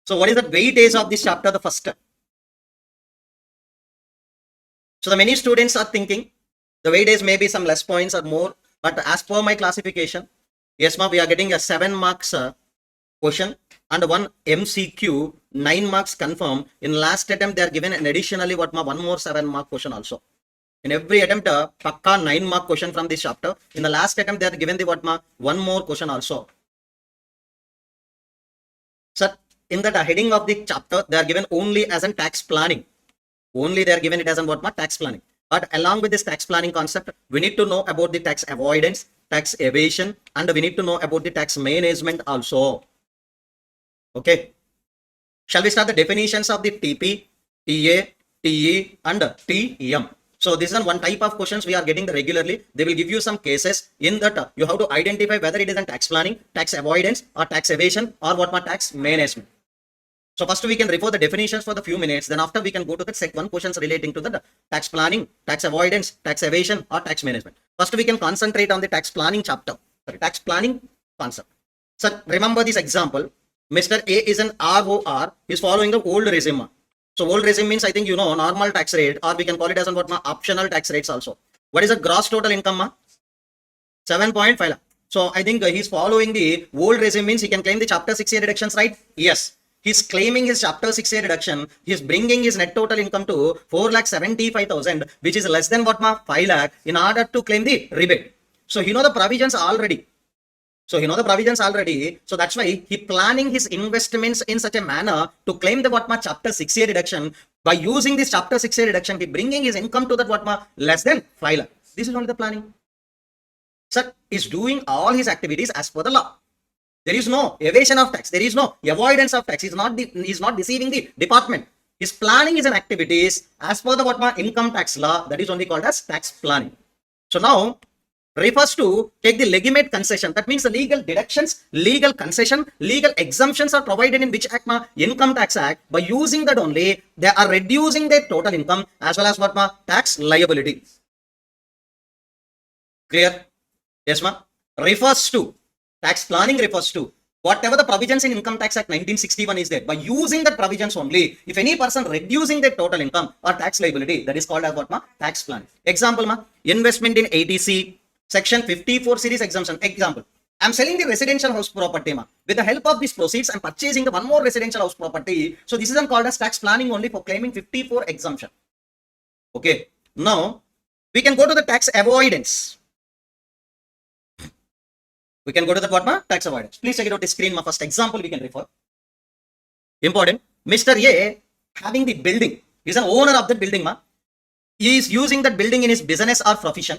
So what is the weightage of this chapter? The first. So the many students are thinking the weightage may be some less points or more, but as per my classification, yes ma'am, we are getting a 7 marks question and one MCQ, 9 marks confirm. In last attempt they are given an additionally what ma, one more 7 mark question also. In every attempt pakka 9 mark question from this chapter. In the last attempt they are given the what ma, one more question also. Sir, in that heading of the chapter they are given only as an tax planning. Only they are given it as an what ma, tax planning. But along with this tax planning concept, we need to know about the tax avoidance, tax evasion, and we need to know about the tax management also. Okay. Shall we start the definitions of the TP, TA, TE, and TM? So this is one type of questions we are getting regularly. They will give you some cases in that you have to identify whether it is a tax planning, tax avoidance, or tax evasion, or what ma, tax management. So first we can refer the definitions for the few minutes. Then after we can go to the second questions relating to the tax planning, tax avoidance, tax evasion, or tax management. First we can concentrate on the tax planning chapter. Sorry, tax planning concept. So remember this example. Mr. A is an ROR. He is following the old regime. So old regime means I think you know normal tax rate, or we can call it as what ma, optional tax rates also. What is the gross total income ma? 7.5 lakh. So I think he is following the old regime means he can claim the chapter 6A deductions, right? Yes. He's claiming his chapter 6A reduction. He's bringing his net total income to 4,75,000, which is less than what ma, 5 lakh, in order to claim the rebate. So he know the provisions already. So that's why he planning his investments in such a manner to claim the what ma, chapter 6A reduction. By using this chapter 6A reduction, he bringing his income to that what ma, less than 5 lakh. This is only the planning. Sir is doing all his activities as per the law. There is no evasion of tax. There is no avoidance of tax. He is not deceiving the department. His planning is an activities as per the what ma, income tax law. That is only called as tax planning. So now refers to take the legitimate concession. That means the legal deductions, legal concession, legal exemptions are provided in which act ma, Income Tax Act. By using that only, they are reducing their total income as well as what ma, tax liability. Clear? Yes ma. Refers to tax planning refers to whatever the provisions in Income Tax Act 1961 is there. By using that provisions only, if any person reducing their total income or tax liability, that is called as what ma, tax planning. Example ma, investment in ATC, section 54 series exemption. Example, I am selling the residential house property ma. With the help of these proceeds, I am purchasing the one more residential house property. So this is called as tax planning only for claiming 54 exemption. Okay. Now we can go to the tax avoidance. We can go to the what ma, tax avoidance. Please check it out the screen ma. First example we can refer. Important. Mr. A having the building. He is an owner of the building ma. He is using that building in his business or profession.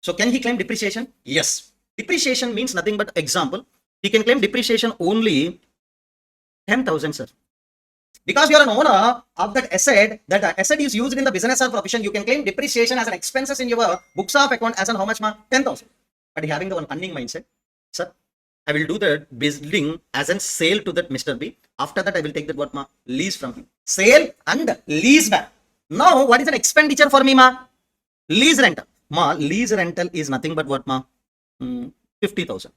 So can he claim depreciation? Yes. Depreciation means nothing but example. He can claim depreciation only 10,000 sir. Because you are an owner of that asset is used in the business or profession, you can claim depreciation as an expenses in your books of account as an how much ma? 10,000. But he having the one cunning mindset. Sir, I will do the building as a sale to that Mr. B. After that, I will take that what ma? Lease from him. Sale and lease back. Now, what is an expenditure for me ma? Lease rental. Ma, lease rental is nothing but what ma? 50,000.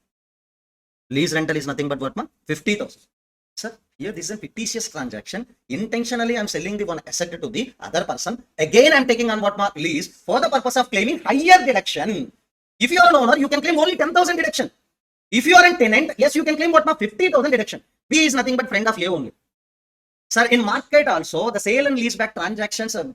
Lease rental is nothing but what ma? 50,000. Sir, here this is a fictitious transaction. Intentionally, I am selling the one asset to the other person. Again, I am taking on what ma? Lease for the purpose of claiming higher deduction. If you are an owner, you can claim only 10,000 deduction. If you are a tenant, yes, you can claim what ma? 50,000 deduction. B is nothing but friend of A only. Sir, in market also, the sale and lease back transactions are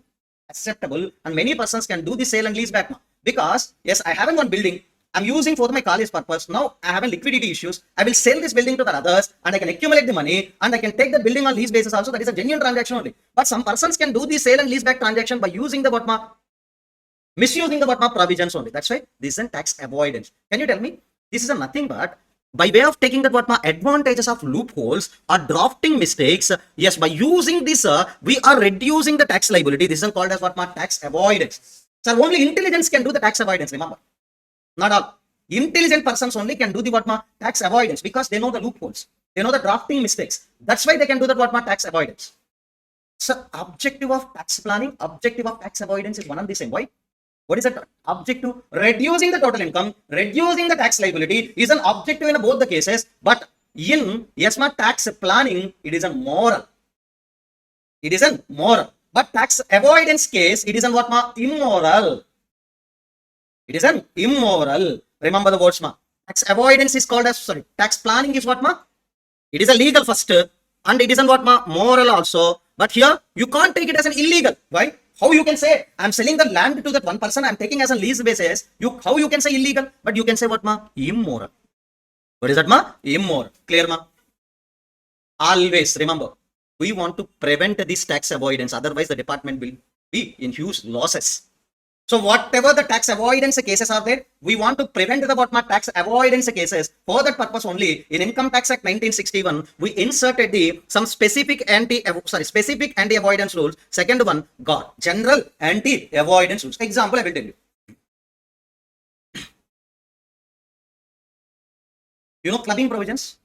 acceptable and many persons can do the sale and lease back ma. Because, yes, I have one building. I'm using for my college purpose. Now, I have a liquidity issues. I will sell this building to the others and I can accumulate the money and I can take the building on lease basis also. That is a genuine transaction only. But some persons can do the sale and lease back transaction by using the what ma? Misusing the what ma? Provisions only. That's why this is a tax avoidance. Can you tell me? This is a nothing but by way of taking that what ma? Advantages of loopholes or drafting mistakes. Yes, by using this, we are reducing the tax liability. This is called as what ma? Tax avoidance. So only intelligence can do the tax avoidance. Remember, not all. Intelligent persons only can do the what ma? Tax avoidance because they know the loopholes. They know the drafting mistakes. That's why they can do that what ma? Tax avoidance. So objective of tax planning, objective of tax avoidance is one and the same. Why? What is the objective? Reducing the total income, reducing the tax liability is an objective in both the cases. But in yes, ma, tax planning, it is a moral. It is a moral. But tax avoidance case, it is an what, ma? Immoral. It is an immoral. Remember the words, ma. Tax avoidance is called as, sorry, tax planning is what, ma? It is a legal first, and it is an what, ma? Moral also. But here, you can't take it as an illegal. Why? How you can say, I'm selling the land to that one person, I'm taking as a lease basis. How you can say illegal? But you can say what, ma? Immoral. What is that, ma? Immoral. Clear, ma? Always remember, we want to prevent this tax avoidance. Otherwise, the department will be in huge losses. So whatever the tax avoidance cases are there, we want to prevent the what, ma, tax avoidance cases. For that purpose only, in Income Tax Act 1961, we inserted some specific anti-avoidance rules. Second one, Gaar, general anti-avoidance rules. Example, I will tell you. You know clubbing provisions?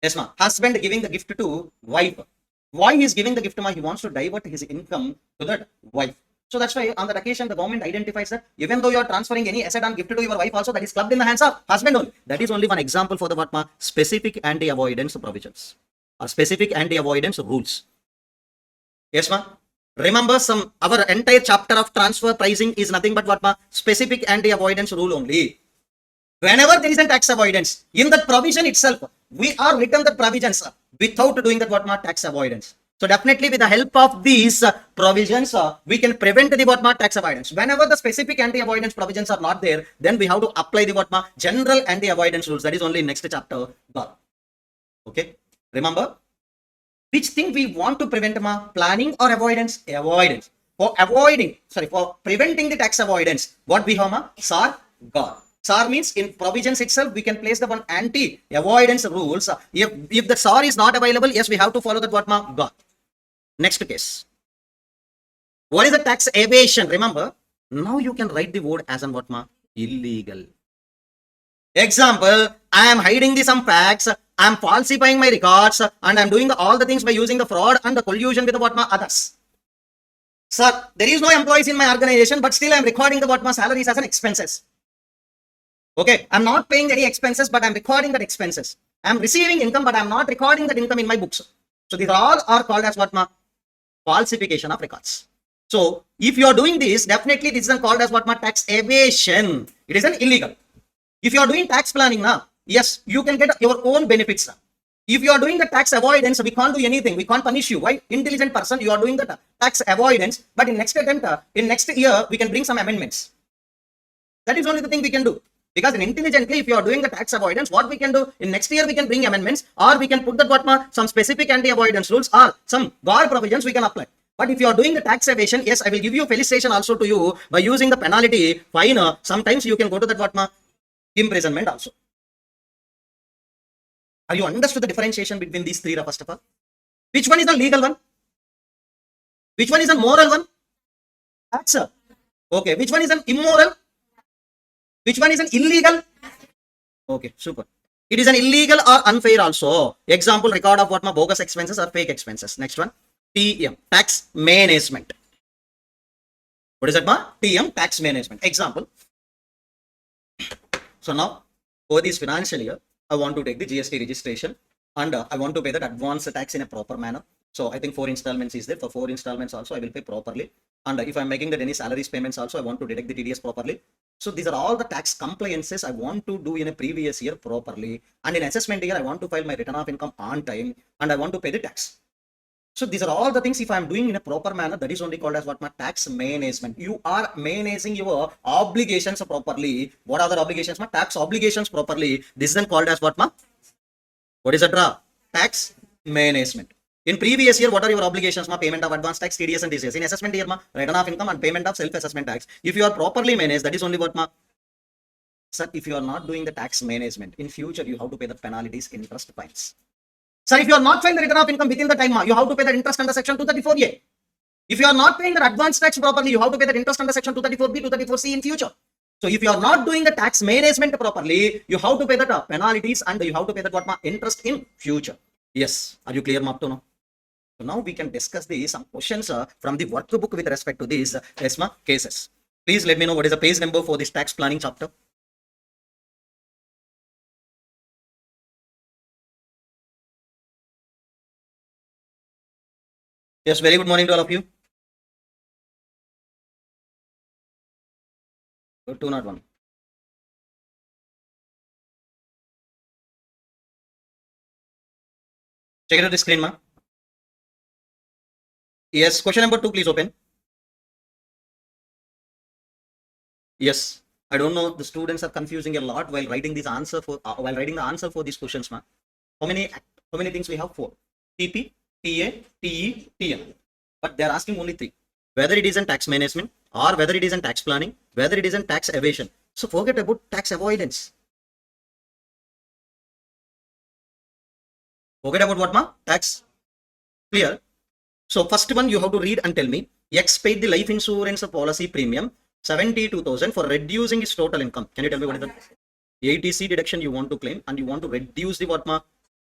Yes, ma. Husband giving the gift to wife. Why he is giving the gift, ma? He wants to divert his income to that wife. So that's why on that occasion, the government identifies that even though you are transferring any asset and gift to your wife also, that is clubbed in the hands of husband only. That is only one example for the what, ma? Specific anti-avoidance provisions or specific anti-avoidance rules. Yes, ma. Remember, our entire chapter of transfer pricing is nothing but what, ma? Specific anti-avoidance rule only. Whenever there is a tax avoidance, in that provision itself, we are written the provisions without doing that what, ma? Tax avoidance. So definitely with the help of these provisions, we can prevent the what, ma? Tax avoidance. Whenever the specific anti-avoidance provisions are not there, then we have to apply the what, ma? General anti-avoidance rules. That is only in next chapter. Okay. Remember, which thing we want to prevent, ma? Planning or avoidance? Avoidance. For preventing the tax avoidance, what we have, ma? SAR, Gaar. SAR means in provisions itself, we can place the one anti-avoidance rules. If the SAR is not available, yes, we have to follow that what, ma? Gaar. Next case. What is the tax evasion? Remember, now you can write the word as an what, ma? Illegal. Example, I am hiding some facts, I am falsifying my records, and I am doing all the things by using the fraud and the collusion with the what, ma? Others. Sir, there is no employees in my organization, but still I am recording the what, ma? Salaries as an expenses. Okay, I'm not paying any expenses, but I'm recording that expenses. I'm receiving income, but I'm not recording that income in my books. So these all are called as what, ma? Falsification of records. So if you are doing this, definitely this is called as what, ma? Tax evasion. It is an illegal. If you are doing tax planning now, yes, you can get your own benefits now. If you are doing the tax avoidance, we can't do anything. We can't punish you. Why? Intelligent person, you are doing the tax avoidance, but in next attempt, in next year, we can bring some amendments. That is only the thing we can do. Because intelligently, if you are doing the tax avoidance, what we can do in next year, we can bring amendments, or we can put that what, ma? Some specific anti-avoidance rules or some Gaar provisions we can apply. But if you are doing the tax evasion, yes, I will give you felicitation also to you by using the penalty, fine. Sometimes you can go to that what, ma? Imprisonment also. Are you understood the differentiation between these three, first of all? Which one is the legal one? Which one is the moral one? Tax. Okay. Which one is an immoral? Which one is an illegal? Okay, super. It is an illegal or unfair also. Example, record of what, ma? Bogus expenses or fake expenses. Next one, TM, tax management. What is that, ma? TM, tax management. Example. So now, for this financial year, I want to take the GST registration and I want to pay that advance tax in a proper manner. So I think 4 installments is there. For 4 installments also, I will pay properly. And if I'm making that any salaries payments also, I want to deduct the TDS properly. So these are all the tax compliances I want to do in a previous year properly. And in assessment year, I want to file my return of income on time and I want to pay the tax. So these are all the things if I'm doing in a proper manner, that is only called as what, ma? Tax management. You are managing your obligations properly. What are the obligations, ma? Tax obligations properly. This is then called as what, ma? What is that? Tax management. In previous year, what are your obligations, ma? Payment of advance tax, TDS and TCS. In assessment year, ma? Return of income and payment of self-assessment tax. If you are properly managed, that is only what, ma? Sir, if you are not doing the tax management, in future, you have to pay the penalties, interest, fines. Sir, if you are not paying the return of income within the time, you have to pay the interest under section 234A. If you are not paying the advance tax properly, you have to pay the interest under section 234B, 234C in future. So if you are not doing the tax management properly, you have to pay the penalties and you have to pay the what, ma? Interest in future. Yes. Are you clear, ma, up to now? So now we can discuss some questions from the workbook with respect to these ESMA cases. Please let me know what is the page number for this tax planning chapter. Yes, very good morning to all of you. 201. Check it out the screen, ma. Yes, question number 2, please open. Yes, I don't know. The students are confusing a lot while writing this answer for the answer for these questions, ma. How many things we have? 4. TP, TA, TE, TM. But they are asking only 3. Whether it is in tax management or whether it is in tax planning, whether it is in tax evasion. So forget about tax avoidance. Forget about what, ma? Tax. Clear? So first one you have to read and tell me. X paid the life insurance policy premium 72,000 for reducing his total income. Can you tell me what is the ATC deduction you want to claim and you want to reduce the what, ma?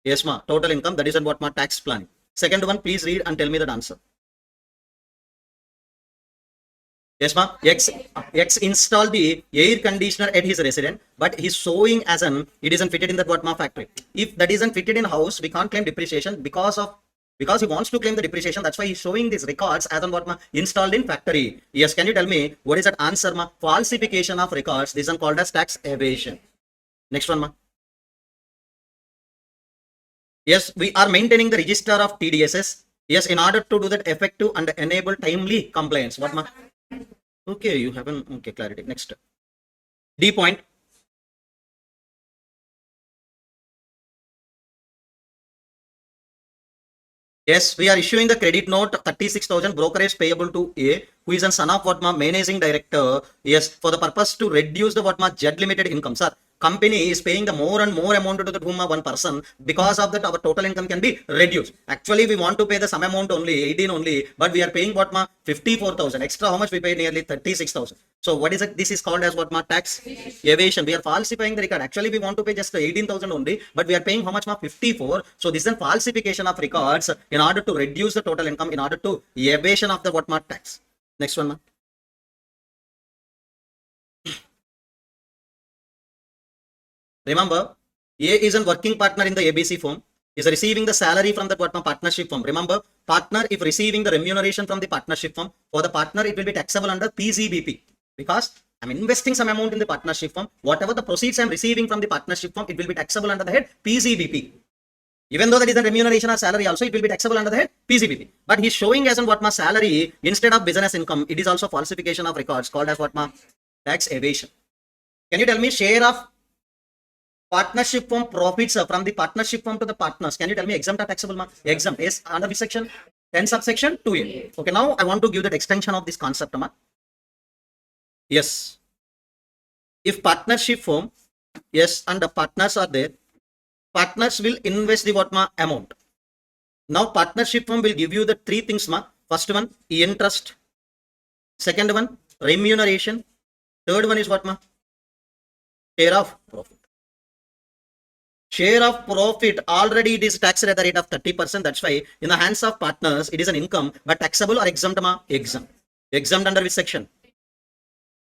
Yes, ma. Total income. That is in what, ma? Tax planning. Second one, please read and tell me that answer. Yes, ma. X installed the air conditioner at his residence, but he's showing as an it isn't fitted in that what, ma? Factory. If that isn't fitted in house, we can't claim depreciation because he wants to claim the depreciation. That's why he's showing these records as on what, ma? Installed in factory. Yes, can you tell me what is that answer, ma? Falsification of records. This is called as tax evasion. Next one, ma. Yes, we are maintaining the register of TDSs. Yes, in order to do that effective and enable timely compliance. What, ma? Okay, you haven't. Okay, clarity. Next. D point. Yes, we are issuing the credit note 36,000 brokerage payable to A, who is a son of what, ma? Managing director. Yes, for the purpose to reduce the what, ma? Jet limited income, sir. Company is paying the more and more amount to the one person. Because of that, our total income can be reduced. Actually, we want to pay the some amount only, 18 only, but we are paying what, ma? 54,000. Extra, how much we pay? Nearly 36,000. So what is it? This is called as what, ma? Tax evasion. We are falsifying the record. Actually, we want to pay just 18,000 only, but we are paying how much, ma? 54. So this is a falsification of records in order to reduce the total income, in order to evasion of the what, ma? Tax. Next one, ma. Remember, A is a working partner in the ABC firm, is receiving the salary from the partnership firm. Remember, partner if receiving the remuneration from the partnership firm, for the partner it will be taxable under PCBP, because I'm investing some amount in the partnership firm. Whatever the proceeds I'm receiving from the partnership firm, it will be taxable under the head PCBP. Even though that is a remuneration or salary also, it will be taxable under the head PCBP. But he's showing as on what, ma? Salary instead of business income. It is also falsification of records, called as what, ma? Tax evasion. Can you tell me share of partnership firm profits from the partnership firm to the partners? Can you tell me exempt or taxable, ma? Exempt. Yes, under which section? 10 subsection 2A. Okay, now I want to give that extension of this concept, ma. Yes. If partnership firm, yes, and the partners are there, partners will invest the what, ma? Amount. Now partnership firm will give you the 3 things, ma. First one, interest. Second one, remuneration. Third one is what, ma? Share of profit. Share of profit, already it is taxed at the rate of 30%. That's why in the hands of partners, it is an income, but taxable or exempt, ma? Exempt. Exempt under which section?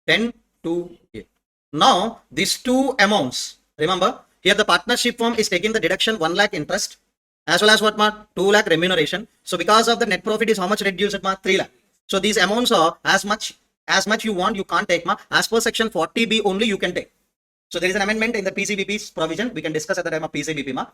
10 to 8. Now, these 2 amounts, remember, here the partnership firm is taking the deduction 1 lakh interest, as well as what, ma? 2 lakh remuneration. So because of the net profit is how much reduced, ma? 3 lakh. So these amounts are as much you want, you can't take, ma. As per section 40B only you can take. So there is an amendment in the PCBP's provision. We can discuss at the time of PCBP, ma.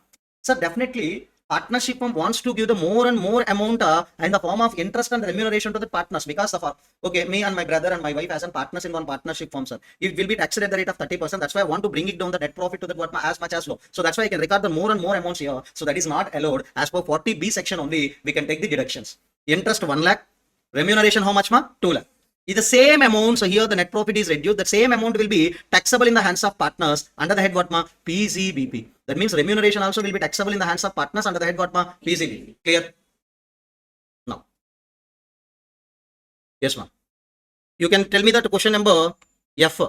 So definitely, partnership firm wants to give the more and more amount in the form of interest and remuneration to the partners, because of okay, me and my brother and my wife as a partners in one partnership firm, sir. It will be taxed at the rate of 30%. That's why I want to bring it down the net profit to the what, as much as low. So that's why I can record the more and more amounts here. So that is not allowed. As per 40B section only, we can take the deductions. Interest 1 lakh, remuneration how much, ma? 2 lakh. Is the same amount, so here the net profit is reduced. The same amount will be taxable in the hands of partners under the head what, ma? PCBP. That means remuneration also will be taxable in the hands of partners under the head what, ma? PCBP. Clear? Now. Yes, ma'am. You can tell me that question number F.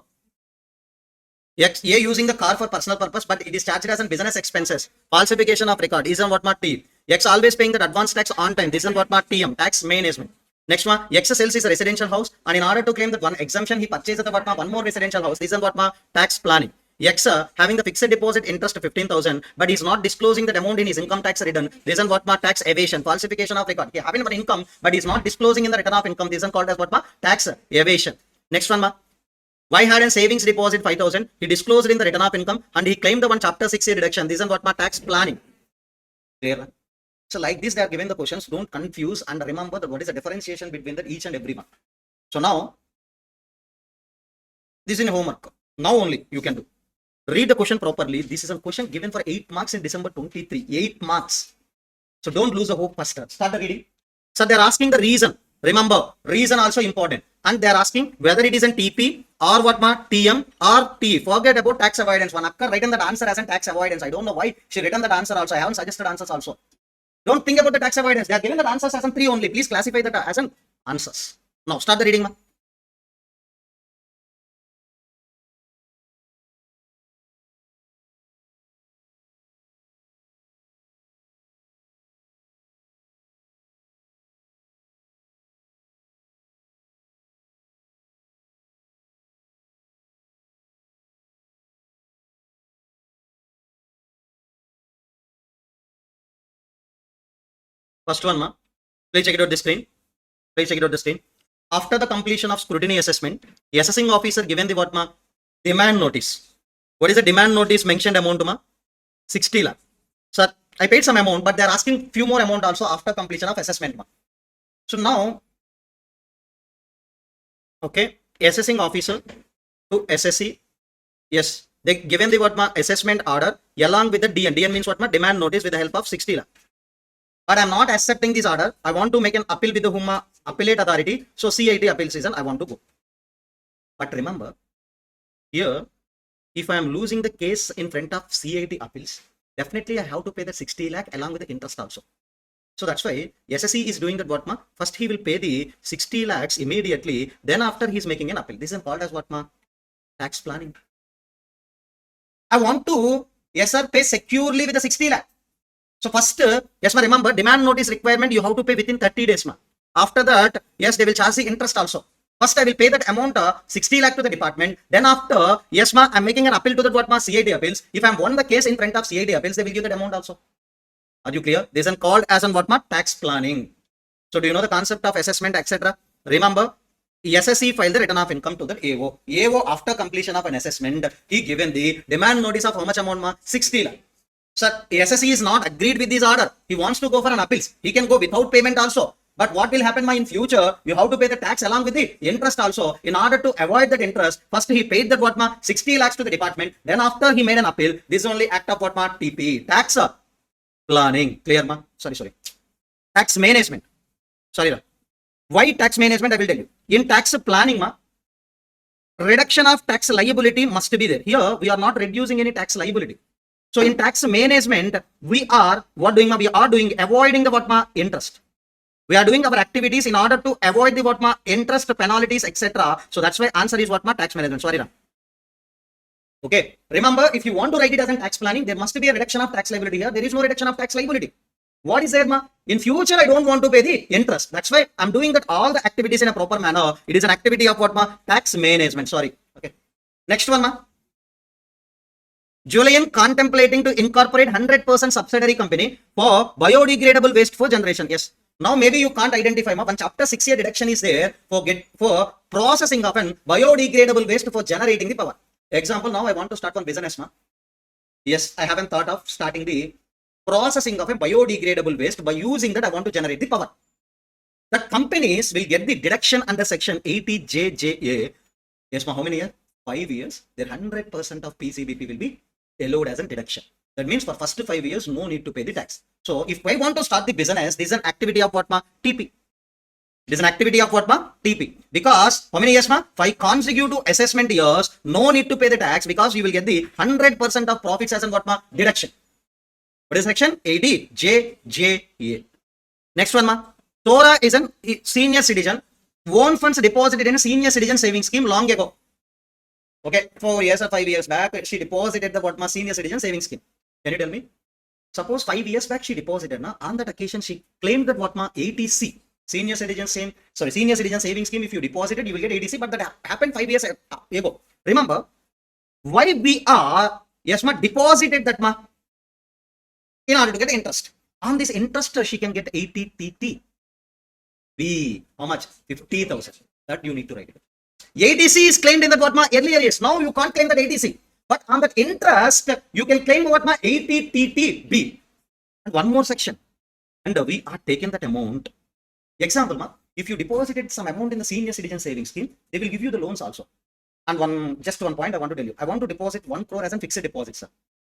X, A using the car for personal purpose, but it is charged as an business expenses. Falsification of record. Is on what, ma? T. X always paying that advance tax on time. This is what, ma? TM. Tax management. Next one, X sells is a residential house, and in order to claim that one exemption, he purchases the what, ma? One more residential house. This is what, ma? Tax planning. X having the fixed deposit interest 15,000, but he's not disclosing that amount in his income tax return. This is what ma tax evasion, falsification of record. He having an income, but he's not disclosing in the return of income. This is called as what ma tax evasion. Next one ma. Y had a savings deposit 5,000. He disclosed in the return of income and he claimed the one chapter 6A deduction. This is what ma tax planning. Clear? So like this, they are given the questions. Don't confuse and remember that what is the differentiation between that each and every one. So now, this is in homework. Now only you can do. Read the question properly. This is a question given for 8 marks in December 23. 8 marks. So don't lose the hope first. Start the reading. So they are asking the reason. Remember, reason also important. And they are asking whether it is in TP or what ma TM or T. Forget about tax avoidance. One akka written that answer as in tax avoidance. I don't know why she written that answer also. I haven't suggested answers also. Don't think about the tax avoidance. They are given that answers as in 3 only. Please classify that as an answers. Now start the reading ma. First one ma. Please check it out the screen. Please check it out the screen. After the completion of scrutiny assessment, the assessing officer given the what ma demand notice. What is the demand notice mentioned amount ma? 60 lakh. Sir, I paid some amount, but they are asking few more amount also after completion of assessment ma. So now, okay, assessing officer to SSC, yes, they given the what ma assessment order along with the DN. DN means what ma demand notice with the help of 60 lakh. But I'm not accepting this order. I want to make an appeal with the Huma appellate authority. So CIT appeal season, I want to go. But remember, here, if I am losing the case in front of CIT appeals, definitely I have to pay the 60 lakh along with the interest also. So that's why SSC is doing that what ma? First he will pay the 60 lakhs immediately. Then after he is making an appeal. This is called as what ma? Tax planning. I want to, yes sir, pay securely with the 60 lakh. So first, yes ma, remember demand notice requirement you have to pay within 30 days ma. After that, yes, they will charge the interest also. First, I will pay that amount 60 lakh to the department. Then after, yes ma, I'm making an appeal to that what ma CIT appeals. If I'm won the case in front of CIT appeals, they will give that amount also. Are you clear? This is called as an what ma tax planning. So do you know the concept of assessment, etc.? Remember, SSC filed the return of income to the AO. AO after completion of an assessment, he given the demand notice of how much amount ma? 60 lakh. Sir, SSC is not agreed with this order. He wants to go for an appeals. He can go without payment also. But what will happen in future? You have to pay the tax along with the interest also. In order to avoid that interest, first he paid that what ma 60 lakhs to the department. Then after he made an appeal, this is only act of what ma TP tax planning. Clear ma? Sorry. Tax management. Sorry. Why tax management? I will tell you. In tax planning ma, reduction of tax liability must be there. Here we are not reducing any tax liability. So in tax management, we are what doing? We are doing avoiding the what ma interest. We are doing our activities in order to avoid the what ma interest penalties, etc. So that's why answer is what ma tax management. Sorry, Ram. Okay. Remember, if you want to write it as in tax planning, there must be a reduction of tax liability here. There is no reduction of tax liability. What is there, ma? In future, I don't want to pay the interest. That's why I'm doing that all the activities in a proper manner. It is an activity of what ma tax management. Sorry. Okay. Next one, ma. Julian contemplating to incorporate 100% subsidiary company for biodegradable waste for generation. Yes. Now maybe you can't identify ma. One chapter 6A deduction is there for processing of an biodegradable waste for generating the power. Example, now I want to start one business ma. Yes, I haven't thought of starting the processing of a biodegradable waste. By using that, I want to generate the power. The companies will get the deduction under section 80JJA. Yes ma, how many years? 5 years. Their 100% of PCBP will be allowed as a deduction. That means for first 5 years, no need to pay the tax. So if I want to start the business, this is an activity of what ma? TP. This is an activity of what ma? TP. Because how many years ma? 5 consecutive assessment years, no need to pay the tax because you will get the 100% of profits as in what ma? Deduction. What is section 80JJA? Next one ma. Tora is a senior citizen. Own funds deposited in a senior citizen savings scheme long ago. Okay, 4 years or 5 years back, she deposited the what ma senior citizen savings scheme. Can you tell me? Suppose 5 years back she deposited. Na? On that occasion, she claimed that what ma ATC, senior citizen savings scheme. If you deposited, you will get ATC. But that happened 5 years ago. Remember, why we are, yes ma, deposited that ma, in order to get interest. On this interest, she can get 80 TT. B, how much? 50,000. That you need to write it. 80C is claimed in the what ma, earlier years. Now you can't claim that 80C. But on that interest, you can claim what ma, 80 TT B. And one more section. And we are taking that amount. Example ma, if you deposited some amount in the senior citizen savings scheme, they will give you the loans also. And just one point I want to tell you. I want to deposit 1 crore as a fixed deposit, sir.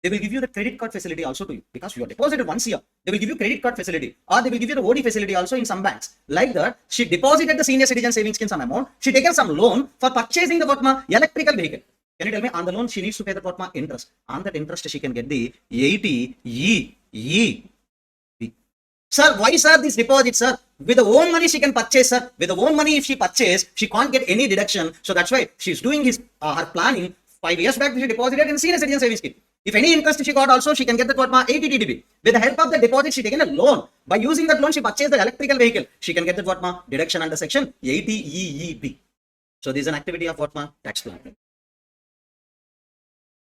They will give you the credit card facility also to you, because you are deposited once a year. They will give you credit card facility, or they will give you the OD facility also in some banks. Like that, she deposited the senior citizen savings scheme some amount. She taken some loan for purchasing the what ma, electrical vehicle. Can you tell me, on the loan she needs to pay the what ma, interest? On that interest she can get the 80 E. Sir, why sir this deposit, sir? With the own money she can purchase, sir. With the own money if she purchase, she can't get any deduction. So that's why she's doing her planning. 5 years back she deposited in senior citizen savings scheme. If any interest she got also, she can get that what ma, 80 TDB. With the help of the deposit, she taken a loan. By using that loan, she purchased the electrical vehicle. She can get that what ma, deduction under section 80 EEB. So this is an activity of what ma, tax planning.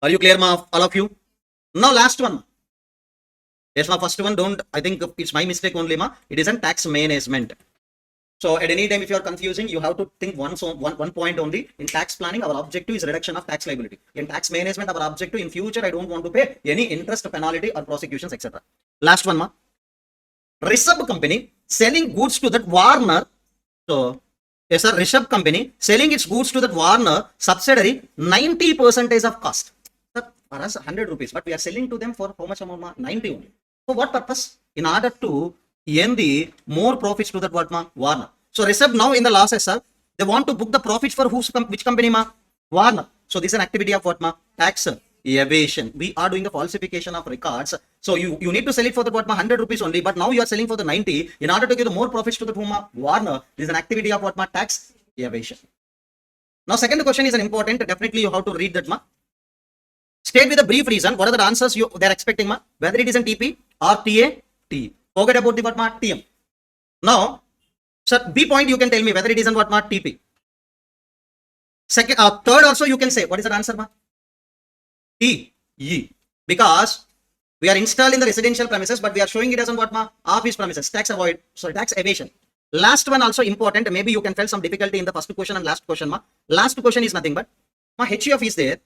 Are you clear ma, all of you? Now last one. Yes ma, first one don't, I think it's my mistake only ma. It is a tax management. So at any time if you are confusing, you have to think one point only. In tax planning, our objective is reduction of tax liability. In tax management, our objective in future, I don't want to pay any interest, penalty or prosecutions, etc. Last one ma. Rishabh company selling goods to that Warner. So yes sir, Rishabh company selling its goods to that Warner subsidiary 90% of cost. Sir, for us 100 rupees, but we are selling to them for how much amount ma? 90 only. For what purpose? In order to earn the more profits to that what ma, Warner. So Rishabh now in the losses, sir, they want to book the profits for which company ma? Warner. So this is an activity of what ma? Tax evasion. We are doing the falsification of records. So you need to sell it for the what ma, 100 rupees only, but now you are selling for the 90 in order to give the more profits to the ma, Warner. This is an activity of what ma? Tax evasion. Now second question is an important, definitely you have to read that ma. State with a brief reason what are the answers they are expecting ma, whether it is an TP or TA, T. Forget about the what ma, TM. Now, sir, B point you can tell me whether it is in what ma, TP. Second, third also you can say what is the answer ma? T, E. Because we are installed in the residential premises, but we are showing it as on what ma, office premises. Tax evasion. Last one also important. Maybe you can feel some difficulty in the first question and last question ma. Last question is nothing but ma, HUF is there.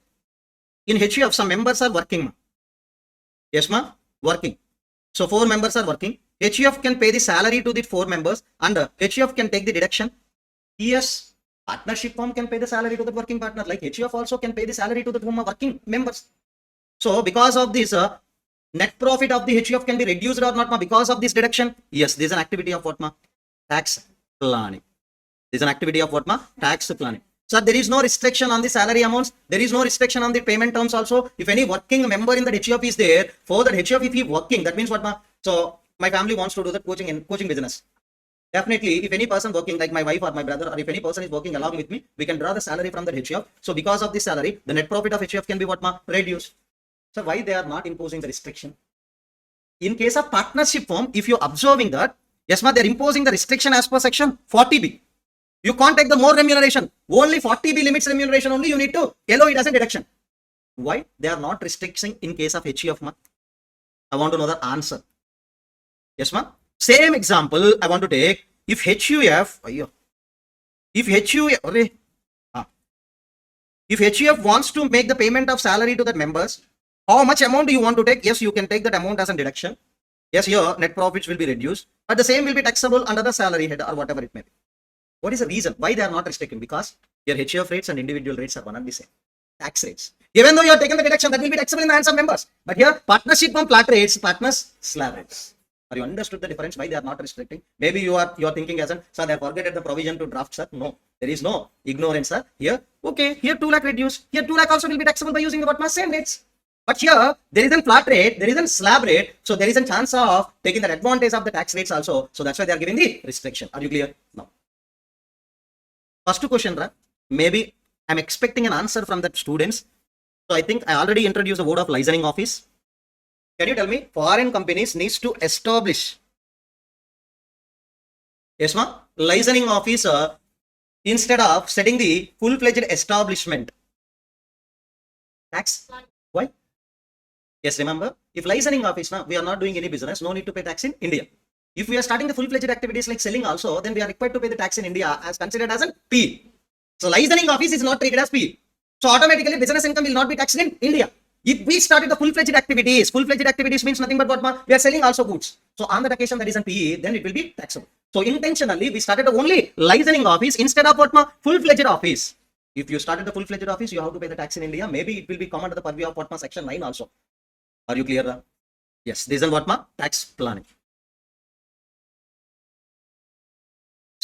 In HUF some members are working ma. Yes ma, working. So 4 members are working. HUF can pay the salary to the 4 members and HUF can take the deduction. Yes, partnership firm can pay the salary to the working partner. Like HUF also can pay the salary to the working members. So because of this, net profit of the HUF can be reduced or not ma, because of this deduction. Yes, this is an activity of what ma? Tax planning. This is an activity of what ma? Tax planning. So there is no restriction on the salary amounts. There is no restriction on the payment terms also. If any working member in that HUF is there, for that HUF if he working, that means what ma? So my family wants to do the coaching business. Definitely, if any person working like my wife or my brother, or if any person is working along with me, we can draw the salary from the HUF. So because of this salary, the net profit of HUF can be what ma? Reduced. So why they are not imposing the restriction? In case of partnership firm, if you're observing that, yes ma, they're imposing the restriction as per section 40B. You can't take the more remuneration. Only 40B limits remuneration only you need to allow it as a deduction. Why? They are not restricting in case of HUF ma. I want to know the answer. Yes ma. Same example I want to take. If HUF wants to make the payment of salary to the members, how much amount do you want to take? Yes, you can take that amount as a deduction. Yes, your net profits will be reduced, but the same will be taxable under the salary head or whatever it may be. What is the reason? Why they are not restricting? Because your HUF rates and individual rates are one and the same. Tax rates. Even though you are taking the deduction, that will be taxable in the hands of members. But here, partnership from flat rates, partners slab rates. Are you understood the difference? Why they are not restricting? Maybe you are thinking as an, sir, they forget the provision to draft, sir. No, there is no ignorance, sir. Here, okay, here 2 lakh reduced. Here 2 lakh also will be taxable by using the what same rates. But here, there is a flat rate, there is a slab rate. So there is a chance of taking the advantage of the tax rates also. So that's why they are giving the restriction. Are you clear? No. First question, maybe I'm expecting an answer from the students. So I think I already introduced the word of licensing office. Can you tell me, foreign companies needs to establish, yes ma, licensing office instead of setting the full-fledged establishment. tax. Why? Yes, remember, if licensing office, now we are not doing any business, no need to pay tax in India. If we are starting the full-fledged activities like selling also, then we are required to pay the tax in India as considered as a P. So licensing office is not treated as P. So automatically business income will not be taxed in India. If we started the full-fledged activities means nothing but what? We are selling also goods. So on that occasion that is an PE, then it will be taxable. So intentionally we started the only licensing office instead of what? Full-fledged office. If you started the full-fledged office, you have to pay the tax in India. Maybe it will be come under the purview of what? Section 9 also. Are you clear? Yes, this is what? Tax planning.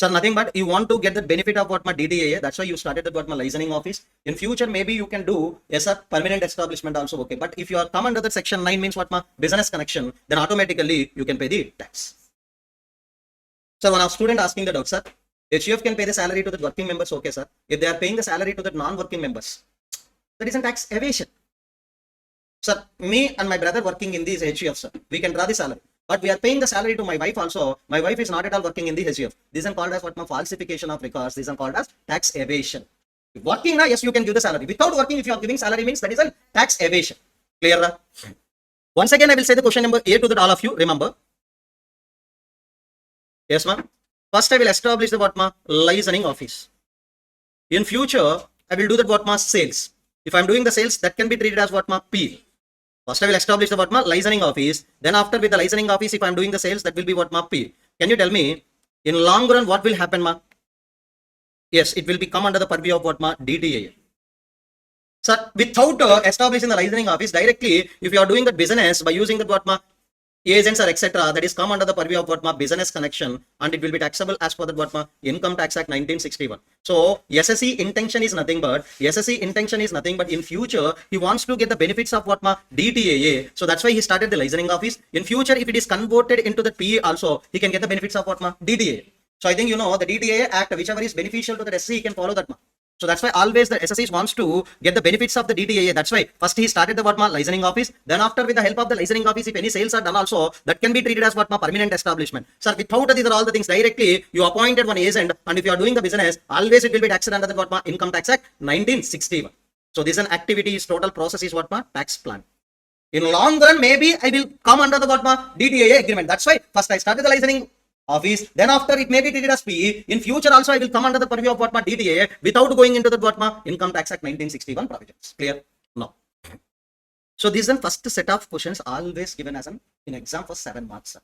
Sir, nothing but you want to get the benefit of what my DTAA. That's why you started the what my licensing office. In future, maybe you can do yes, sir, permanent establishment also okay. But if you are come under the section 9 means what my business connection, then automatically you can pay the tax. So one of student asking the doubt, sir, HUF can pay the salary to the working members, okay, sir. If they are paying the salary to the non-working members, that is a tax evasion. Sir, me and my brother working in these HUF, sir, we can draw the salary. But we are paying the salary to my wife also. My wife is not at all working in the HUF. This is called as what? Falsification of records. This is called as tax evasion. If working now, yes, you can give the salary. Without working, if you are giving salary means that is a tax evasion. Clear? Once again, I will say the question number A to that all of you. Remember. Yes, ma'am. First, I will establish the what? Licensing office. In future, I will do that what? Sales. If I am doing the sales, that can be treated as what? P. First, I will establish the what? Licensing office. Then after with the licensing office, if I am doing the sales, that will be what? P. Can you tell me, in long run, what will happen, ma? Yes, it will become under the purview of what? DTAA. Sir, without establishing the licensing office, directly, if you are doing the business by using the what? Agents or etc., that is come under the purview of what? Business connection, and it will be taxable as per the what? Income Tax Act 1961. So SSC intention is nothing but in future he wants to get the benefits of what? DTAA. So that's why he started the licensing office. In future, if it is converted into the PE also, he can get the benefits of what? DTAA. So I think you know the DTAA Act, whichever is beneficial to the SSC, he can follow that. So that's why always the SSCs wants to get the benefits of the DTAA. That's why first he started the what? Licensing office. Then after with the help of the licensing office, if any sales are done also, that can be treated as what? Permanent establishment. Sir, without these are all the things, directly you appointed one agent, and if you are doing the business, always it will be taxed under the what? Income Tax Act 1961. So this is an activity, is total process is what? Tax plan. In long run, maybe I will come under the what? DTAA agreement. That's why first I started the licensing office, then after it may be treated as PE. In future also I will come under the purview of what? DTAA without going into the what? Income Tax Act 1961 provisions. Clear? No. So this is the first set of questions always given as an in exam for 7 marks.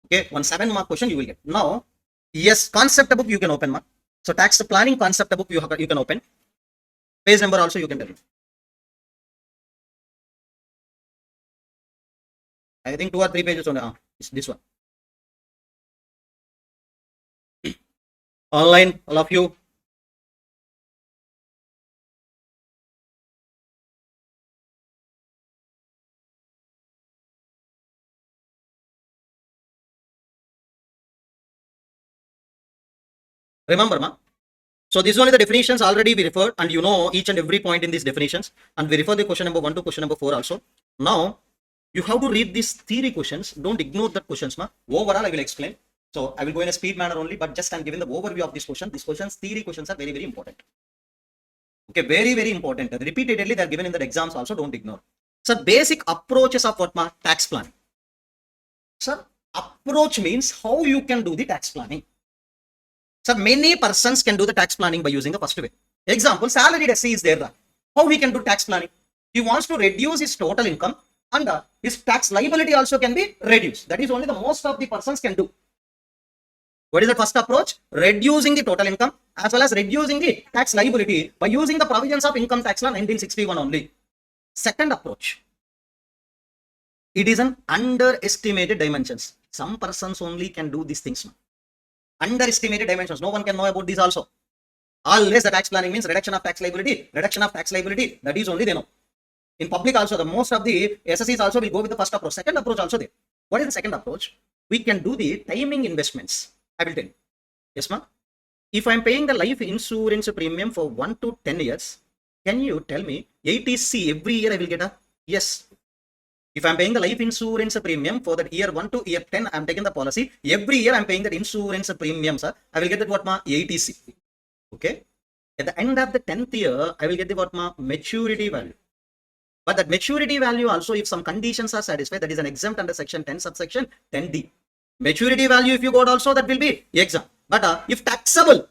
Okay, 1 7-mark question you will get. Now, yes, concept book you can open, ma. So tax planning concept book you can open. Page number also you can tell me. I think 2 or 3 pages only. It's this one. Online, all of you. Remember, ma? So this is only the definitions already we referred, and you know each and every point in these definitions, and we refer the question number 1 to question number 4 also. Now, you have to read these theory questions. Don't ignore the questions, ma. Overall, I will explain. So I will go in a speed manner only, but just I'm giving the overview of this question. These questions, theory questions are very, very important. Okay, very, very important. Repeatedly, they are given in the exams also, don't ignore. So basic approaches of what? Tax planning. Sir, approach means how you can do the tax planning. Sir, many persons can do the tax planning by using the first way. Example, salaried SC is there. How he can do tax planning? He wants to reduce his total income, and his tax liability also can be reduced. That is only the most of the persons can do. What is the first approach? Reducing the total income as well as reducing the tax liability by using the provisions of Income Tax Law 1961 only. Second approach. It is an underestimated dimensions. Some persons only can do these things. Underestimated dimensions. No one can know about these also. Always the tax planning means reduction of tax liability. Reduction of tax liability. That is only they know. In public also, the most of the SSCs also will go with the first approach. Second approach also there. What is the second approach? We can do the timing investments. I will tell you. Yes, ma'am. If I am paying the life insurance premium for 1 to 10 years, can you tell me 80C every year I will get a? Yes. If I am paying the life insurance premium for that year 1 to year 10, I am taking the policy. Every year I am paying that insurance premium, sir. I will get that what ma 80C. Okay. At the end of the 10th year, I will get the what ma maturity value. But that maturity value also, if some conditions are satisfied, that is an exempt under section 10 subsection 10D. Maturity value, if you got also, that will be exempt. But if taxable,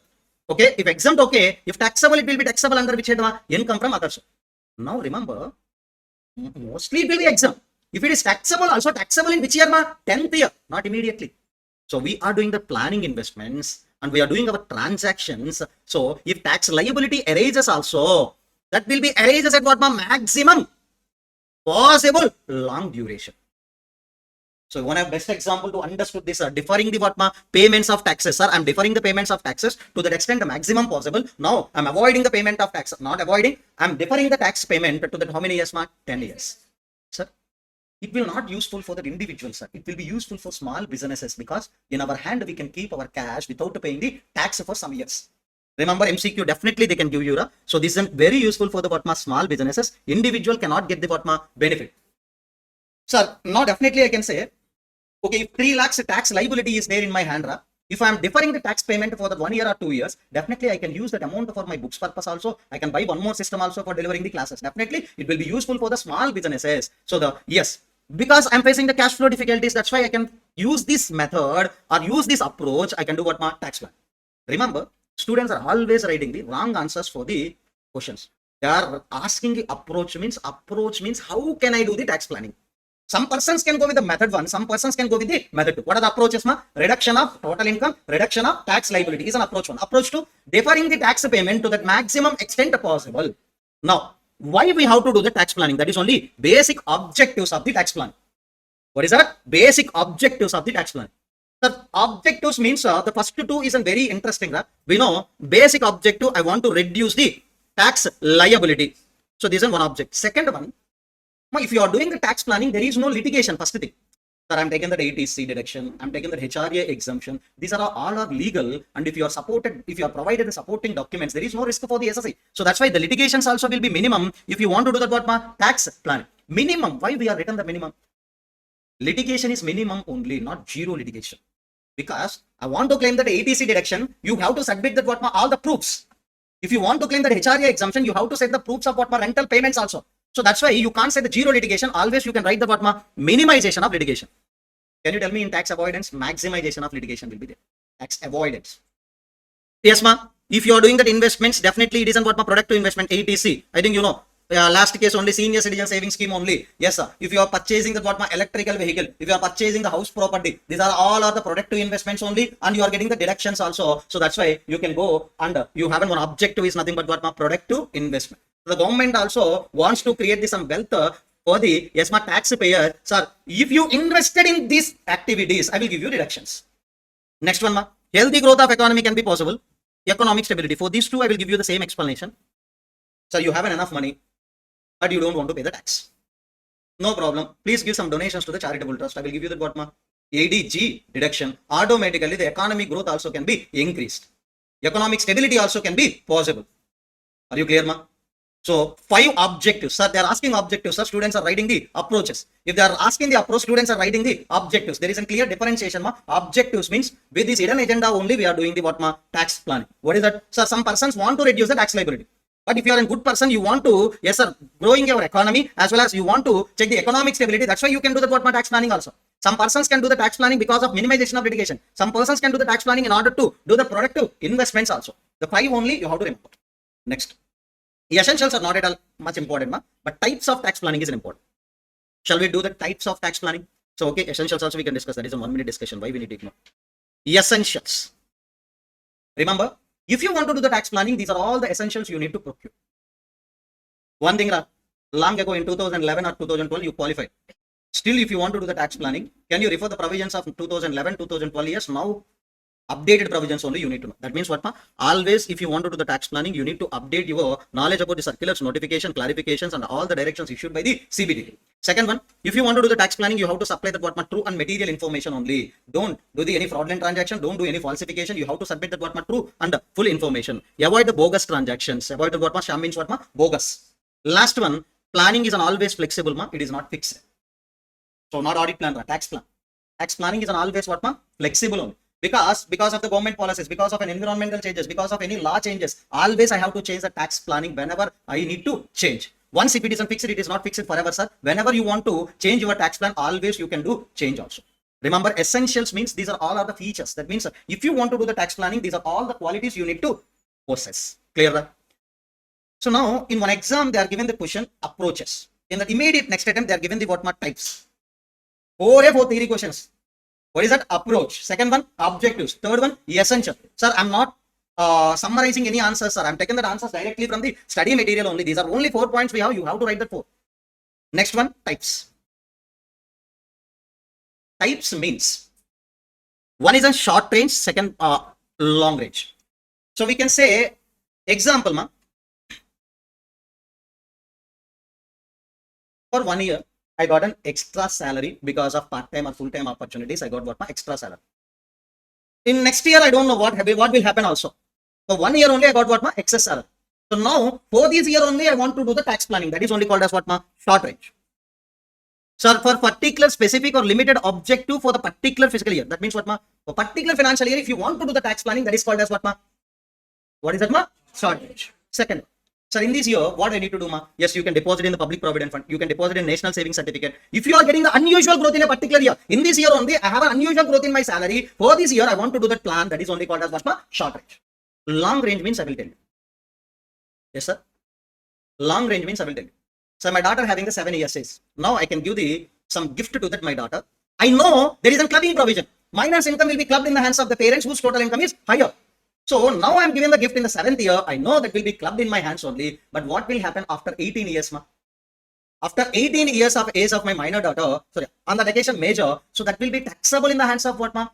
okay, if exempt, okay, if taxable, it will be taxable under which head? Income from others. Now remember, mostly it will be exempt. If it is taxable, also taxable in which year? 10th year, not immediately. So we are doing the planning investments and we are doing our transactions. So if tax liability arises also, that will be arises at what? Maximum possible long duration. So one of best example to understood this, deferring the what payments of taxes, sir. I'm deferring the payments of taxes to that extent the maximum possible. Now I'm avoiding the payment of tax, not avoiding. I'm deferring the tax payment to that how many years? 10 years, sir. It will not useful for the individual, sir. It will be useful for small businesses because in our hand we can keep our cash without paying the tax for some years. Remember MCQ definitely they can give you. So this is very useful for the what small businesses. Individual cannot get the what benefit. Sir, now definitely I can say, okay, if 3 lakhs tax liability is there in my hand, if I am deferring the tax payment for the 1 year or 2 years, definitely I can use that amount for my books purpose also. I can buy one more system also for delivering the classes. Definitely it will be useful for the small businesses. So yes, because I'm facing the cash flow difficulties, that's why I can use this method or use this approach. I can do what tax plan. Remember, students are always writing the wrong answers for the questions. They are asking the approach means how can I do the tax planning? Some persons can go with the method 1, some persons can go with the method 2. What are the approaches? Reduction of total income, reduction of tax liability is an approach 1. Approach 2, deferring the tax payment to that maximum extent possible. Now, why we have to do the tax planning? That is only basic objectives of the tax plan. What is that? Basic objectives of the tax plan. The objectives means the first 2 is very interesting. We know basic objective, I want to reduce the tax liability. So this is one object. Second one, if you are doing the tax planning, there is no litigation. First thing, sir, I'm taking the ATC deduction, I'm taking the HRA exemption. These are all are legal, and if you are supported, if you are provided the supporting documents, there is no risk for the SSI. So that's why the litigations also will be minimum if you want to do that what tax planning. Minimum. Why we are written the minimum? Litigation is minimum only, not zero litigation. Because I want to claim that ATC deduction, you have to submit that what all the proofs. If you want to claim that HRA exemption, you have to set the proofs of what rental payments also. So that's why you can't say the zero litigation. Always you can write the what minimization of litigation. Can you tell me in tax avoidance, maximization of litigation will be there. Tax avoidance. Yes, ma. If you are doing that investments, definitely it isn't what productive investment, ATC. I think you know. Last case only senior citizen saving scheme only. Yes, sir. If you are purchasing the what electrical vehicle, if you are purchasing the house property, these are all the productive investments only, and you are getting the deductions also. So that's why you can go and you have one objective is nothing but what productive investment. The government also wants to create some wealth for the taxpayer. Sir, if you invested in these activities, I will give you deductions. Next one, healthy growth of economy can be possible. Economic stability. For these 2, I will give you the same explanation. Sir, you have enough money, but you don't want to pay the tax. No problem. Please give some donations to the charitable trust. I will give you the what ADG deduction. Automatically, the economic growth also can be increased. Economic stability also can be possible. Are you clear, ma? So 5 objectives, sir. They are asking objectives, sir. Students are writing the approaches. If they are asking the approach, students are writing the objectives. There is a clear differentiation, ma. Objectives means with this hidden agenda only we are doing the what ma tax planning. What is that? Sir, some persons want to reduce the tax liability. But if you are a good person, you want to, yes sir, growing your economy as well as you want to check the economic stability. That's why you can do the what tax planning also. Some persons can do the tax planning because of minimization of litigation. Some persons can do the tax planning in order to do the productive investments also. The 5 only you have to remember. Next. The essentials are not at all much important, but types of tax planning is important. Shall we do the types of tax planning? So, okay, essentials also we can discuss. That is a 1-minute discussion. Why we need to ignore. Essentials. Remember, if you want to do the tax planning, these are all the essentials you need to procure. One thing, long ago in 2011 or 2012, you qualified. Still, if you want to do the tax planning, can you refer the provisions of 2011, 2012 years? Now, updated provisions only you need to know. That means what? Always, if you want to do the tax planning, you need to update your knowledge about the circulars, notification, clarifications, and all the directions issued by the CBDT. Second one, if you want to do the tax planning, you have to supply that what true and material information only. Don't do any fraudulent transaction. Don't do any falsification. You have to submit that what true and full information. Avoid the bogus transactions. Avoid the what sham means what bogus. Last one, planning is an always flexible. It is not fixed. So not audit plan, tax plan. Tax planning is an always what flexible only. Because of the government policies, because of an environmental changes, because of any law changes, always I have to change the tax planning whenever I need to change. Once if it isn't fixed, it is not fixed forever, sir. Whenever you want to change your tax plan, always you can do change also. Remember, essentials means these are all are the features. That means if you want to do the tax planning, these are all the qualities you need to possess. Clear that? So now in one exam, they are given the question approaches. In the immediate next attempt, they are given the what mark types. 4 theory questions. What is that? Approach. Second one, objectives. Third one, essential. Sir, I'm not summarizing any answers, sir. I'm taking the answers directly from the study material only. These are only 4 points we have. You have to write that 4. Next one, types. Types means one is a short range, second long range. So we can say, example, ma, for 1 year, I got an extra salary because of part-time or full-time opportunities. I got what my extra salary. In next year, I don't know what will happen also. For 1 year only, I got what my excess salary. So now, for this year only, I want to do the tax planning. That is only called as what my short range. Sir, for particular, specific or limited objective for the particular fiscal year. That means what ma? For particular financial year, if you want to do the tax planning, that is called as what ma? What is that ma? Short range. Second. Sir, in this year, what I need to do, ma? Yes, you can deposit in the public provident fund. You can deposit in national savings certificate. If you are getting the unusual growth in a particular year, in this year only, I have an unusual growth in my salary. For this year, I want to do that plan. That is only called as what, ma? Short range. Long range means I will tell you. Yes, sir. Long range means I will tell you. So my daughter having the 7 ESAs. Now I can give some gift to that my daughter. I know there is a clubbing provision. Minus income will be clubbed in the hands of the parents whose total income is higher. So now I am giving the gift in the 7th year. I know that will be clubbed in my hands only. But what will happen after 18 years, ma? After 18 years of age of my minor daughter, sorry, on the vacation major, so that will be taxable in the hands of what, ma?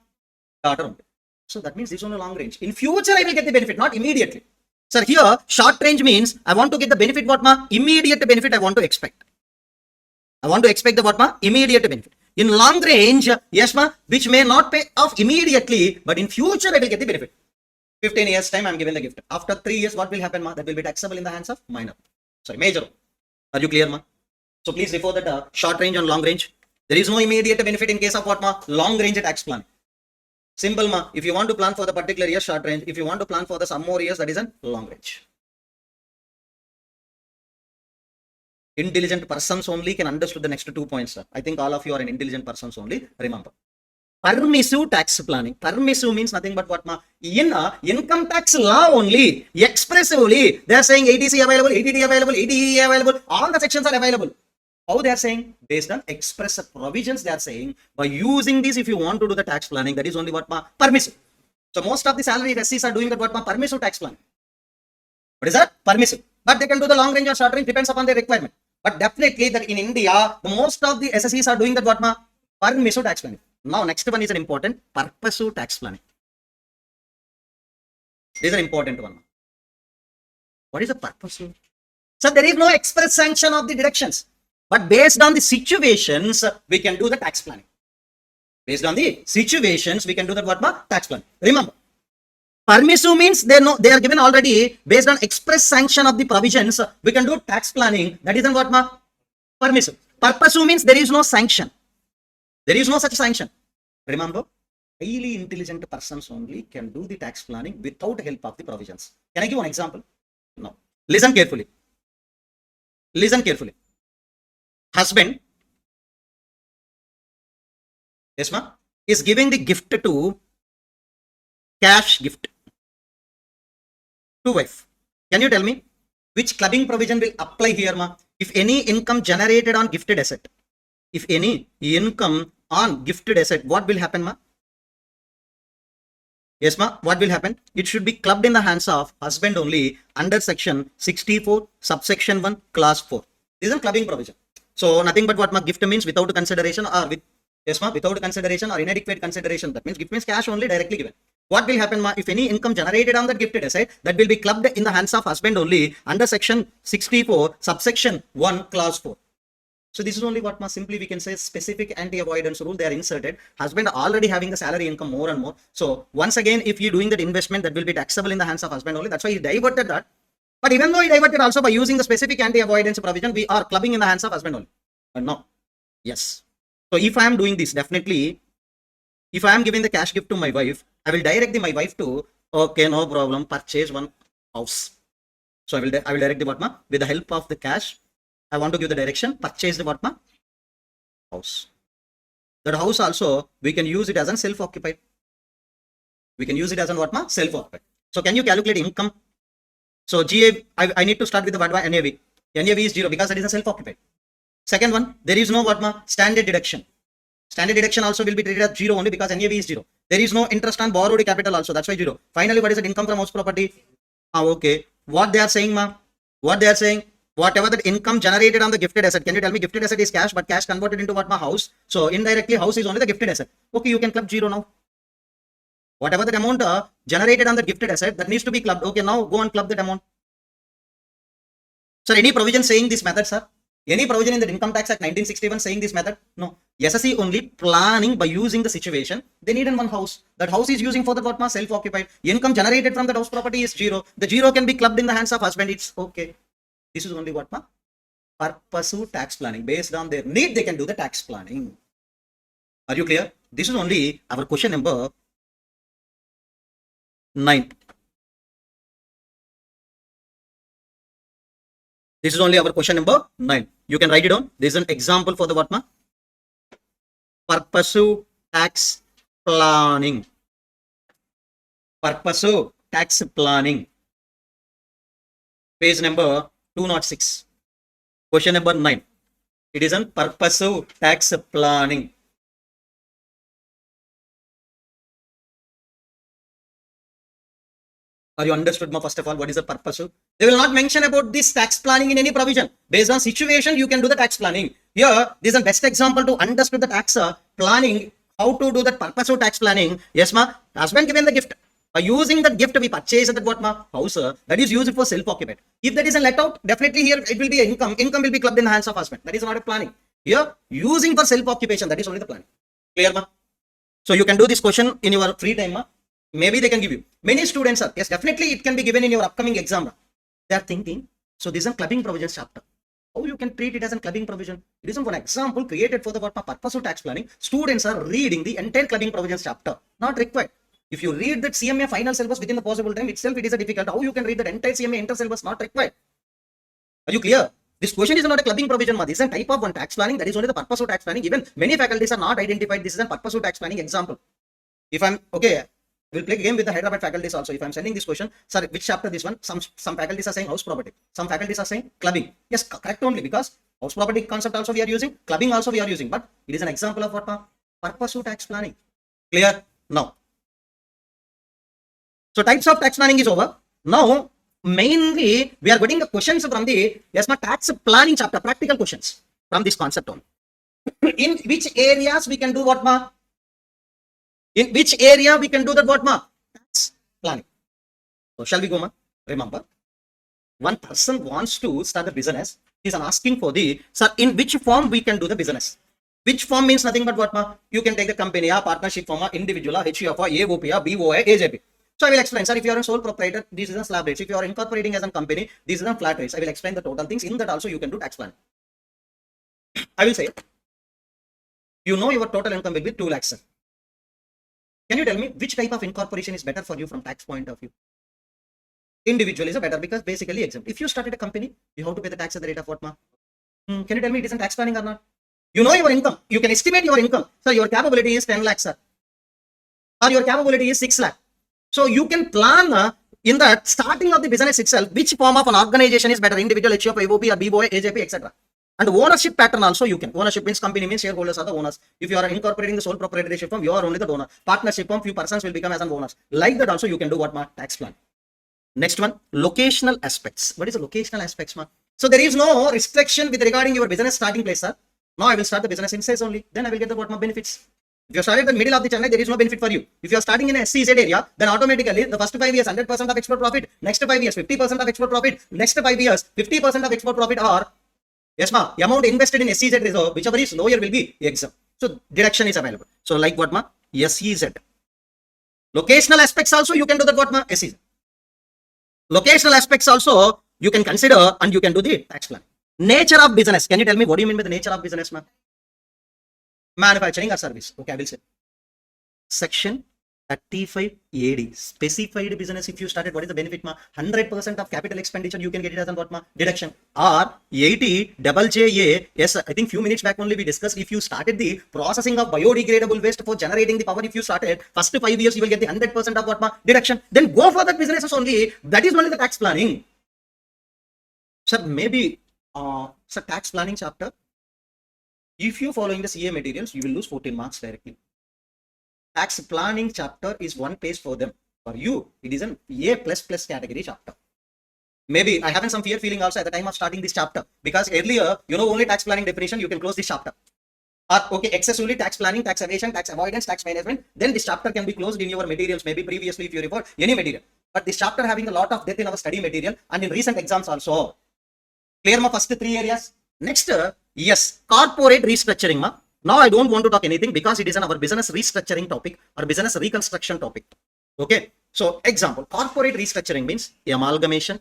Daughter only. So that means this is on a long range. In future, I will get the benefit, not immediately. Sir, here, short range means I want to get the benefit what, ma? Immediate benefit I want to expect. I want to expect the what, ma? Immediate benefit. In long range, yes, ma, which may not pay off immediately, but in future, I will get the benefit. 15 years time, I am given the gift. After 3 years, what will happen, ma? That will be taxable in the hands of minor. Sorry, major. Are you clear, ma? So please refer that short range and long range. There is no immediate benefit in case of what, ma? Long range tax plan. Simple, ma. If you want to plan for the particular year, short range. If you want to plan for the some more years, that is a long range. Intelligent persons only can understand the next 2 points, sir. I think all of you are an intelligent persons only. Remember. Permissive tax planning. Permissive means nothing but what, ma? In income tax law only, expressively, they are saying ATC available, ATD available, ATE available. All the sections are available. How they are saying? Based on express provisions, they are saying by using this, if you want to do the tax planning, that is only what, ma? Permissive. So most of the salary SCs are doing that what, ma? Permissive tax planning. What is that? Permissive. But they can do the long range or short range, depends upon their requirement. But definitely that in India, the most of the SSEs are doing that what, ma? Permissive tax planning. Now next one is an important purposive tax planning. This is an important one. What is the purposive? So there is no express sanction of the deductions. But based on the situations, we can do the tax planning. Based on the situations, we can do that what, ma? Tax planning. Remember, permissive means they are given already based on express sanction of the provisions. We can do tax planning. That isn't what, ma? Permissive. Purposive means there is no sanction. There is no such sanction. Remember, highly intelligent persons only can do the tax planning without help of the provisions. Can I give one example? No. Listen carefully. Listen carefully. Husband, yes, ma, is giving the gift to cash gift to wife. Can you tell me which clubbing provision will apply here, ma? If any income generated on gifted asset, if any income on gifted asset, what will happen, ma? Yes, ma, what will happen? It should be clubbed in the hands of husband only under section 64, subsection 1, class 4. This is a clubbing provision. So nothing but what, ma? Gift means without consideration or with, yes, ma, without consideration or inadequate consideration. That means gift means cash only directly given. What will happen, ma? If any income generated on that gifted asset, that will be clubbed in the hands of husband only under section 64, subsection 1, clause 4. So this is only what, ma? Simply we can say specific anti-avoidance rule. They are inserted. Husband already having the salary income more and more. So once again, if you doing that investment, that will be taxable in the hands of husband only. That's why he diverted that. But even though he diverted also by using the specific anti-avoidance provision, we are clubbing in the hands of husband only. But no. Yes. So if I am doing this, definitely, if I am giving the cash gift to my wife, I will direct my wife to, okay, no problem, purchase one house. So I will direct the what, ma? With the help of the cash, I want to give the direction, purchased what ma? House. That house also, we can use it as an self-occupied. We can use it as an what ma? Self-occupied. So can you calculate income? So GA, I need to start with the what ma? NAV. NAV is 0 because that is a self-occupied. Second one, there is no what ma? Standard deduction. Standard deduction also will be treated as 0 only because NAV is 0. There is no interest on borrowed capital also, that's why 0. Finally, what is it? Income from house property. Okay. What they are saying ma? What they are saying? Whatever that income generated on the gifted asset. Can you tell me gifted asset is cash, but cash converted into what ma? House. So indirectly house is only the gifted asset. Okay, you can club 0 now. Whatever that amount generated on the gifted asset, that needs to be clubbed. Okay, now go and club that amount. Sir, any provision saying this method, sir? Any provision in the Income Tax Act 1961 saying this method? No. SSC only planning by using the situation. They need in one house. That house is using for the what ma? Self-occupied. Income generated from that house property is 0. The 0 can be clubbed in the hands of husband. It's okay. This is only what ma? Purposive tax planning. Based on their need, they can do the tax planning. Are you clear? This is only our question number 9. This is only our question number 9. You can write it down. This is an example for the what ma? Purposive tax planning. Purposive tax planning. Page number 206. Question number 9. It is an purposive tax planning. Are you understood ma? First of all, what is the purpose? They will not mention about this tax planning in any provision. Based on situation, you can do the tax planning. Here, this is the best example to understand the tax planning. How to do that purposive tax planning? Yes, ma. Husband given the gift. By using that gift, we purchase that what ma? House. That is used for self-occupied. If that is a let out, definitely here it will be income. Income will be clubbed in the hands of husband. That is not a planning. Here, using for self-occupation, that is only the planning. Clear, ma? So you can do this question in your free time, ma. Maybe they can give you. Many students are, yes, definitely it can be given in your upcoming exam. They are thinking, so this is a clubbing provisions chapter. How you can treat it as a clubbing provision? It is one example created for the purpose of tax planning. Students are reading the entire clubbing provisions chapter. Not required. If you read that CMA final syllabus within the possible time itself, it is a difficult. How you can read that entire CMA inter syllabus? Not required. Are you clear? This question is not a clubbing provision. This is a type of one tax planning. That is only the purpose of tax planning. Even many faculties are not identified. This is a purpose of tax planning example. If I'm okay. We'll play a game with the Hyderabad faculties also. If I'm sending this question, sir, which chapter this one? Some faculties are saying house property. Some faculties are saying clubbing. Yes, correct only because house property concept also we are using, clubbing also we are using. But it is an example of what? Purposive tax planning. Clear? Now. So types of tax planning is over. Now, mainly we are getting the questions from the tax planning chapter, practical questions from this concept only. In which areas we can do what ma? In which area we can do that what ma? Tax planning. So shall we go ma? Remember, one person wants to start the business. He is asking for the, sir, in which form we can do the business? Which form means nothing but what ma? You can take the company, partnership form, individual, HUF, AOP, BOI, AJP. So I will explain, sir, if you are a sole proprietor, this is a slab rates. If you are incorporating as a company, this is a flat rates. I will explain the total things. In that also you can do tax planning. I will say, you know your total income will be 2 lakhs, sir. Can you tell me which type of incorporation is better for you from tax point of view? Individual is better because basically exempt. If you started a company, you have to pay the tax at the rate of what ma? Can you tell me it isn't tax planning or not? You know your income. You can estimate your income. So your capability is 10 lakhs, sir. Or your capability is 6 lakh. So you can plan in the starting of the business itself, which form of an organization is better, individual, HUF, AOP, or BOI, AJP, etc. And ownership pattern also you can. Ownership means company means shareholders are the owners. If you are incorporating the sole proprietorship firm, you are only the donor. Partnership firm, few persons will become as an owners. Like that also you can do what ma? Tax plan. Next one, locational aspects. What is the locational aspects ma? So there is no restriction with regarding your business starting place, sir. Now I will start the business in SEZ only. Then I will get the what ma? Benefits. If you started in the middle of the Chennai, there is no benefit for you. If you are starting in a SEZ area, then automatically the first 5 years 100% of export profit, next 5 years 50% of export profit, next 5 years 50% of export profit, or yes ma, amount invested in SEZ reserve, whichever is lower will be exempt. So deduction is available. So like what ma? SEZ. Locational aspects also you can do that what ma? SEZ. Locational aspects also you can consider and you can do the tax plan. Nature of business. Can you tell me what do you mean by the nature of business ma? Manufacturing or service. Okay, I will say. Section 35 AD, specified business. If you started, what is the benefit ma? 100% of capital expenditure you can get it as an what ma? Deduction. Or 80 double JA. Yes, I think few minutes back only we discussed, if you started the processing of biodegradable waste for generating the power, if you started first 5 years you will get the 100% of what ma? Deduction. Then go for that businesses only. That is only the tax planning. Sir, maybe sir, tax planning chapter, if you following the CA materials, you will lose 14 marks directly. Tax planning chapter is one page for them. For you, it is an A++ category chapter. Maybe I having some fear feeling also at the time of starting this chapter, because earlier, you know, only tax planning definition, you can close this chapter. Or okay, excessively tax planning, tax evasion, tax avoidance, tax management, then this chapter can be closed in your materials, maybe previously if you refer any material. But this chapter having a lot of depth in our study material and in recent exams also. Clear ma first 3 areas? Next, yes, corporate restructuring ma. Now I don't want to talk anything because it is our business restructuring topic or business reconstruction topic. Okay. So example, corporate restructuring means amalgamation.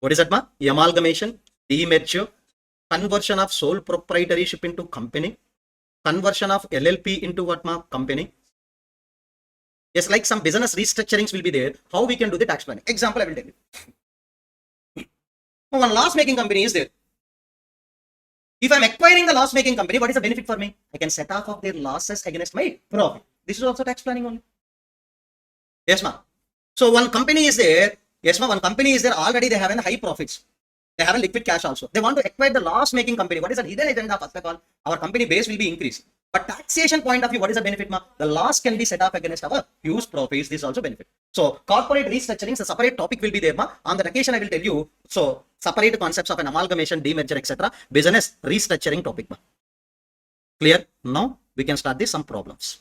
What is that ma? Amalgamation, demerger, conversion of sole proprietorship into company, conversion of LLP into what ma? Company. Yes, like some business restructurings will be there. How we can do the tax planning? Example I will tell you. One loss making company is there. If I'm acquiring the loss making company, what is the benefit for me? I can set off of their losses against my profit. This is also tax planning only. Yes, ma'am. So one company is there. Yes, ma'am. One company is there. Already they have high profits. They have a liquid cash also. They want to acquire the loss making company. What is the hidden agenda? First of all, our company base will be increased. But taxation point of view, what is the benefit, ma? The loss can be set off against our huge profits. This is also benefit. So corporate restructuring, a separate topic will be there, ma. On the occasion, I will tell you. So separate concepts of an amalgamation, demerger, etc. Business restructuring topic, ma. Clear? Now we can start this some problems.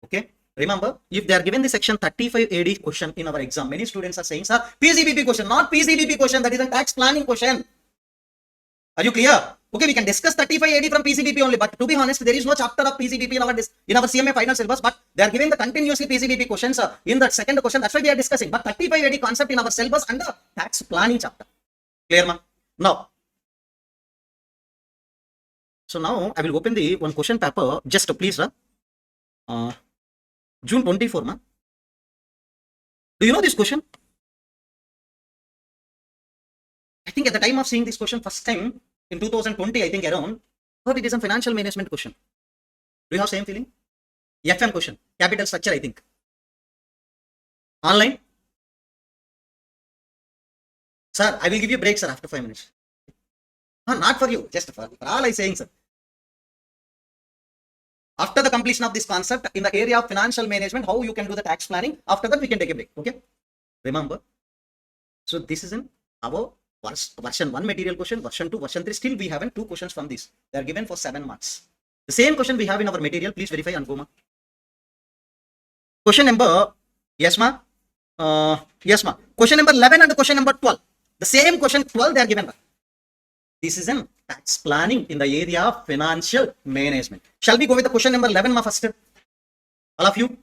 Okay. Remember, if they are given the section 35 AD question in our exam, many students are saying, sir, PCBP question, not PCBP question. That is a tax planning question. Are you clear? Okay, we can discuss 35 AD from PCBP only, but to be honest, there is no chapter of PCBP in our CMA final syllabus, but they are giving the continuously PCBP questions in the second question. That's why we are discussing. But 35 AD concept in our syllabus under tax planning chapter. Clear, ma? Now, so now I will open the one question paper. Just please, June 24, ma. Do you know this question? I think at the time of seeing this question first time in 2020, I think around, thought it is a financial management question. Do you have same feeling? FM question, capital structure, I think. Online? Sir, I will give you a break, sir, after 5 minutes. Not for you, just for all I saying, sir. After the completion of this concept in the area of financial management, how you can do the tax planning, after that we can take a break. Okay. Remember. So this is in our version 1 material question, version 2, version 3. Still we have 2 questions from this. They are given for 7 marks. The same question we have in our material. Please verify and go, ma. Question number, yes, ma. Yes, ma. Question number 11 and question number 12. The same question 12 they are given. This is in tax planning in the area of financial management. Shall we go with the question number 11, ma, first? All of you?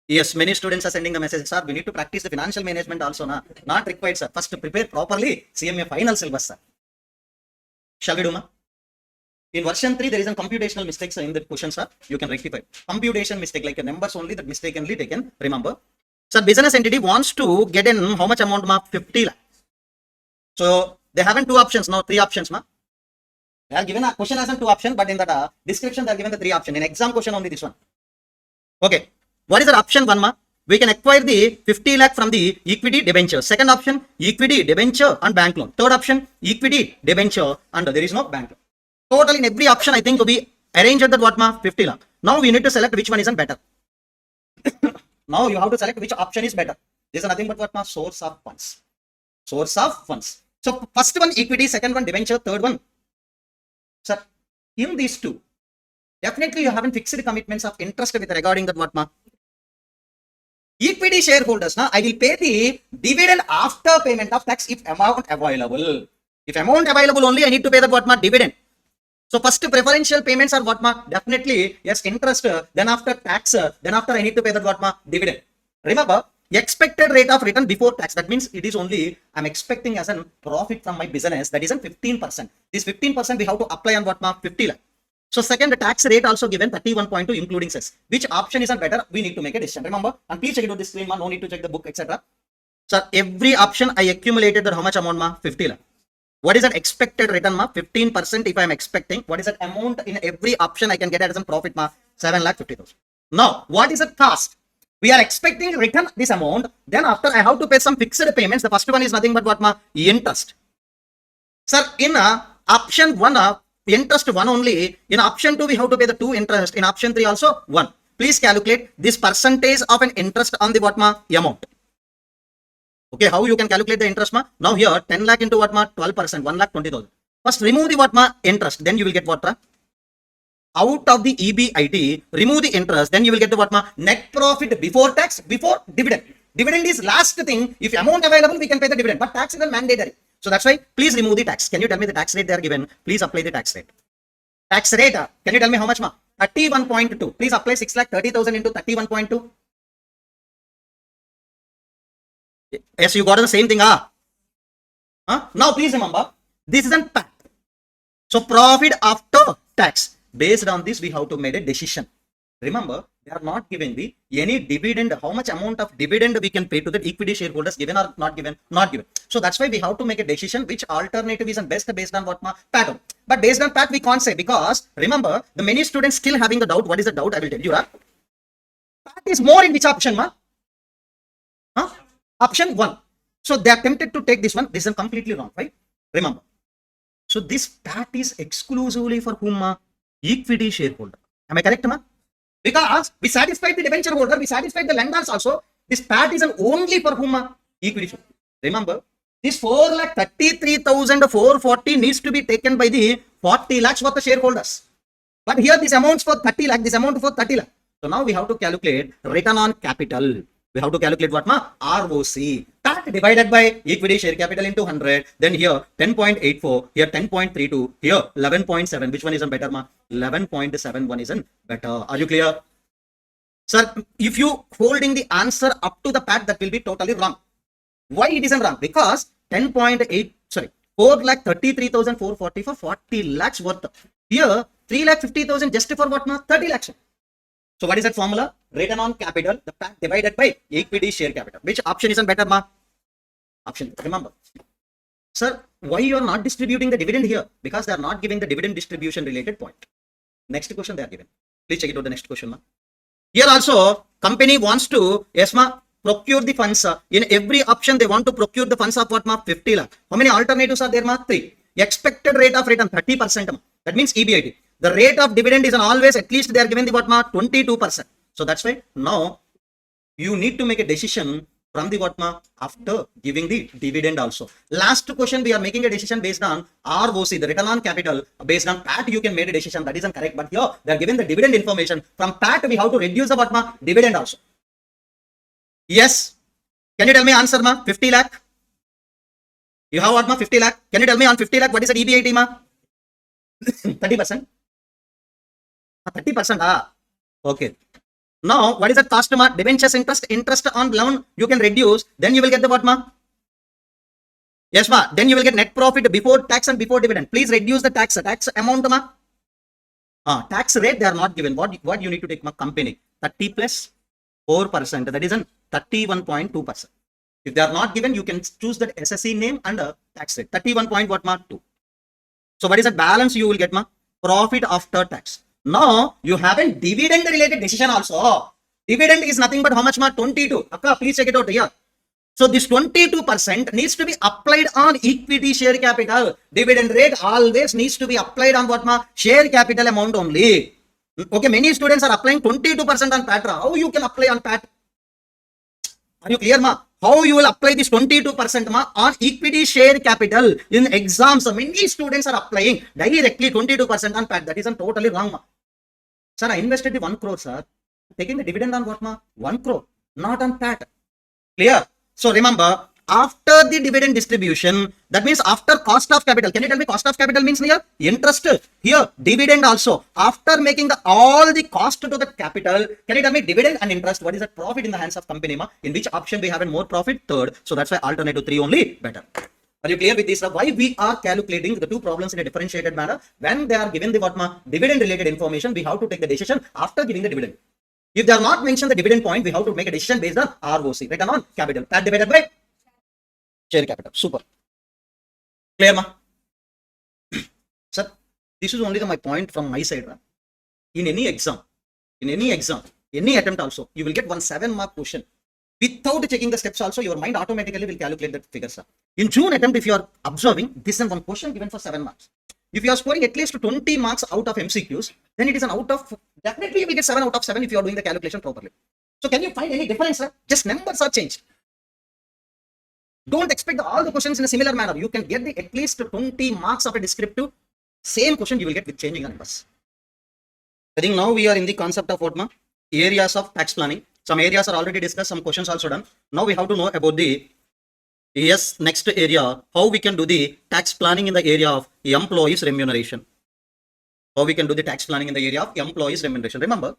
Yes, many students are sending the message, sir, we need to practice the financial management also, na? Not required, sir. First, prepare properly CMA final syllabus, sir. Shall we do, ma? In version 3, there is a computational mistakes in the question, sir. You can rectify. Computation mistake, like a numbers only, that mistakenly taken. Remember. Sir, business entity wants to get in how much amount, ma? 50 lakhs. So they haven't 2 options, now 3 options, ma. They are given a question as 2 options, but in the description they are given the 3 options. In exam question only this one. Okay. What is the option 1, ma? We can acquire the 50 lakh from the equity debenture. Second option, equity debenture and bank loan. Third option, equity debenture and there is no bank loan. Total in every option I think to be arranged that what, ma? 50 lakh. Now we need to select which one is better. Now you have to select which option is better. This is nothing but what, ma? Source of funds. Source of funds. So first one equity, second one debenture, third one. Sir, in these 2, definitely you haven't fixed commitments of interest with regarding that what, ma? Equity shareholders, na, I will pay the dividend after payment of tax if amount available. If amount available only, I need to pay that what, ma? Dividend. So first preferential payments are what, ma? Definitely, yes, interest, then after tax, then after I need to pay that what, ma? Dividend. Remember, expected rate of return before tax. That means it is only I'm expecting as a profit from my business. That is 15%. This 15% we have to apply on what, ma? 50 lakh. So second, the tax rate also given 31.2 including cess. Which option is better? We need to make a decision. Remember, and please check it out this screen, ma. No need to check the book, etc. So every option I accumulated that how much amount, ma? 50 lakh. What is that expected return, ma? 15% if I am expecting. What is that amount in every option I can get as a profit, ma? 7,50,000. Now, what is the cost? We are expecting return this amount. Then after I have to pay some fixed payments. The first one is nothing but what, ma? Interest. Sir, in option 1, interest 1 only. In option 2, we have to pay the 2 interest. In option 3 also 1. Please calculate this percentage of an interest on the what, ma? Amount. Okay, how you can calculate the interest, ma? Now here 10 lakh into what, ma? 12%, 1,20,000. First remove the what, ma? Interest. Then you will get what, ma? Out of the EBIT, remove the interest. Then you will get the what, ma? Net profit before tax, before dividend. Dividend is last thing. If amount available, we can pay the dividend. But tax is mandatory. So that's why please remove the tax. Can you tell me the tax rate they are given? Please apply the tax rate. Tax rate, can you tell me how much, ma? 31.2. Please apply 6,30,000 into 31.2. Yes, you got the same thing, Now please remember, this is a PAT. So profit after tax. Based on this, we have to make a decision. Remember, they are not giving the any dividend, how much amount of dividend we can pay to the equity shareholders, given or not given, not given. So that's why we have to make a decision which alternative is best based on what, ma? PAT. But based on PAT, we can't say, because remember, the many students still having the doubt. What is the doubt? I will tell you. PAT is more in which option, ma? Option 1. So they are tempted to take this one. This is completely wrong, right? Remember. So this PAT is exclusively for whom, ma? Equity shareholder. Am I correct, ma? Because we satisfied the debenture holder, we satisfied the lenders also. This PAT is only for whom, ma? Equity shareholder. Remember, this 4,33,440 needs to be taken by the 40 lakhs worth of shareholders. But here this amount for 30 lakh, this amount for 30 lakh. So now we have to calculate return on capital. We have to calculate what, ma? ROC. PAT divided by equity share capital into 100. Then here 10.84. Here 10.32. Here 11.7. Which one is better, ma? 11.71 is better. Are you clear? Sir, if you holding the answer up to the PAT, that will be totally wrong. Why it isn't wrong? Because 4,33,440 for 40 lakhs worth. Here 3,50,000 just for what, ma? 30 lakhs. So what is that formula? Return on capital, the PAT divided by equity share capital. Which option is better, ma? Option. Remember. Sir, why you are not distributing the dividend here? Because they are not giving the dividend distribution related point. Next question they are given. Please check it out the next question, ma. Here also, company wants to, yes, ma, procure the funds. In every option, they want to procure the funds of what, ma? 50 lakh. How many alternatives are there, ma? 3. Expected rate of return 30%, ma. That means EBIT. The rate of dividend is always, at least they are given the what, ma? 22%. So that's why now you need to make a decision from the what, ma? After giving the dividend also. Last question, we are making a decision based on ROC, the return on capital. Based on PAT, you can make a decision. That isn't correct. But here, they are given the dividend information. From PAT, we have to reduce the what, ma? Dividend also. Yes. Can you tell me answer, ma? 50 lakh. You have what, ma? 50 lakh. Can you tell me on 50 lakh, what is the EBIT, ma? 30%. 30%, okay. Now, what is the cost, ma? Debentures interest on loan, you can reduce. Then you will get the what, ma? Yes, ma. Then you will get net profit before tax and before dividend. Please reduce the tax amount, ma. Tax rate, they are not given. What you need to take, ma? Company. 30 plus 4%. That is 31.2%. If they are not given, you can choose that SSC name and tax rate. 31.2. So what is the balance you will get, ma? Profit after tax. Now, you have a dividend related decision also. Dividend is nothing but how much, ma? 22. Akka, please check it out here. So this 22% needs to be applied on equity share capital. Dividend rate always needs to be applied on what, ma? Share capital amount only. Okay, many students are applying 22% on PAT. How you can apply on PAT? Are you clear, ma? How you will apply this 22%, ma, on equity share capital in exams? Many students are applying directly 22% on PAT. That is totally wrong, ma. Sir, I invested the 1 crore, sir. Taking the dividend on what, ma? 1 crore, not on PAT. Clear? So remember, after the dividend distribution, that means after cost of capital. Can you tell me cost of capital means here? Interest. Here, dividend also. After making all the cost to the capital, can you tell me dividend and interest? What is the profit in the hands of company, ma? In which option we have a more profit? Third. So that's why alternative 3 only better. Are you clear with this? Why we are calculating the two problems in a differentiated manner? When they are given the what dividend related information, we have to take the decision after giving the dividend. If they are not mentioned the dividend point, we have to make a decision based on ROC, return on capital, that divided by share capital. Super. Clear, ma? Sir, this is only my point from my side. Ma. In any exam, any attempt also, you will get one 7-mark question. Without checking the steps also, your mind automatically will calculate that figure, sir. In June attempt, if you are observing, this is one question given for 7 marks. If you are scoring at least 20 marks out of MCQs, then it is an out of, definitely you will get 7 out of 7 if you are doing the calculation properly. So can you find any difference, sir? Just numbers are changed. Don't expect all the questions in a similar manner. You can get the at least 20 marks of a descriptive, same question you will get with changing the numbers. I think now we are in the concept of what, ma? Areas of tax planning. Some areas are already discussed, some questions also done. Now we have to know about the next area, how we can do the tax planning in the area of employees remuneration. How we can do the tax planning in the area of employees remuneration. Remember,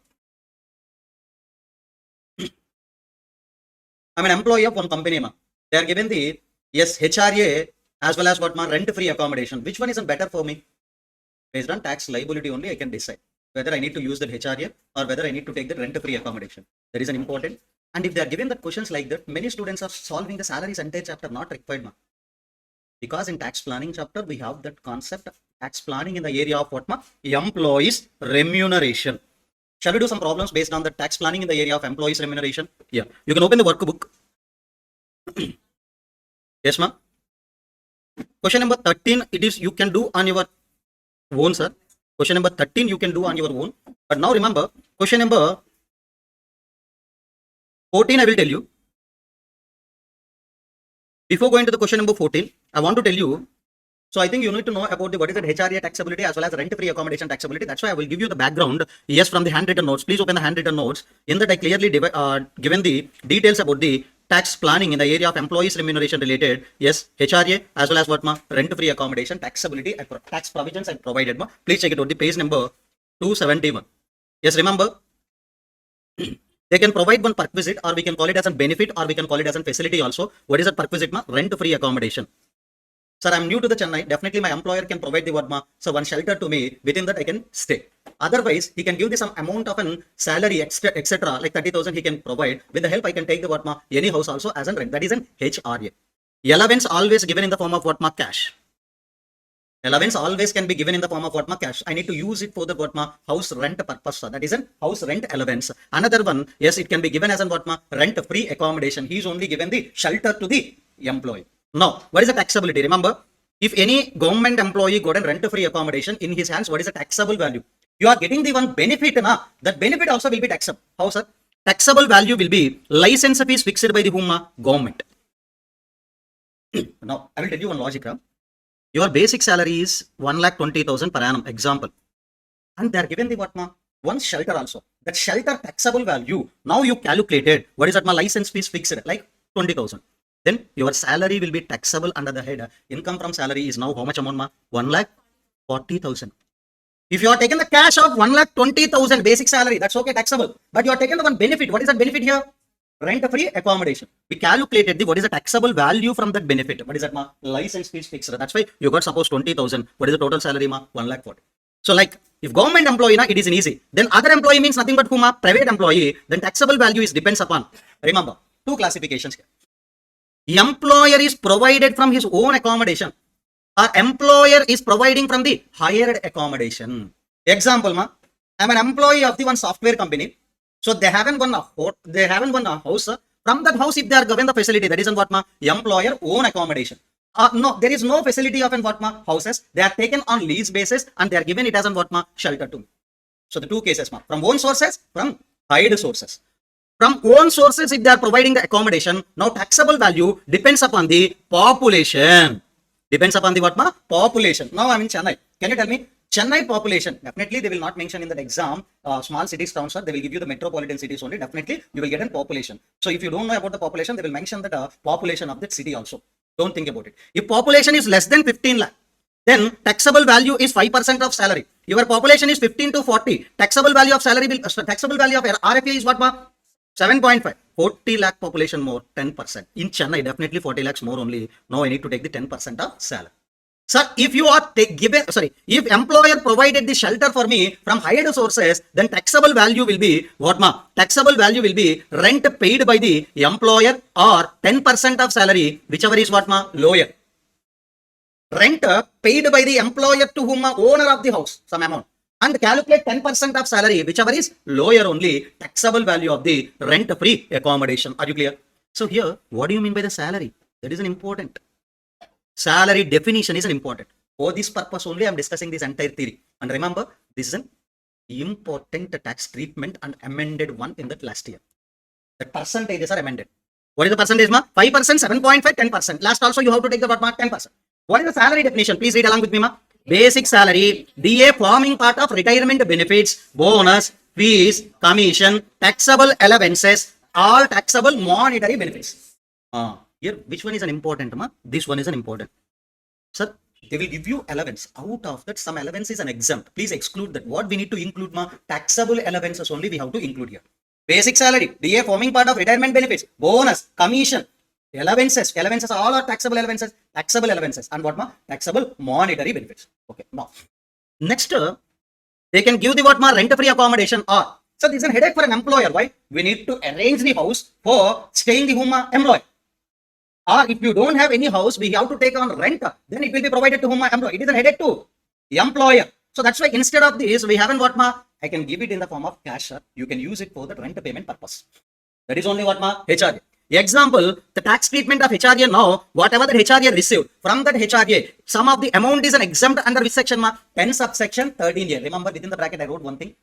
I'm an employee of one company, ma. They are given the HRA as well as what, ma, rent-free accommodation. Which one is better for me? Based on tax liability only, I can decide whether I need to use the HRA or whether I need to take the rent-free accommodation. That is an important. And if they are given the questions like that, many students are solving the salaries entire chapter, not required, ma. Because in tax planning chapter, we have that concept of tax planning in the area of what, ma? Employees remuneration. Shall we do some problems based on the tax planning in the area of employees remuneration? Yeah. You can open the workbook. Yes, ma. Question number 13, it is you can do on your own, sir. Question number 13, you can do on your own. But now remember, question number 14, I will tell you. Before going to the question number 14, I want to tell you. So I think you need to know about the what is the HRA taxability as well as rent-free accommodation taxability. That's why I will give you the background. Yes, from the handwritten notes. Please open the handwritten notes. In that I clearly given the details about the tax planning in the area of employees remuneration related. Yes, HRA as well as what, ma? Rent-free accommodation taxability, tax provisions I provided, ma. Please check it out. The page number 271. Yes, remember. They can provide one perquisite, or we can call it as a benefit, or we can call it as a facility also. What is a perquisite, ma? Rent-free accommodation. Sir, I'm new to the Chennai. Definitely my employer can provide the what, ma? So one shelter to me. Within that I can stay. Otherwise, he can give the some amount of an salary, etc. Like 30,000 he can provide. With the help, I can take the what, ma? Any house also as a rent. That is an HRA. Allowance always given in the form of what, ma? Cash. Allowance always can be given in the form of what, ma? Cash. I need to use it for the what, ma? House rent purpose. That is an house rent allowance. Another one, yes, it can be given as an what, ma? Rent-free accommodation. He is only given the shelter to the employee. Now, what is the taxability? Remember, if any government employee got a rent-free accommodation in his hands, what is the taxable value? You are getting the one benefit, na? That benefit also will be taxable. How, sir? Taxable value will be license fees fixed by the whom? Government. Now, I will tell you one logic. Your basic salary is 1,20,000 per annum, example. And they are given the what, ma? One shelter also. That shelter taxable value, now you calculated, what is that, ma? License fees fixed, like 20,000. Then your salary will be taxable under the head. Income from salary is now how much amount, ma? 1,40,000. If you are taking the cash of 1,20,000 basic salary, that's okay, taxable. But you are taking the one benefit. What is that benefit here? Rent-free accommodation. We calculated the what is the taxable value from that benefit. What is that, ma? License fees fixed. That's why you got suppose 20,000. What is the total salary, ma? 1,40,000. So like if government employee, na, it is an easy. Then other employee means nothing but whom? Private employee. Then taxable value is depends upon. Remember, two classifications here. Employer is provided from his own accommodation, or employer is providing from the hired accommodation. Example, ma, I'm an employee of the one software company. So they haven't won a house. From that house, if they are given the facility, that is what, ma? Employer own accommodation. No, there is no facility of what, ma? Houses. They are taken on lease basis and they are given it as what, ma? Shelter to me. So the two cases, ma, from own sources, from hired sources. From own sources, if they are providing the accommodation, now taxable value depends upon the population. Depends upon the what, ma? Population. Now I'm in Chennai. Can you tell me? Chennai population. Definitely they will not mention in that exam small cities, towns, sir. They will give you the metropolitan cities only. Definitely you will get a population. So if you don't know about the population, they will mention the population of that city also. Don't think about it. If population is less than 15 lakh, then taxable value is 5% of salary. Your population is 15 to 40. Taxable value of salary will taxable value of RFA is what, ma? 7.5. 40 lakh population more, 10%. In Chennai, definitely 40 lakhs more only. Now I need to take the 10% of salary. Sir, if you are if employer provided the shelter for me from hired sources, then taxable value will be what ma? Taxable value will be rent paid by the employer or 10% of salary, whichever is what ma? Lower. Rent paid by the employer to whom owner of the house, some amount. And calculate 10% of salary, whichever is lower only, taxable value of the rent-free accommodation. Are you clear? So here, what do you mean by the salary? That is an important. Salary definition is an important. For this purpose only, I am discussing this entire theory. And remember, this is an important tax treatment and amended one in that last year. The percentages are amended. What is the percentage, ma? 5%, 7.5, 10%. Last also you have to take the what, ma? 10%. What is the salary definition? Please read along with me, ma. Basic salary, DA forming part of retirement benefits, bonus, fees, commission, taxable allowances, all taxable monetary benefits. Here, which one is an important, ma? This one is an important. Sir, they will give you allowance. Out of that, some allowance is an exempt. Please exclude that. What we need to include, ma? Taxable allowances only we have to include here. Basic salary, DA forming part of retirement benefits, bonus, commission, allowances, all are taxable allowances, and what ma? Taxable monetary benefits. Okay, now, next, they can give the what ma? Rent-free accommodation or, so this is a headache for an employer. Why? We need to arrange the house for staying the home employee. Or if you don't have any house, we have to take on rent, then it will be provided to whom employee. It is a headache to the employer. So that's why instead of this, we haven't what ma? I can give it in the form of cash. You can use it for the rent payment purpose. That is only what ma? HRA. Example, the tax treatment of HRA now, whatever the HRA received, from that HRA, some of the amount is an exempt under which section ma? 10 subsection 13A. Remember, within the bracket I wrote one thing.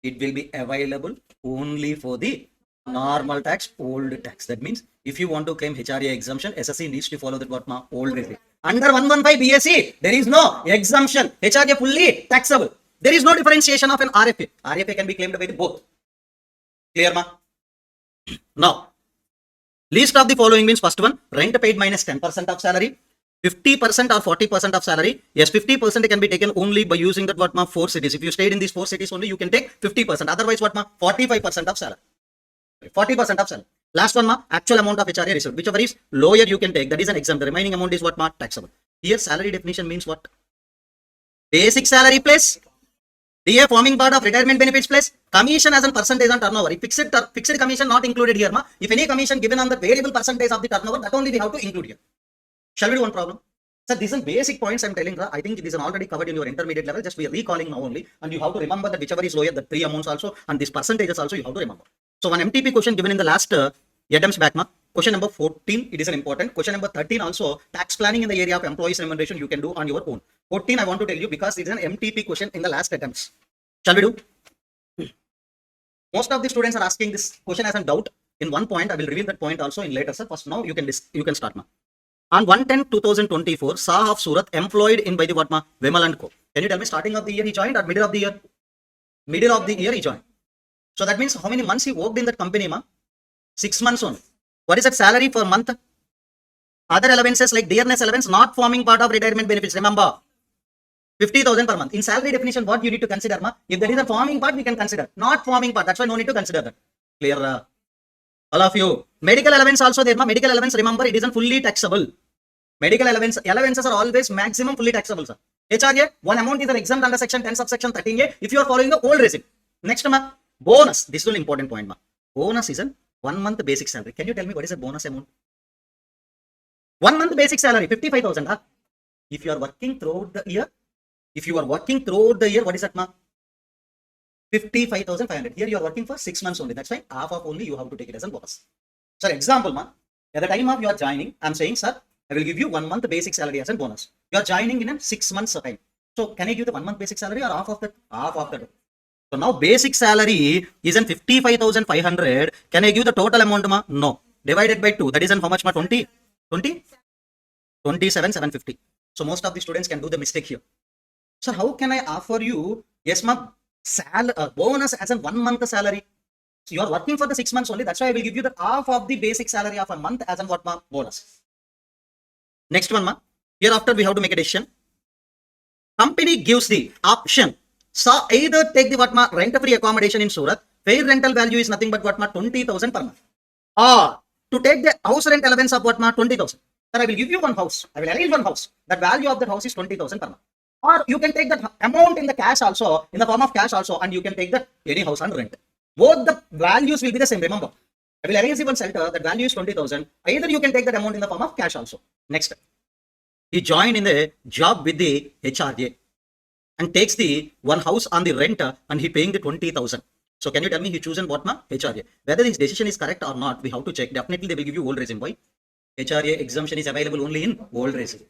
It will be available only for the normal tax, old tax. That means if you want to claim HRA exemption, SSC needs to follow that what ma? Old regime. Under 115 BSc, there is no exemption. HRA fully taxable. There is no differentiation of an RFA. RFA can be claimed by the both. Clear ma? Now, least of the following means first one, rent paid minus 10% of salary, 50% or 40% of salary. Yes, 50% can be taken only by using that what ma? 4 cities. If you stayed in these 4 cities only, you can take 50%. Otherwise, what ma? 45% of salary. 40% of salary. Last one ma? Actual amount of HRA received. Whichever is lower you can take. That is an exempt. The remaining amount is what ma? Taxable. Here salary definition means what? Basic salary plus DA forming part of retirement benefits plus commission as a percentage on turnover. If fixed commission not included here ma? If any commission given on the variable percentage of the turnover, that only we have to include here. Shall we do one problem? Sir, these are basic points I'm telling. I think these are already covered in your intermediate level. Just we are recalling now only. And you have to remember that whichever is lower, the 3 amounts also, and these percentages also you have to remember. So one MTP question given in the last attempts back, ma. Question number 14, it is an important. Question number 13 also, tax planning in the area of employees remuneration you can do on your own. 14 I want to tell you because it is an MTP question in the last attempts. Shall we do? Most of the students are asking this question as a doubt. In one point, I will reveal that point also in later, sir. First now you can start, ma. On 1/10/2024, Shah of Surat employed in by the what ma? Vimal and Co. Can you tell me starting of the year he joined or middle of the year? Middle of the year he joined. So that means how many months he worked in that company, ma? 6 months only. What is that salary per month? Other allowances like dearness allowance not forming part of retirement benefits. Remember, 50,000 per month. In salary definition, what you need to consider, ma? If there is a forming part, we can consider. Not forming part, that's why no need to consider that. Clear? All of you. Medical allowance also there, ma? Medical allowance, remember, it isn't fully taxable. Medical allowances are always maximum fully taxable, sir. HRA, one amount is an exempt under section 10 subsection 13A if you are following the old regime. Next, ma, bonus. This is an important point, ma. Bonus is a 1 month basic salary. Can you tell me what is a bonus amount? 1 month basic salary, 55,000. Huh? If you are working throughout the year, what is that, ma? 55,500. Here you are working for 6 months only. That's why half of only you have to take it as a bonus. Sir, example, ma. At the time of your joining, I'm saying, sir, I will give you 1 month basic salary as a bonus. You are joining in a 6 months time. So can I give the 1 month basic salary or half of that? Half of that. So now basic salary is in 55,500. Can I give the total amount, ma? No. Divided by 2. That is in how much, ma? 20? 27,750. So most of the students can do the mistake here. So how can I offer you, yes, ma, bonus as a 1 month salary? So you are working for the 6 months only. That's why I will give you the half of the basic salary of a month as a what, ma? Bonus. Next one, ma. Hereafter we have to make a decision. Company gives the option. So either take the what, ma? Rent-free accommodation in Surat fair rental value is nothing but what ma 20,000 per month. Or to take the house rent allowance of what ma 20,000. Sir, I will give you one house. I will arrange one house. That value of that house is 20,000 per month. Or you can take that amount in the cash also, in the form of cash also, and you can take that any house on rent. Both the values will be the same. Remember, I will arrange one shelter. That value is 20,000. Either you can take that amount in the form of cash also. Next, he joined in the job with the HRA and takes the one house on the rent and he paying the 20,000. So can you tell me he chosen what ma HRA? Whether his decision is correct or not, we have to check. Definitely they will give you old regime. Why? HRA exemption is available only in old regime.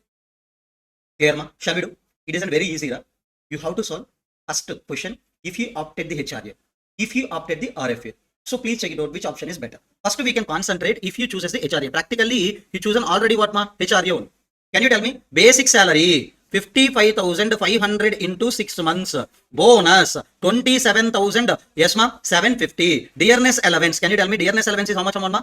Clear ma? Shall we do? It isn't very easy. Right? You have to solve first question. If he opted the HRA, if he opted the RFA. So please check it out which option is better. First we can concentrate if he chooses the HRA. Practically he chosen already what ma HRA only. Can you tell me basic salary 55,500 into 6 months, bonus 27,000, yes ma 750, dearness allowance. Can you tell me dearness allowance is how much amount ma?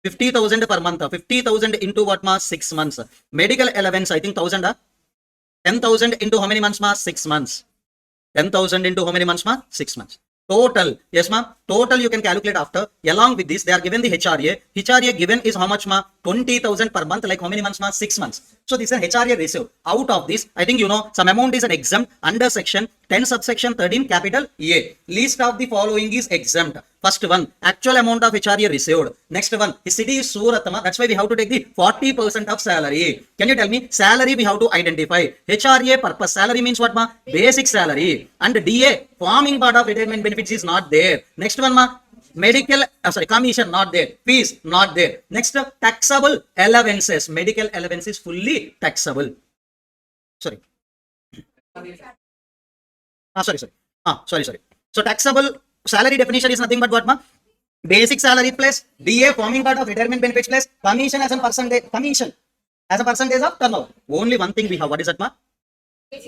50,000 per month, 50,000 into what ma 6 months. Medical allowance I think 1,000, 10,000 into how many months ma 6 months. 10,000 into how many months ma 6 months. Total, yes ma, total you can calculate after. Along with this, they are given the HRA. HRA given is how much ma? 20,000 per month, like how many months ma? 6 months. So this is an HRA ratio. Out of this, I think you know, some amount is an exempt under section 10 subsection 13 capital A. List of the following is exempt. First one, actual amount of HRA received. Next one, his city is Surat. That's why we have to take the 40% of salary. Can you tell me? Salary we have to identify. HRA purpose. Salary means what ma? Basic salary. And DA, forming part of retirement benefits is not there. Next one ma? Medical, commission not there. Fees not there. Next, taxable allowances. Medical allowance is fully taxable. Sorry. Sorry. So taxable salary definition is nothing but what ma? Basic salary plus DA forming part of retirement benefits plus commission as a percentage of turnover. Only one thing we have. What is that ma?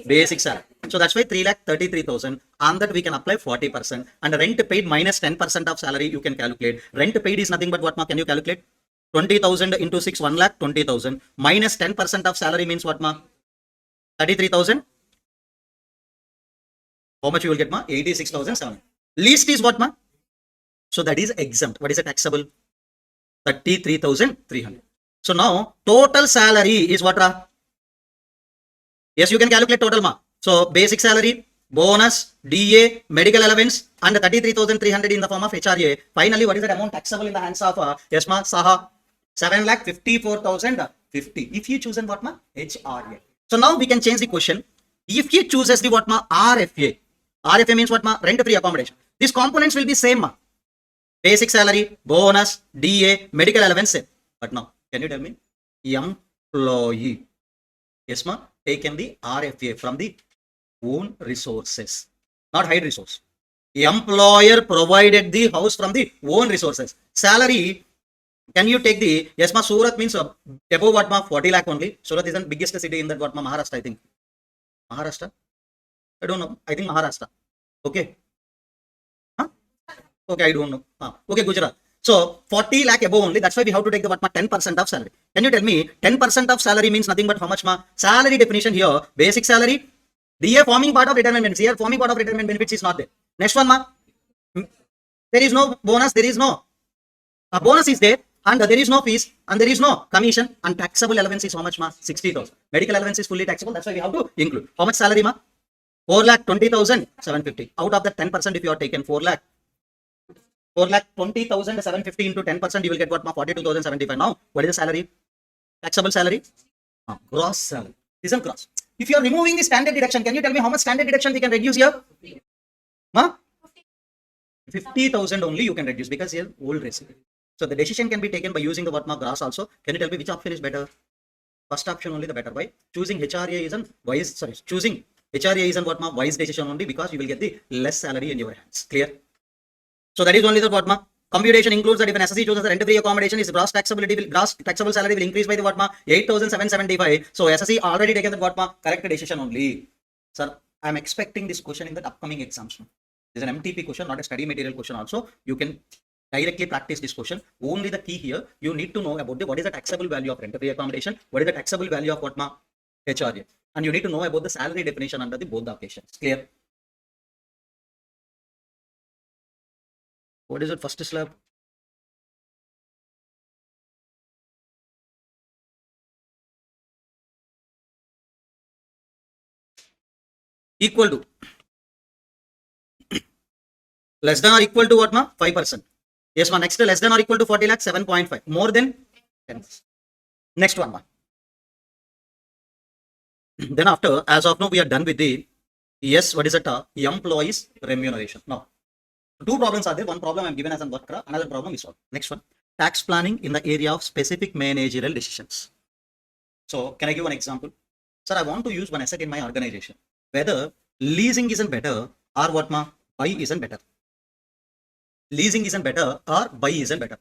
Basic salary. So that's why 3,33,000. On that we can apply 40%. And rent paid minus 10% of salary you can calculate. Rent paid is nothing but what ma? Can you calculate? 20,000 into 6, 1,20,000 minus 10% of salary means what ma? 33,000. How much you will get ma? 86,700. Least is what ma? So that is exempt. What is a taxable? 33,300. So now total salary is what ra? Yes, you can calculate total ma. So basic salary, bonus, DA, medical allowance and 33,300 in the form of HRA. Finally, what is that amount taxable in the hands of yes ma? Saha 7,54,050. If you chosen what ma? HRA. So now we can change the question. If he chooses the what ma? RFA. RFA means what ma? Rent free accommodation. These components will be same ma. Basic salary, bonus, DA, medical allowance same. But now, can you tell me? Employee. Yes ma? Taken the RFA from the own resources. Not hide resource. Employer provided the house from the own resources. Salary, can you take the, yes ma, Surat means above what ma? 40 lakh only. Surat is the biggest city in that what ma? Maharashtra I think. Maharashtra? I don't know. I think Maharashtra. Okay. Huh? Okay, I don't know. Okay, Gujarat. So 40 lakh above only. That's why we have to take the what ma? 10% of salary. Can you tell me 10% of salary means nothing but how much ma? Salary definition here. Basic salary. DA forming part of retirement benefits. Here forming part of retirement benefits is not there. Next one ma? There is no bonus. There is no. A bonus is there. And there is no fees. And there is no commission. And taxable allowance is how much ma? 60,000. Medical allowance is fully taxable. That's why we have to include. How much salary ma? 4,20,750. Out of the 10% if you are taken 4,20,750 into 10%, you will get what ma? 42,075. Now, what is the salary? Taxable salary? Gross salary. This is gross. If you are removing the standard deduction, can you tell me how much standard deduction we can reduce here? 50,000 only you can reduce because here old recipe. So the decision can be taken by using the what ma? Gross also. Can you tell me which option is better? First option only the better. Why? Choosing HRA isn't wise. Sorry, choosing HRA isn't what ma? Wise decision only because you will get the less salary in your hands. Clear? So that is only the what ma? Computation includes that if an SSC chooses the rent-free accommodation, his gross taxable salary will increase by the what ma? 8,775. So SSC already taken the what ma? Correct decision only. Sir, I am expecting this question in the upcoming exams. This is an MTP question, not a study material question also. You can directly practice this question. Only the key here, you need to know about what is the taxable value of rent-free accommodation, what is the taxable value of what ma? HRA. And you need to know about the salary definition under the both the occasions. Clear? What is it? First slab. Equal to. Less than or equal to what, ma? 5%. Yes, ma. Next, less than or equal to 40 lakh, 7.5. More than 10. Next one, ma. Then after, as of now, we are done with the, yes, what is it? Employees remuneration. Now, two problems are there. One problem I'm given as a worker, another problem is solved. Next one, tax planning in the area of specific managerial decisions. So, can I give an example? Sir, I want to use one asset in my organization. Whether leasing isn't better or what, ma? Buy isn't better. Leasing isn't better or buy isn't better.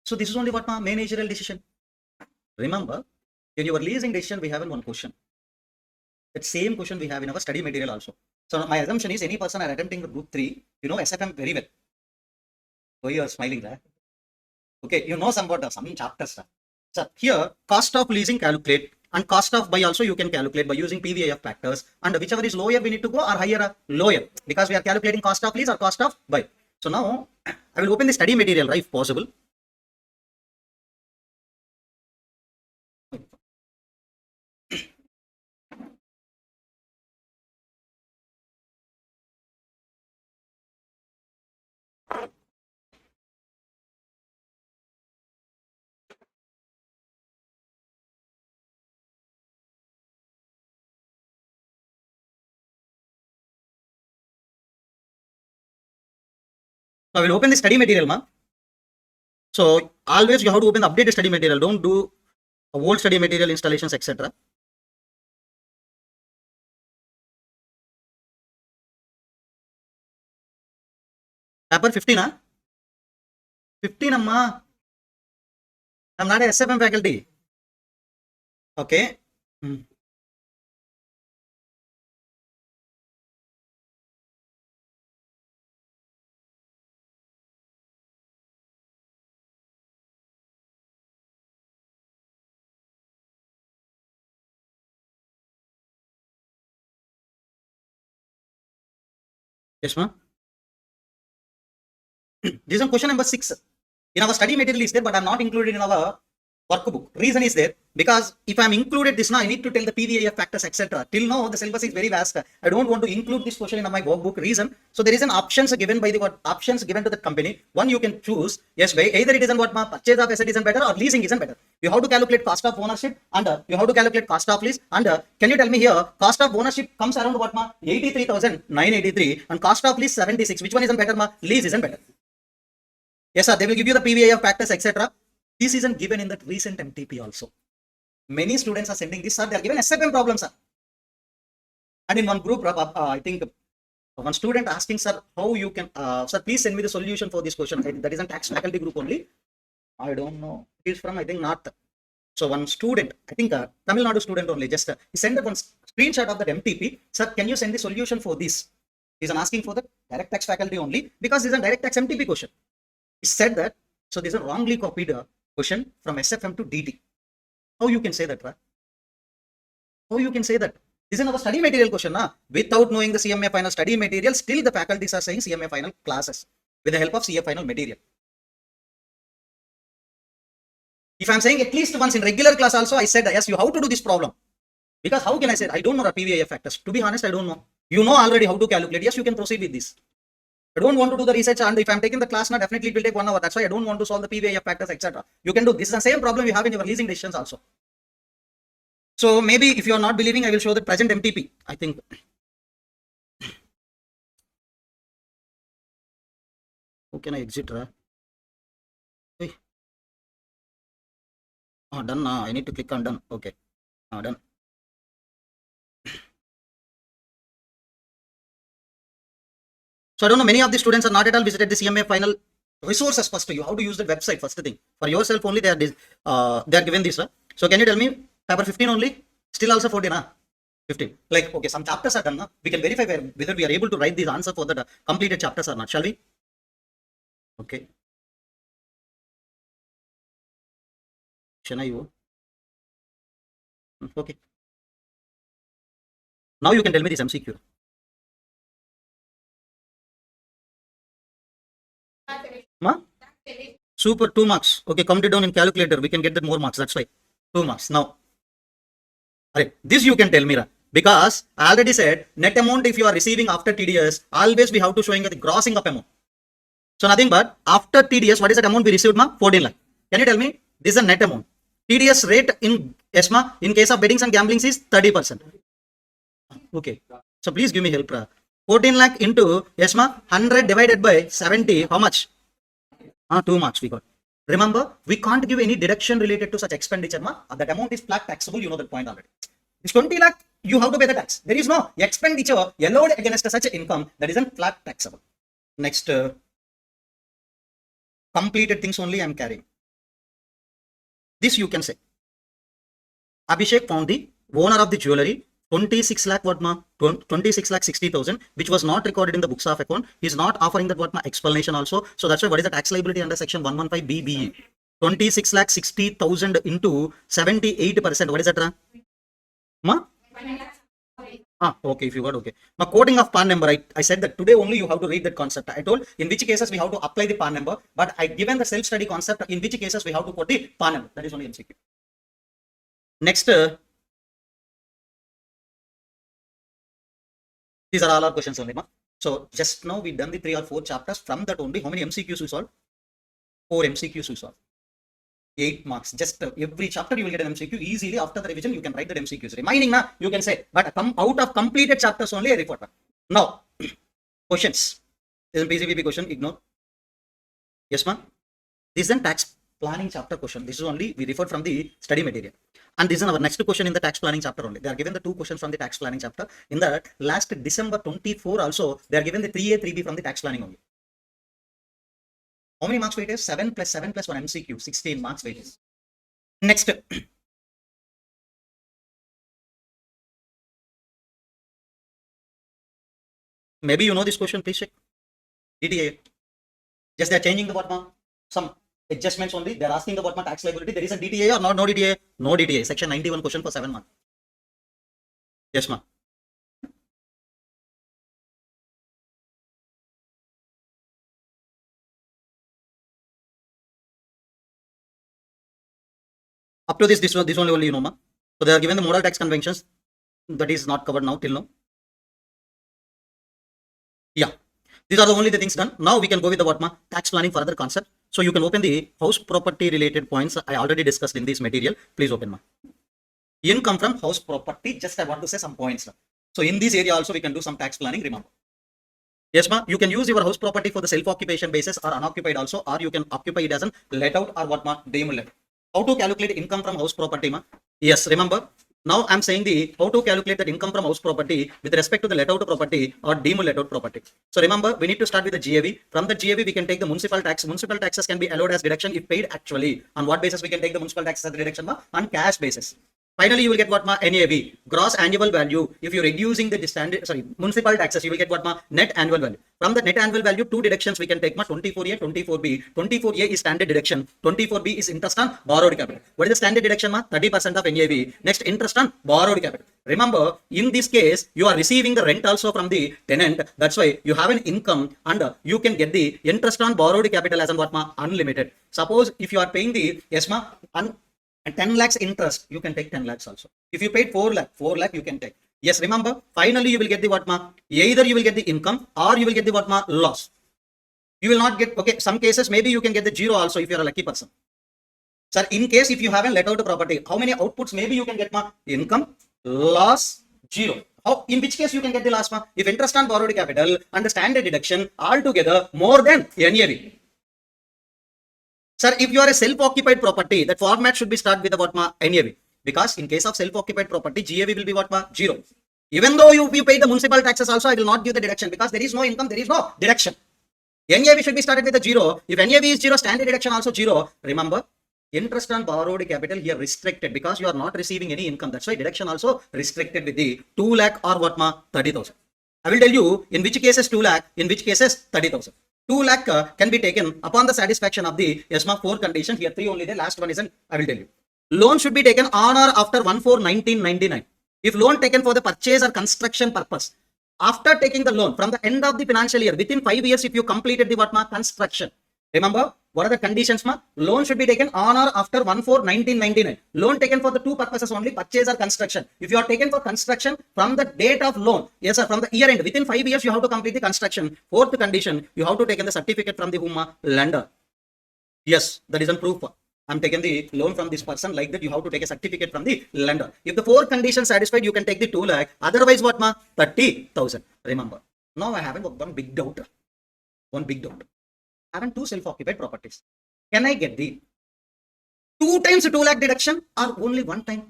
So, this is only what, ma? Managerial decision. Remember, in your leasing decision, we have one question. That same question we have in our study material also. So my assumption is any person are attempting group 3, you know SFM very well. So you are smiling there. Okay, you know some chapters. So here, cost of leasing calculate and cost of buy also you can calculate by using PVIF factors, and whichever is lower we need to go or higher lower, because we are calculating cost of lease or cost of buy. So now I will open the study material, right, if possible. Now I will open the study material, ma. So always you have to open the updated study material. Don't do old study material installations, etc. Paper 15, 15, amma. I'm not a SFM faculty. Okay. Yes, ma'am. This is question number 6. In our study material is there, but I'm not included in our workbook. Reason is there because if I'm included this now, I need to tell the PVIF factors, etc. Till now, the syllabus is very vast. I don't want to include this question in my workbook. Reason. So there is an options given by the options given to the company. One you can choose. Yes, by either it isn't what purchase of asset isn't better or leasing isn't better. You have to calculate cost of ownership and you have to calculate cost of lease. And can you tell me here, cost of ownership comes around what 83,983 and cost of lease 76. Which one isn't better? Lease isn't better. Yes, sir. They will give you the PVIF factors, etc. This isn't given in that recent MTP also. Many students are sending this, sir. They are given SFM problems, sir. And in one group, I think one student asking, sir, how you can, sir, please send me the solution for this question. That is a tax faculty group only. I don't know. It is from, I think, North. So one student, I think Tamil Nadu student only, just he sent one screenshot of that MTP. Sir, can you send the solution for this? He's asking for the direct tax faculty only because this is a direct tax MTP question. He said that, so this is a wrongly copied question from SFM to DT. How you can say that, right? How you can say that? This is another study material question, without knowing the CMA final study material, still the faculties are saying CMA final classes with the help of CA final material. If I'm saying at least once in regular class also, I said, yes, you have to do this problem. Because how can I say, I don't know the PVIF factors. To be honest, I don't know. You know already how to calculate. Yes, you can proceed with this. I don't want to do the research, and if I'm taking the class now, definitely it will take 1 hour. That's why I don't want to solve the PVIF factors, etc. You can do this. Is the same problem you have in your leasing decisions also. So maybe if you are not believing, I will show the present MTP. I think. How can I exit? Hey. Oh, done now. I need to click on done. Okay. Done. So I don't know, many of the students are not at all visited the CMA final resources first. You how to use the website first thing. For yourself only they are given this. So can you tell me paper 15 only? Still also 14, 15. Like, okay, some chapters are done. We can verify whether we are able to write this answer for the completed chapters or not. Shall we? Okay. Shall I? Okay. Now you can tell me this MCQ. Ma? Super, 2 marks. Okay, count it down in calculator. We can get that more marks. That's why 2 marks. Now, this you can tell me, because I already said net amount if you are receiving after TDS, always we have to showing the grossing up amount. So nothing but after TDS, what is that amount we received, ma? 14 lakh. Can you tell me? This is a net amount. TDS rate in ESMA in case of bettings and gamblings is 30%. Okay. So please give me help. 14 lakh into ESMA 100 divided by 70. How much? 2 marks we got. Remember, we can't give any deduction related to such expenditure. That amount is flat taxable. You know that point already. This 20 lakh, you have to pay the tax. There is no expenditure allowed against such income that isn't flat taxable. Next, completed things only I am carrying. This you can say. Abhishek found the owner of the jewelry 26 lakh what ma? 26 lakh 60,000, which was not recorded in the books of account. He is not offering that what ma explanation also. So that's why what is the tax liability under section 115BBE? 26 lakh 60,000 into 78%. What is that? Ma? Okay, if you got okay. Now, quoting of PAN number, I said that today only you have to read that concept. I told in which cases we have to apply the PAN number, but I given the self-study concept in which cases we have to quote the PAN number. That is only MCQ. Next, these are all our questions only. So just now we done the 3 or 4 chapters. From that only, how many MCQs we solved? 4 MCQs we solved. 8 marks. Just every chapter you will get an MCQ. Easily after the revision you can write the MCQs. Remaining na you can say, but out of completed chapters only I report back. Now, questions. This is PCBP question. Ignore. Yes, ma'am. This is a tax planning chapter question. This is only we referred from the study material. And this is our next question in the tax planning chapter only. They are given the 2 questions from the tax planning chapter. In the last December 24 also, they are given the 3A, 3B from the tax planning only. How many marks weight is? 7 plus 7 plus 1 MCQ. 16 marks weight is. Next. Maybe you know this question. Please check. DTA. Just they are changing the what ma? Some adjustments only. They are asking the what ma tax liability. There is a DTA or no DTA? No DTA. Section 91 question for 7 marks. Yes, ma. Up to this only you know, ma. So they are given the model tax conventions. That is not covered now till now. Yeah. These are the only the things done. Now we can go with the what ma? Tax planning for other concept. So you can open the house property related points I already discussed in this material. Please open ma. Income from house property. Just I want to say some points. So in this area also we can do some tax planning. Remember. Yes, ma. You can use your house property for the self-occupation basis or unoccupied also, or you can occupy it as an let out or what ma? Deemed let. How to calculate income from house property, ma? Yes, remember. Now I'm saying the how to calculate that income from house property with respect to the let out property or deemed let out property. So remember, we need to start with the GAV. From the GAV, we can take the municipal tax. Municipal taxes can be allowed as deduction if paid actually. On what basis we can take the municipal taxes as deduction, ma? On cash basis. Finally, you will get what ma? NAV, gross annual value. If you're reducing the standard, municipal taxes, you will get what ma? Net annual value. From the net annual value, 2 deductions we can take ma? 24A, 24B. 24A is standard deduction. 24B is interest on borrowed capital. What is the standard deduction ma? 30% of NAV. Next, interest on borrowed capital. Remember, in this case, you are receiving the rent also from the tenant. That's why you have an income and you can get the interest on borrowed capital as an what ma? Unlimited. Suppose if you are paying the yes ma? 10 lakhs interest, you can take 10 lakhs also. If you paid 4 lakh you can take. Yes, remember, finally you will get the what ma? Either you will get the income or you will get the what ma? Loss. You will not get, okay, some cases maybe you can get the 0 also if you are a lucky person. Sir, in case if you haven't let out a property, how many outputs maybe you can get ma? Income, loss, 0. How, in which case you can get the loss ma? If interest on borrowed capital and the standard deduction altogether more than NAV. Sir, if you are a self-occupied property, that format should be start with the what ma? NAV. Because in case of self-occupied property, GAV will be what ma? 0. Even though you pay the municipal taxes also, I will not give the deduction because there is no income, there is no deduction. NAV should be started with a 0. If NAV is 0, standard deduction also 0. Remember, interest on borrowed capital here restricted because you are not receiving any income. That's why deduction also restricted with the 2 lakh or what ma? 30,000. I will tell you in which cases 2 lakh, in which cases 30,000. 2 lakh can be taken upon the satisfaction of the ESMA 4 condition. Here 3 only, the last one is an, I will tell you. Loan should be taken on or after 1/4/1999. If loan taken for the purchase or construction purpose, after taking the loan from the end of the financial year, within 5 years, if you completed the what ma construction, remember what are the conditions ma? Loan should be taken on or after 1/4/1999. Loan taken for the two purposes only, purchase or construction. If you are taken for construction from the date of loan, yes sir, from the year end, within 5 years you have to complete the construction. Fourth condition, you have to take the certificate from the whom ma? Lender. Yes, that is a proof. I'm taking the loan from this person, like that you have to take a certificate from the lender. If the four conditions satisfied, you can take the 2 lakh. Otherwise, what ma? 30,000. Remember. Now I have one big doubt. One big doubt. I have two self-occupied properties. Can I get the 2 times 2 lakh deduction or only 1 time?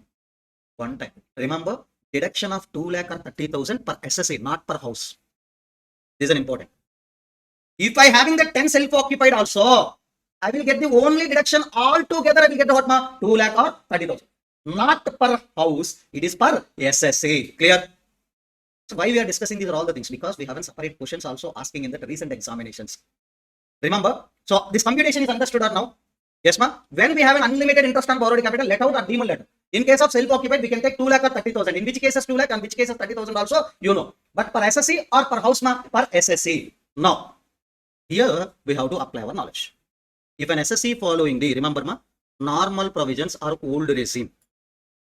1 time. Remember, deduction of 2 lakh or 30,000 per SSA, not per house. This is an important. If I having the 10 self-occupied also, I will get the only deduction altogether. I will get the what ma? 2 lakh or 30,000. Not per house. It is per SSA. Clear? So why we are discussing these are all the things? Because we haven't separate questions also asking in the recent examinations. Remember? So this computation is understood or now? Yes ma? When we have an unlimited interest on borrowed capital, let out or demul letter. In case of self-occupied, we can take 2 lakh or 30,000. In which cases 2 lakh and which cases 30,000 also, you know. But per SSC or per house ma? Per SSC. Now, here we have to apply our knowledge. If an SSC following the, remember ma, normal provisions or old regime,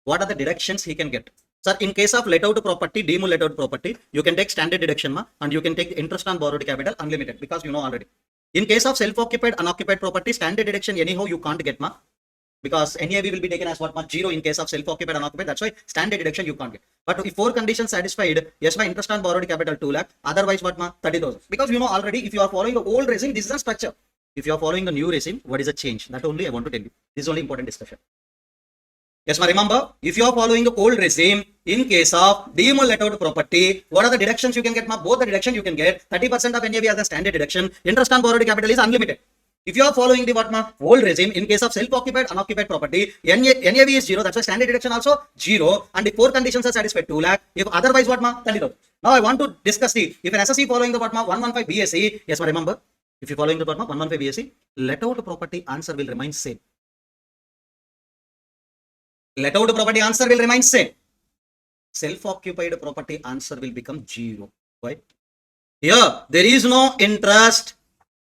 what are the deductions he can get? Sir, in case of let out property, demul let out property, you can take standard deduction ma, and you can take interest on borrowed capital unlimited, because you know already. In case of self-occupied, unoccupied property, standard deduction anyhow you can't get ma, because NAV will be taken as what ma? 0 in case of self-occupied, unoccupied. That's why standard deduction you can't get. But if 4 conditions satisfied, yes ma, interest on borrowed capital 2 lakh, otherwise what ma? 30,000. Because you know already, if you are following the old regime, this is the structure. If you are following the new regime, what is the change? That only I want to tell you. This is only important discussion. Yes, ma, remember, if you are following the old regime, in case of demul let out property, what are the deductions you can get? Ma? Both the deduction you can get. 30% of NAV as a standard deduction. Interest on borrowed capital is unlimited. If you are following the what ma? Old regime, in case of self-occupied, unoccupied property, NAV is 0. That's why standard deduction also 0. And the 4 conditions are satisfied, 2 lakh. If otherwise what ma? 30,000. Now I want to discuss the, if an SSC following the what ma? 115 BSc, yes ma, remember, if you following the what ma? 115 BSc, let out property answer will remain same. Let out property answer will remain same. Self-occupied property answer will become 0. Why? Here, there is no interest.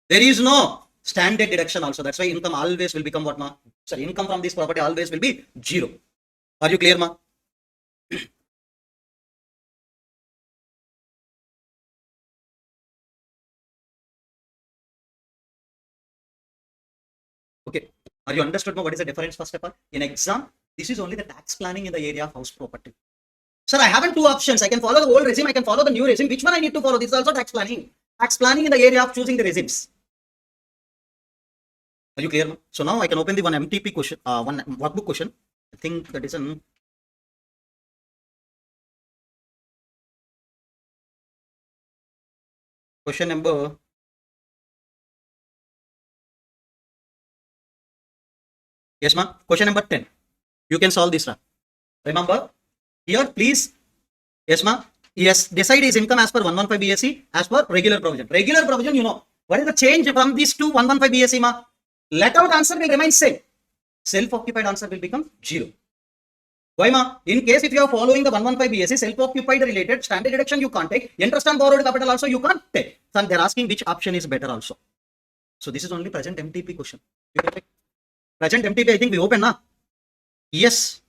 There is no standard deduction also. That's why income always will become what ma? Sorry, income from this property always will be 0. Are you clear ma? Okay. Are you understood ma? What is the difference first of all? In exam, this is only the tax planning in the area of house property. Sir, I have 2 options. I can follow the old regime, I can follow the new regime. Which one I need to follow? This is also tax planning. Tax planning in the area of choosing the regimes. Are you clear? So now I can open the one MTP question, one workbook question. I think that is an question number. Yes, ma'am. Question number 10. You can solve this, sir. Remember, here, please. Yes, ma'am. Yes, decide his income as per 115 BSc as per regular provision. Regular provision, you know. What is the change from these two 115 BSc, ma? Let out answer will remain same. Self-occupied answer will become 0. Why, ma? In case if you are following the 115 BSc, self-occupied related standard deduction you can't take. Interest on borrowed capital also you can't take. So they're asking which option is better also. So this is only present MTP question. You can take. Present MTP, I think we open now. Yes.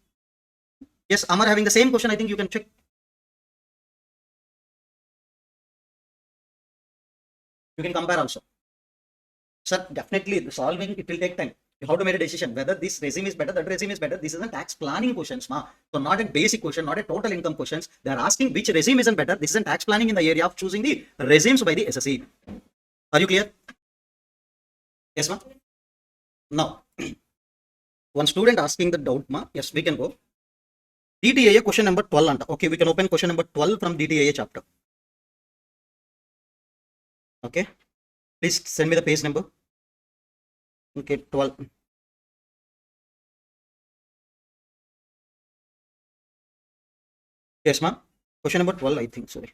Yes, Amar having the same question, I think you can check. You can compare also. Sir, definitely the solving, it will take time. You have to make a decision whether this regime is better, that regime is better. This is a tax planning questions, ma. So not a basic question, not a total income questions. They are asking which regime isn't better. This is a tax planning in the area of choosing the regimes by the SSC. Are you clear? Yes, ma. Now, one student asking the doubt, ma. Yes, we can go. DTAA question number 12. Okay, we can open question number 12 from DTAA chapter. Okay, please send me the page number. Okay, 12. Yes, ma'am. Question number 12, I think. Sorry.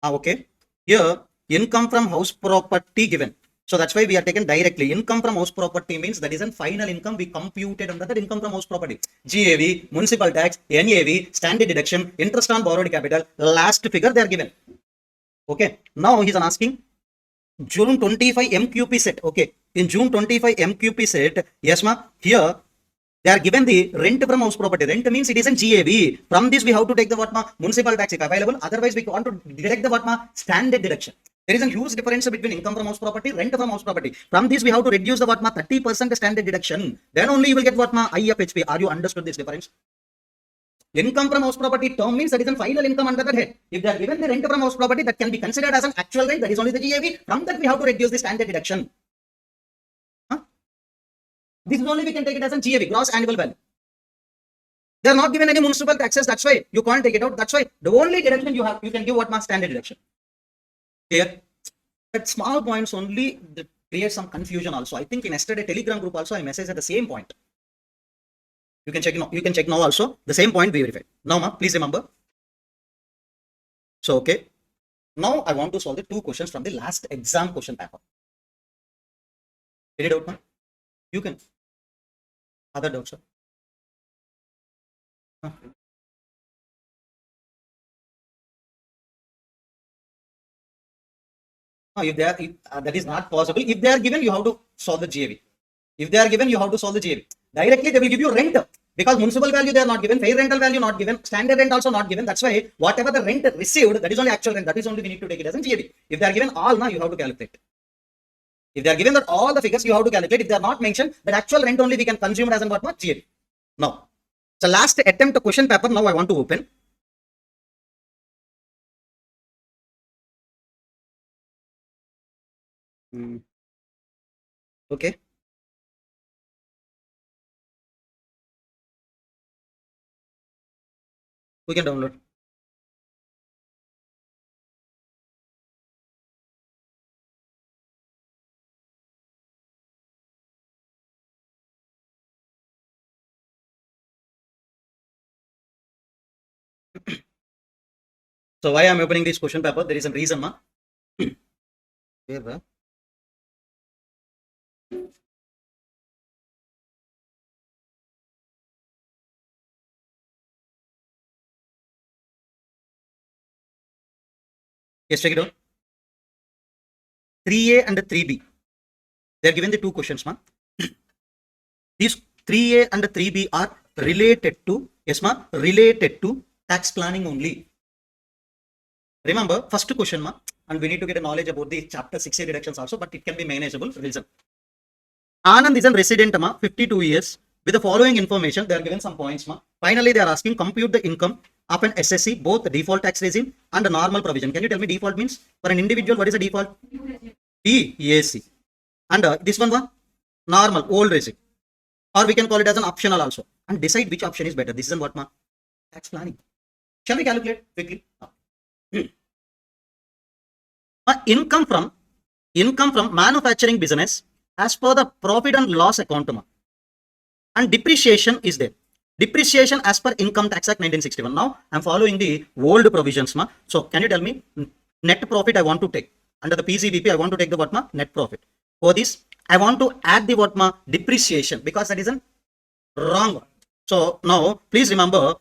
Okay. Here, income from house property given. So that's why we are taken directly. Income from house property means that is a final income we computed under that income from house property. GAV, municipal tax, NAV, standard deduction, interest on borrowed capital, last figure they are given. Okay. Now he's asking June 25 MQP set. Okay. In June 25 MQP set, yes ma, here they are given the rent from house property. Rent means it is in GAV. From this we have to take the what ma, municipal tax if available. Otherwise we want to deduct the what ma, standard deduction. There is a huge difference between income from house property, rent from house property. From this we have to reduce the what ma, 30% standard deduction. Then only you will get what ma, IFSC. Are you understood this difference? Income from house property term means that is a final income under that head. If they are given the rent from house property, that can be considered as an actual rent. That is only the GAV. From that we have to reduce the standard deduction. This is only we can take it as a GAV, gross annual value. They are not given any municipal taxes. That's why you can't take it out. That's why the only deduction you have, you can give what ma, standard deduction. Here, at small points only create some confusion also. I think in yesterday Telegram group also I messaged at the same point. You can check now. You can check now also. The same point we verified. Now, ma, please remember. So, okay. Now I want to solve the two questions from the last exam question paper. Any doubt, ma? You can. Other doubts, sir? Huh? If they are, that is not possible. If they are given, you have to solve the GAV. If they are given, you have to solve the GAV. Directly, they will give you rent because municipal value they are not given, fair rental value not given, standard rent also not given. That's why whatever the rent received, that is only actual rent. That is only we need to take it as a GAV. If they are given all, now you have to calculate. If they are given that all the figures, you have to calculate. If they are not mentioned, that actual rent only we can consume it as an what? GAV. Now, so last attempt question paper. Now I want to open. Okay. We can download. So why I am opening this question paper? There is a reason, ma. Where? Yes, check it out. 3A and 3B. They are given the two questions, ma. These 3A and 3B are related to, yes, ma, related to tax planning only. Remember, first question, ma, and we need to get a knowledge about the chapter 6A deductions also, but it can be manageable. Reason. Anand is a resident, ma, 52 years. With the following information, they are given some points, ma. Finally, they are asking compute the income of an SSC, both the default tax regime and the normal provision. Can you tell me default means? For an individual, what is the default? EAC. And this one, normal, old regime. Or we can call it as an optional also. And decide which option is better. This is what, ma? Tax planning. Shall we calculate quickly? Income from manufacturing business as per the profit and loss account, ma. And depreciation is there. Depreciation as per Income Tax Act 1961. Now I am following the old provisions, ma. So can you tell me net profit I want to take under the PCBP? I want to take the what, ma? Net profit. For this I want to add the what, ma? Depreciation, because that is a wrong one. So now please remember,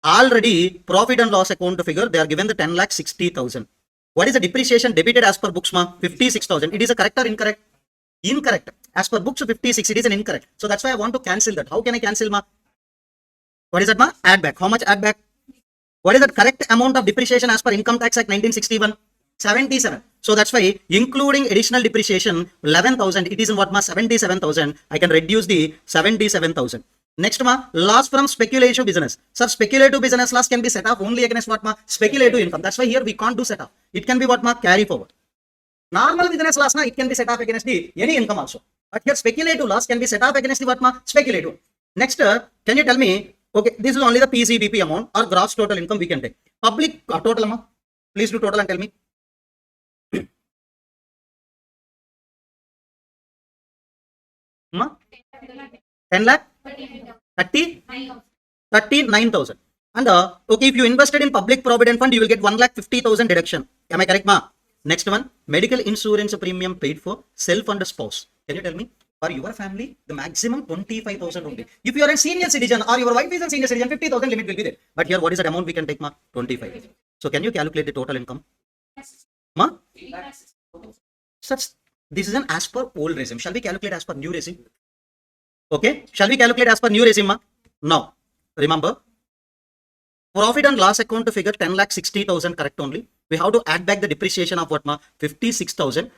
already profit and loss account figure they are given the 10,60,000. What is the depreciation debited as per books, ma? 56,000. It is a correct or incorrect? Incorrect. As per books 56, it is an incorrect. So that's why I want to cancel that. How can I cancel, ma? What is that, ma? Add back. How much add back? What is the correct amount of depreciation as per Income Tax Act 1961? 77. So that's why including additional depreciation 11,000, it is in what, ma? 77,000. I can reduce the 77,000. Next, ma, loss from speculative business. Sir, speculative business loss can be set off only against what, ma? Speculative income. That's why here we can't do set off. It can be what, ma? Carry forward. Normal business loss, na, it can be set off against the any income also. But here speculative loss can be set off against the what, ma? Speculative. Next, can you tell me, okay, this is only the PCBP amount or gross total income we can take. Public total, ma. Please do total and tell me. Ma? 10 lakh? 39,000. And okay, if you invested in public provident fund, you will get 1,50,000 deduction. Am I correct, ma? Next one, medical insurance premium paid for self and spouse. Can you tell me? For your family, the maximum 25,000 only. If you are a senior citizen or your wife is a senior citizen, 50,000 limit will be there. But here, what is that amount we can take, ma? 25. So can you calculate the total income? Ma? Such, this is an as per old regime. Shall we calculate as per new regime? Okay. Shall we calculate as per new regime, ma? Now, remember, profit and loss account to figure 10,60,000 correct only. We have to add back the depreciation of what, ma? 56,000.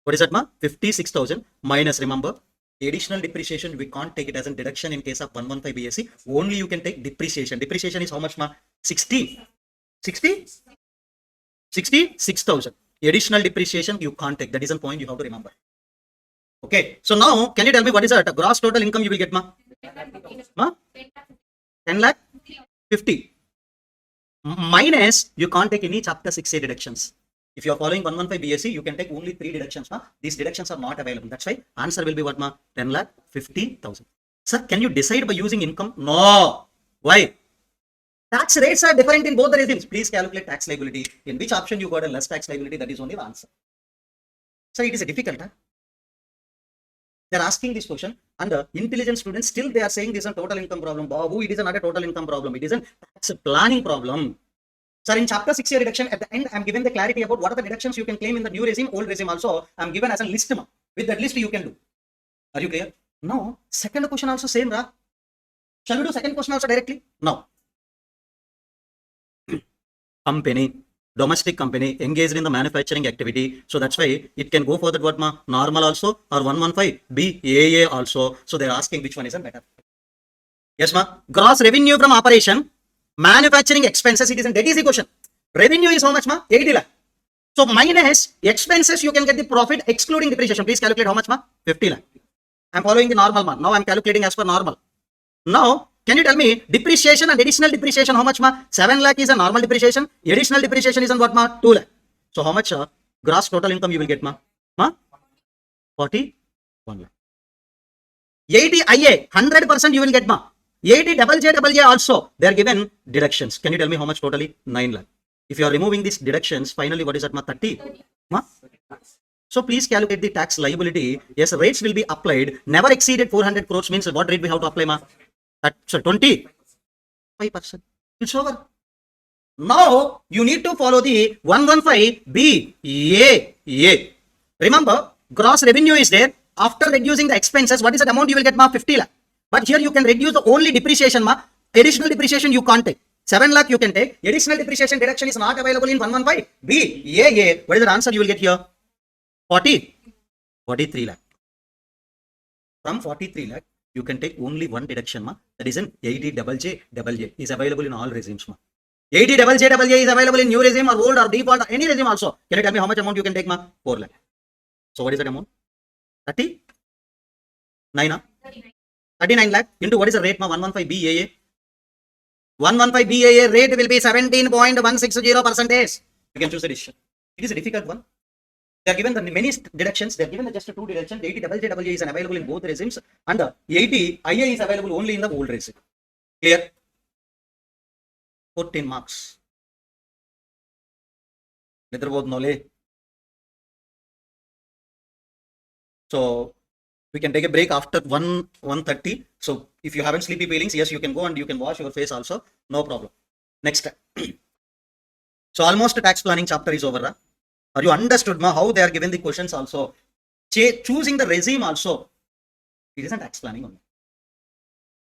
What is that, ma? 56,000 minus, remember, additional depreciation, we can't take it as a deduction in case of 115 BSc. Only you can take depreciation. Depreciation is how much, ma? 60? 66,000. Additional depreciation you can't take. That is a point you have to remember. Okay. So now, can you tell me what is the gross total income you will get, ma? Ma? 10 lakh? 50. Minus, you can't take any chapter 6A deductions. If you are following 115 BSc, you can take only 3 deductions. Ma? These deductions are not available. That's why answer will be what, ma? 10,50,000. Sir, can you decide by using income? No. Why? Tax rates are different in both the regimes. Please calculate tax liability. In which option you got a less tax liability, that is only the answer. So it is difficult. Huh? They are asking this question, and intelligent students still they are saying this is a total income problem. Babu, it is not a total income problem. It is a tax planning problem. Sir, in chapter 6A reduction, at the end, I am given the clarity about what are the deductions you can claim in the new regime, old regime also. I am given as a list. With that list, you can do. Are you clear? Now, second question also same, Ra. Shall we do second question also directly? No. Company, domestic company engaged in the manufacturing activity. So that's why it can go for that what, ma? Normal also or 115 B AA also. So they're asking which one is better. Yes, ma. Gross revenue from operation. Manufacturing expenses, it is that is the question. Revenue is how much, ma? 80 lakh. So minus expenses, you can get the profit excluding depreciation. Please calculate how much, ma? 50 lakh. I'm following the normal, ma. Now I'm calculating as per normal. Now, can you tell me depreciation and additional depreciation how much, ma? 7 lakh is a normal depreciation. Additional depreciation is on what, ma? 2 lakh. So how much gross total income you will get, ma? Ma? 41 lakh. 80 IA, 100% you will get, ma. 80 double J also, they are given deductions. Can you tell me how much totally? 9 lakh. If you are removing these deductions, finally what is that, ma? 30. Ma? So please calculate the tax liability. Yes, rates will be applied. Never exceeded 400 crores means what rate we have to apply, ma? So 25%. It's over. Now you need to follow the 115 B A. Remember, gross revenue is there. After reducing the expenses, what is the amount you will get, ma? 50 lakh. But here you can reduce the only depreciation, ma. Additional depreciation you can't take. 7 lakh you can take. Additional depreciation deduction is not available in 115 B A. What is the answer you will get here? 43 lakh. From 43 lakh, you can take only one deduction, ma. That is an 80 double J is available in all regimes, ma. 80 double J is available in new regime or old or default or any regime also. Can you tell me how much amount you can take, ma? 4 lakh. So what is that amount? 39. 39 lakh into what is the rate, ma? 115 BAA. 115 BAA rate will be 17.160%. You can choose a decision. It is a difficult one. They are given the many deductions. They are given just 2 deductions. 80 double J is available in both regimes, and 80 IA is available only in the old regime. Clear? 14 marks. So we can take a break after 1:30. So if you haven't sleepy feelings, yes, you can go and you can wash your face also. No problem. Next. So almost the tax planning chapter is over. Are you understood, ma? How they are given the questions also? Choosing the regime also. It isn't tax planning only.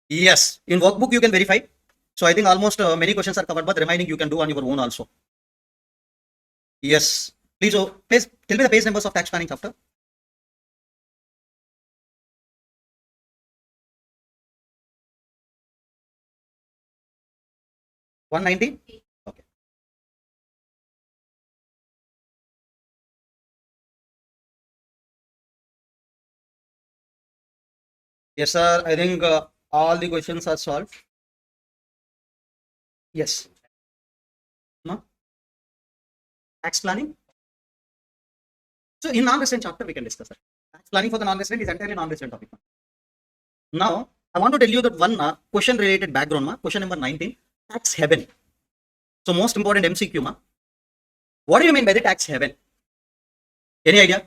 Yes, in workbook you can verify. So I think almost many questions are covered, but remaining you can do on your own also. Yes. Please, tell me the page numbers of tax planning chapter. 190. Okay. Yes, sir. I think all the questions are solved. Yes. No? Tax planning. So in non-resident chapter we can discuss that. Tax planning for the non-resident is entirely non-resident topic. Now I want to tell you that one question related background. Question number 19. Tax haven. So most important MCQ. What do you mean by the tax haven? Any idea?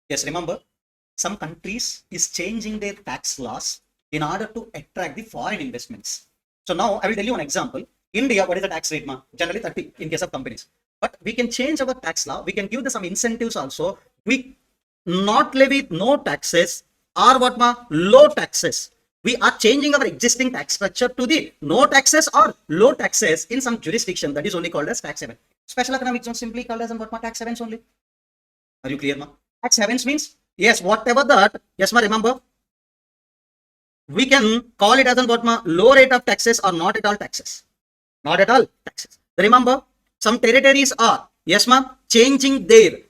Yes, remember, some countries is changing their tax laws in order to attract the foreign investments. So now I will tell you an example. India, what is the tax rate, ma? Generally 30 in case of companies. But we can change our tax law. We can give them some incentives also. We not levy no taxes or what, ma? Low taxes. We are changing our existing tax structure to the no taxes or low taxes in some jurisdiction that is only called as tax haven. Special economic zone simply called as what, ma? Tax havens only. Are you clear, ma? Tax havens means, yes, whatever that, yes, ma, remember, we can call it as an what, ma? Low rate of taxes or not at all taxes. Not at all taxes. Remember, some territories are, yes, ma, changing their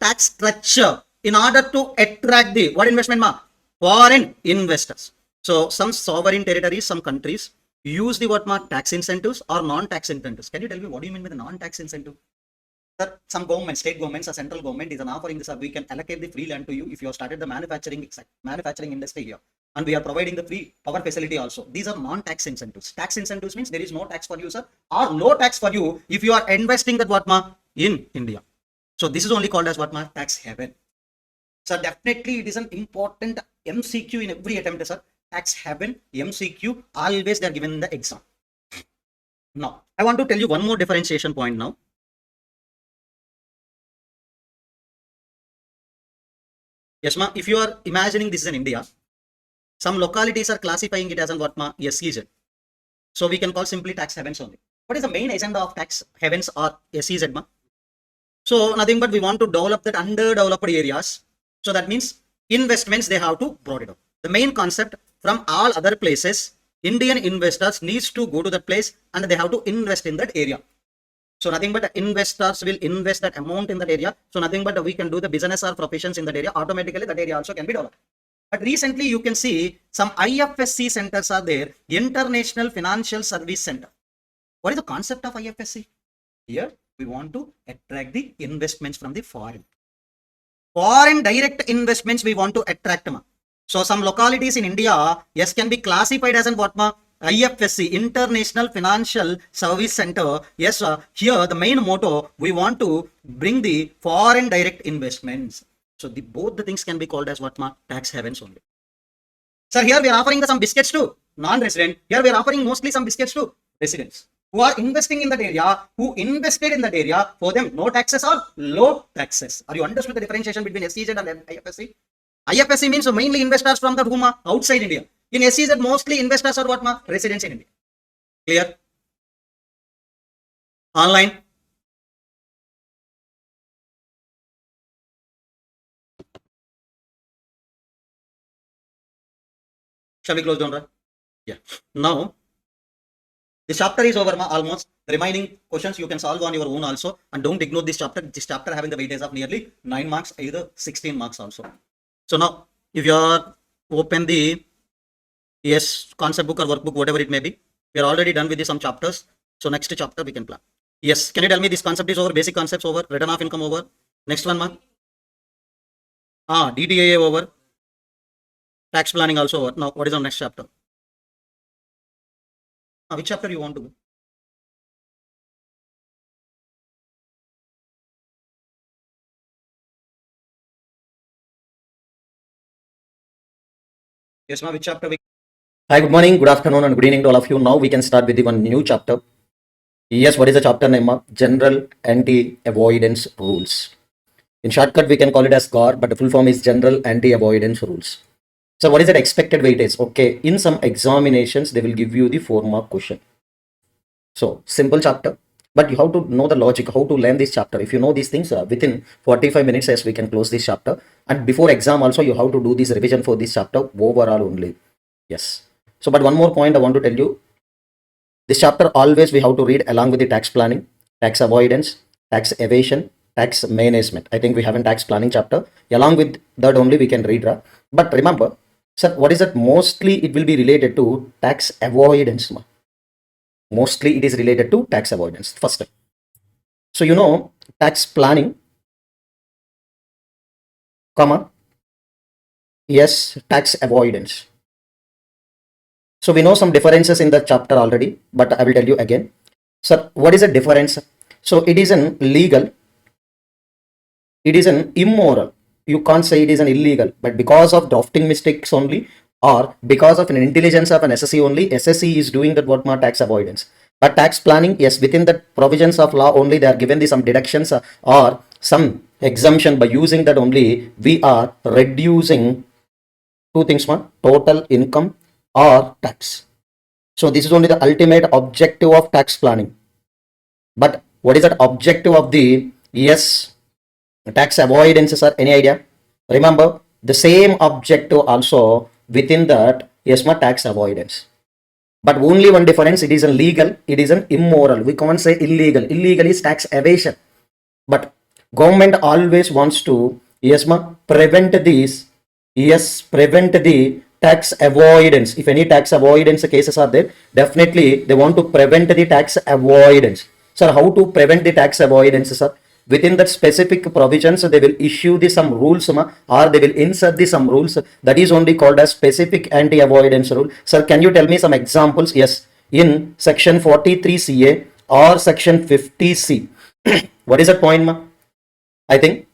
tax structure in order to attract the what investment, ma? Foreign investors. So some sovereign territories, some countries use the what, ma? Tax incentives or non-tax incentives. Can you tell me what do you mean by the non-tax incentive? Sir, some government, state governments or central government is an offering this, we can allocate the free land to you if you have started the manufacturing industry here. And we are providing the free power facility also. These are non-tax incentives. Tax incentives means there is no tax for you, sir, or no tax for you if you are investing that what, ma? In India. So this is only called as what, ma? Tax haven. So definitely it is an important MCQ in every attempt, sir. Tax haven, MCQ, always they are given in the exam. Now, I want to tell you one more differentiation point now. Yes, ma, if you are imagining this is in India, some localities are classifying it as an what, ma? SEZ. So we can call simply tax havens only. What is the main agenda of tax havens or SEZ, ma? So nothing but we want to develop that underdeveloped areas. So that means investments, they have to brought it up. The main concept, from all other places, Indian investors needs to go to that place and they have to invest in that area. So nothing but investors will invest that amount in that area. So nothing but we can do the business or professions in that area. Automatically that area also can be developed. But recently you can see some IFSC centers are there, International Financial Service Center. What is the concept of IFSC? Here we want to attract the investments from the foreign direct investments we want to attract, ma. So some localities in India, yes, can be classified as an what, ma? IFSC, International Financial Service Center. Yes, here the main motto, we want to bring the foreign direct investments. So both the things can be called as what, ma? Tax havens only. Sir, here we are offering some biscuits to non-resident. Here we are offering mostly some biscuits to residents who are investing in that area, who invested in that area. For them, no taxes or low taxes. Are you understood the differentiation between SEZ and IFSC? IFSC means mainly investors from the whom outside India. In SEZ, mostly investors are what, ma? Residents in India. Clear? Online. Shall we close down, right? Yeah. Now, this chapter is over, ma, almost. The remaining questions you can solve on your own also. And don't ignore this chapter. This chapter having the weightage of nearly 9 marks, either 16 marks also. So now, if you are open the concept book or workbook, whatever it may be, we are already done with some chapters. So next chapter we can plan. Yes, can you tell me this concept is over, basic concepts over, return of income over. Next one, ma? DTAA over. Tax planning also over. Now, what is our next chapter? Which chapter you want to go? Yes, ma, which chapter we... Hi, good morning, good afternoon, and good evening to all of you. Now we can start with the one new chapter. Yes, what is the chapter name? General Anti-Avoidance Rules. In shortcut, we can call it as Gaar, but the full form is General Anti-Avoidance Rules. So what is that expected weightage? Okay, in some examinations, they will give you the 4-mark question. So simple chapter, but you have to know the logic, how to learn this chapter. If you know these things, within 45 minutes, yes, we can close this chapter. And before exam also, you have to do this revision for this chapter overall only. Yes. So, but one more point I want to tell you. This chapter always we have to read along with the tax planning, tax avoidance, tax evasion, tax management. I think we have a tax planning chapter. Along with that only we can read. But remember, sir, what is that? Mostly it will be related to tax avoidance. Mostly it is related to tax avoidance. First. So you know tax planning, comma, yes, tax avoidance. So we know some differences in the chapter already, but I will tell you again. So what is the difference? So it is an legal it is an immoral. You can't say it is an illegal, but because of drafting mistakes only, or because of an intelligence of an SSC only, SSC is doing that what more tax avoidance. But tax planning, yes, within the provisions of law only, they are given some deductions or some exemption. By using that only, we are reducing two things, one, total income or tax. So this is only the ultimate objective of tax planning. But what is that objective of the tax avoidance, sir? Any idea? Remember, the same objective also within that tax avoidance. But only one difference, it is a legal, it is an immoral. We can't say illegal. Illegal is tax evasion. But government always wants to prevent this, prevent the tax avoidance. If any tax avoidance cases are there, definitely they want to prevent the tax avoidance. Sir, how to prevent the tax avoidance, sir? Within that specific provisions, they will issue some rules or they will insert some rules. That is only called as specific anti-avoidance rule. Sir, can you tell me some examples? Yes, in section 43 CA or section 50 C. What is that point, ma? I think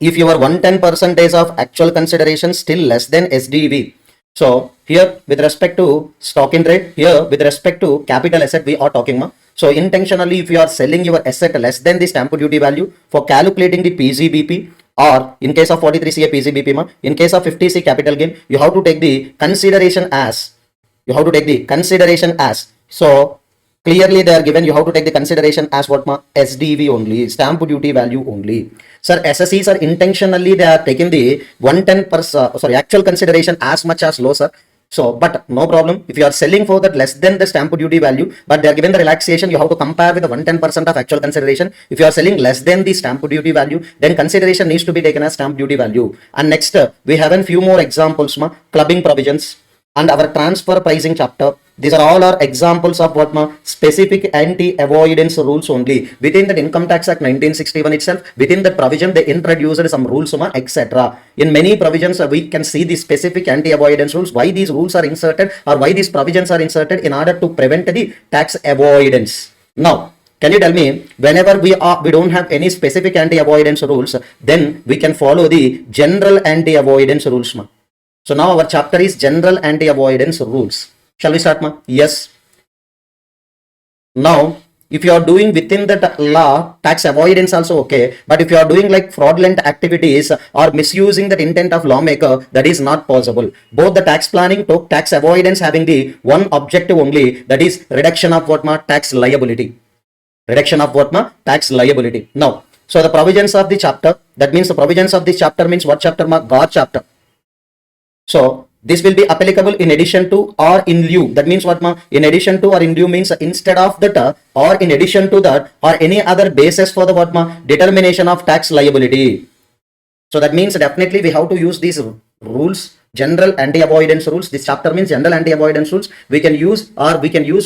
if your 110% of actual consideration still less than SDV. So here with respect to stock in trade, here with respect to capital asset, we are talking, ma. So intentionally, if you are selling your asset less than the stamp duty value for calculating the PGBP, or in case of 43CA PGBP, ma, in case of 50C capital gain, you have to take the consideration as, so clearly they are given, you have to take the consideration as what, ma? SDV only, stamp duty value only. Sir, SSCs are intentionally, they are taking the 110%, actual consideration as much as low, sir. So, but no problem. If you are selling for that less than the stamp duty value, but they are given the relaxation, you have to compare with the 110% of actual consideration. If you are selling less than the stamp duty value, then consideration needs to be taken as stamp duty value. And next, we have a few more examples, ma, clubbing provisions and our transfer pricing chapter. These are all our examples of what, ma, specific anti-avoidance rules only. Within that Income Tax Act 1961 itself, within that provision, they introduced some rules, etc. In many provisions, we can see the specific anti-avoidance rules. Why these rules are inserted, or why these provisions are inserted? In order to prevent the tax avoidance. Now, can you tell me, whenever we don't have any specific anti-avoidance rules, then we can follow the general anti-avoidance rules, ma. So now our chapter is general anti-avoidance rules. Shall we start, ma? Yes. Now, if you are doing within that law, tax avoidance also okay. But if you are doing like fraudulent activities or misusing the intent of lawmaker, that is not possible. Both the tax planning, tax avoidance having the one objective only, that is reduction of what, ma? Tax liability. Reduction of what, ma? Tax liability. Now, so the provisions of the chapter, that means the provisions of this chapter means what chapter, ma? Gaar chapter. So this will be applicable in addition to or in lieu. That means what, ma? In addition to or in lieu means instead of that or in addition to that or any other basis for the what, ma? Determination of tax liability. So that means definitely we have to use these rules, general anti-avoidance rules. This chapter means general anti-avoidance rules. We can use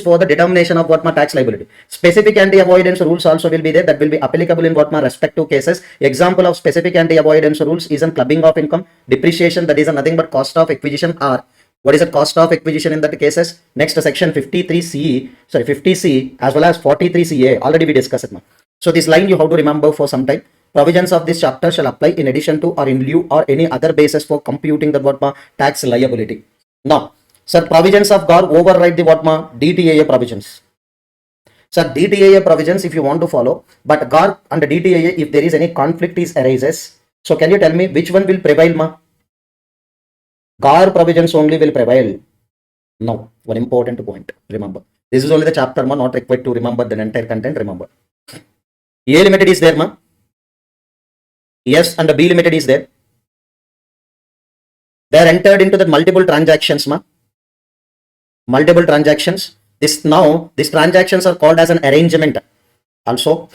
for the determination of what, ma? Tax liability. Specific anti-avoidance rules also will be there, that will be applicable in what, ma? Respective cases. Example of specific anti-avoidance rules is in clubbing of income, depreciation, that is nothing but cost of acquisition, or what is the cost of acquisition in that cases. Next, section 50C as well as 43CA, already we discussed it, ma. So this line you have to remember for some time. Provisions of this chapter shall apply in addition to or in lieu or any other basis for computing the what, ma? Tax liability. Now, sir, provisions of Gaar override the what, ma? DTAA provisions. Sir, DTAA provisions if you want to follow, but Gaar and DTAA, if there is any conflict is arises, so can you tell me which one will prevail, ma? Gaar provisions only will prevail. No, one important point, remember. This is only the chapter, ma, not required to remember the entire content, remember. A limited is there, ma? Yes, and the B limited is there. They are entered into the multiple transactions, ma. Multiple transactions. These transactions are called as an arrangement. Also,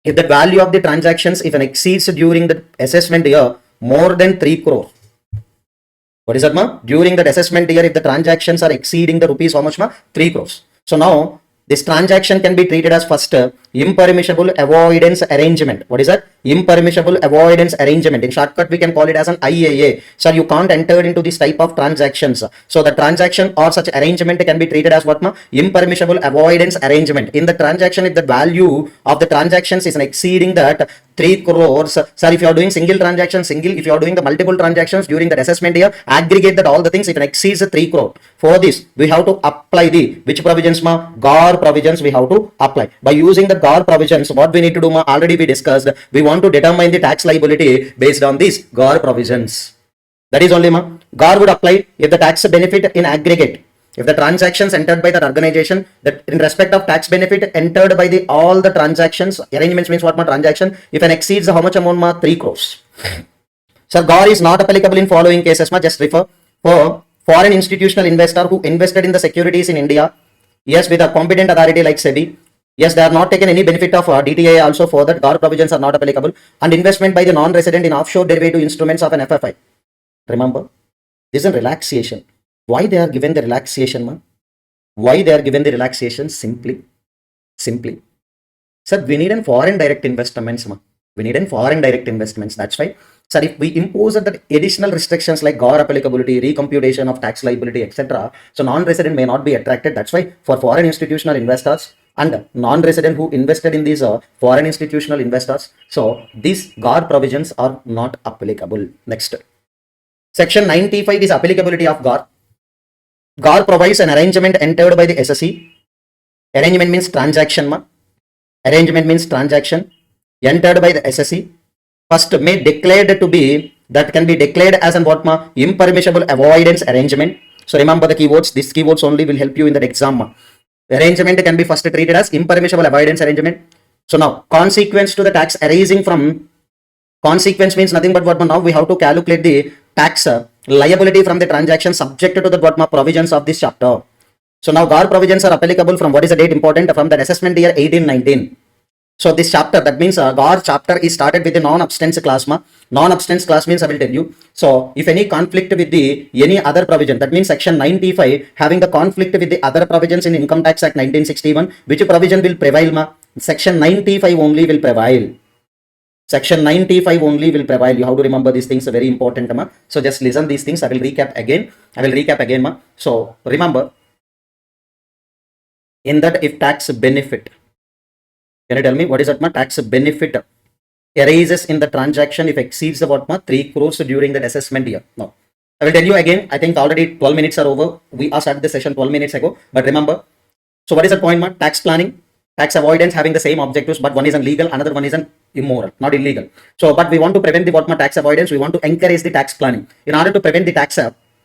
if the value of the transactions, if it exceeds during the assessment year more than 3 crore. What is that, ma? During that assessment year, if the transactions are exceeding the rupees, how much, ma? 3 crores. So now, this transaction can be treated as first impermissible avoidance arrangement. What is that? impermissible avoidance arrangement. In shortcut, we can call it as an IAA. Sir, you can't enter into this type of transactions. So the transaction or such arrangement can be treated as what? Impermissible avoidance arrangement. In the transaction, if the value of the transactions is exceeding that 3 crores, sir, if you are doing single transaction, if you are doing the multiple transactions during the assessment year, aggregate that all the things, if it exceeds 3 crore. For this, we have to apply the, which provisions, ma? Gaar provisions we have to apply. By using the Gaar provisions, what we need to do, ma? Already we discussed, we want to determine the tax liability based on these Gaar provisions. That is only, ma? Gaar would apply if the tax benefit in aggregate, if the transactions entered by that organization, that in respect of tax benefit entered by the all the transactions, arrangements means what, ma? Transaction, if an exceeds how much amount, ma? 3 crores. So Gaar is not applicable in following cases, ma? Just refer for foreign institutional investor who invested in the securities in India, yes, with a competent authority like SEBI. Yes, they are not taken any benefit of DTA also. For that, Gaar provisions are not applicable. And investment by the non-resident in offshore derivative instruments of an FFI. Remember, this is a relaxation. Why they are given the relaxation, ma? Why they are given the relaxation? Simply. Sir, we need a foreign direct investments, ma. We need a foreign direct investments. That's why, sir, if we impose that additional restrictions like Gaar applicability, recomputation of tax liability, etc., so non-resident may not be attracted. That's why for foreign institutional investors and non-resident who invested in these foreign institutional investors, so these Gaar provisions are not applicable. Next, section 95 is applicability of Gaar. Gaar provides an arrangement entered by the SSE. Arrangement means transaction, ma. Arrangement means transaction entered by the SSE. First, may declared to be, that can be declared as an what, ma? Impermissible avoidance arrangement. So remember the keywords. These keywords only will help you in that exam, ma. Arrangement can be first treated as impermissible avoidance arrangement. So now, consequence to the tax arising from, consequence means nothing but what, ma? Now we have to calculate the tax liability from the transaction subject to the what, ma? Provisions of this chapter. So now Gaar provisions are applicable from, what is the date important? From the assessment year 18-19. So this chapter, that means Gaar chapter is started with the non-abstance clause, ma. Non-abstance clause means I will tell you. So if any conflict with the any other provision, that means section 95 having the conflict with the other provisions in Income Tax Act 1961, which provision will prevail, ma? Section 95 only will prevail. Section 95 only will prevail. You have to remember these things are very important, ma. So just listen these things. I will recap again, ma. So remember, in that, if tax benefit, can you tell me what is that, ma? Tax benefit arises in the transaction if exceeds the what, ma? 3 crores during that assessment year. No, I will tell you again. I think already 12 minutes are over. We are started the session 12 minutes ago. But remember, so what is the point, ma? Tax planning, tax avoidance having the same objectives, but one is illegal, another one is an immoral, not illegal. So, but we want to prevent the what, ma? Tax avoidance. We want to encourage the tax planning. In order to prevent the tax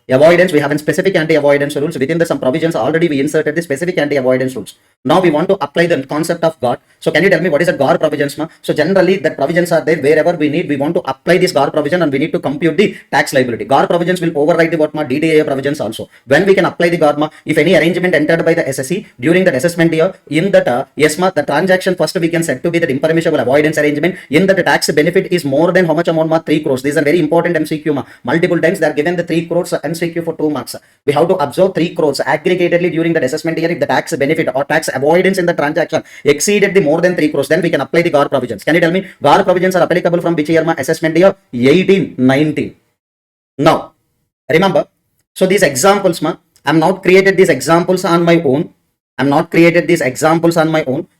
avoidance, we have in specific anti-avoidance rules. Within some provisions already we inserted the specific anti-avoidance rules. Now we want to apply the concept of Gaar. So can you tell me what is the Gaar provisions, ma? So generally the provisions are there wherever we need. We want to apply this Gaar provision and we need to compute the tax liability. Gaar provisions will override the what, ma? DTA provisions also. When we can apply the Gaar, ma? If any arrangement entered by the SSE during that assessment year, in that yes, ma, the transaction first we can set to be the impermissible avoidance arrangement. In that the tax benefit is more than how much amount, ma? 3 crores. This is a very important MCQ, ma. Multiple times they are given the 3 crores MCQ for 2 marks. We have to observe 3 crores aggregatedly during the assessment year. If the tax benefit or tax avoidance in the transaction exceeded the more than 3 crores, then we can apply the Gaar provisions. Can you tell me Gaar provisions are applicable from which year, ma? Assessment year 18-19. Now remember, so these examples, ma, I am not created these examples on my own.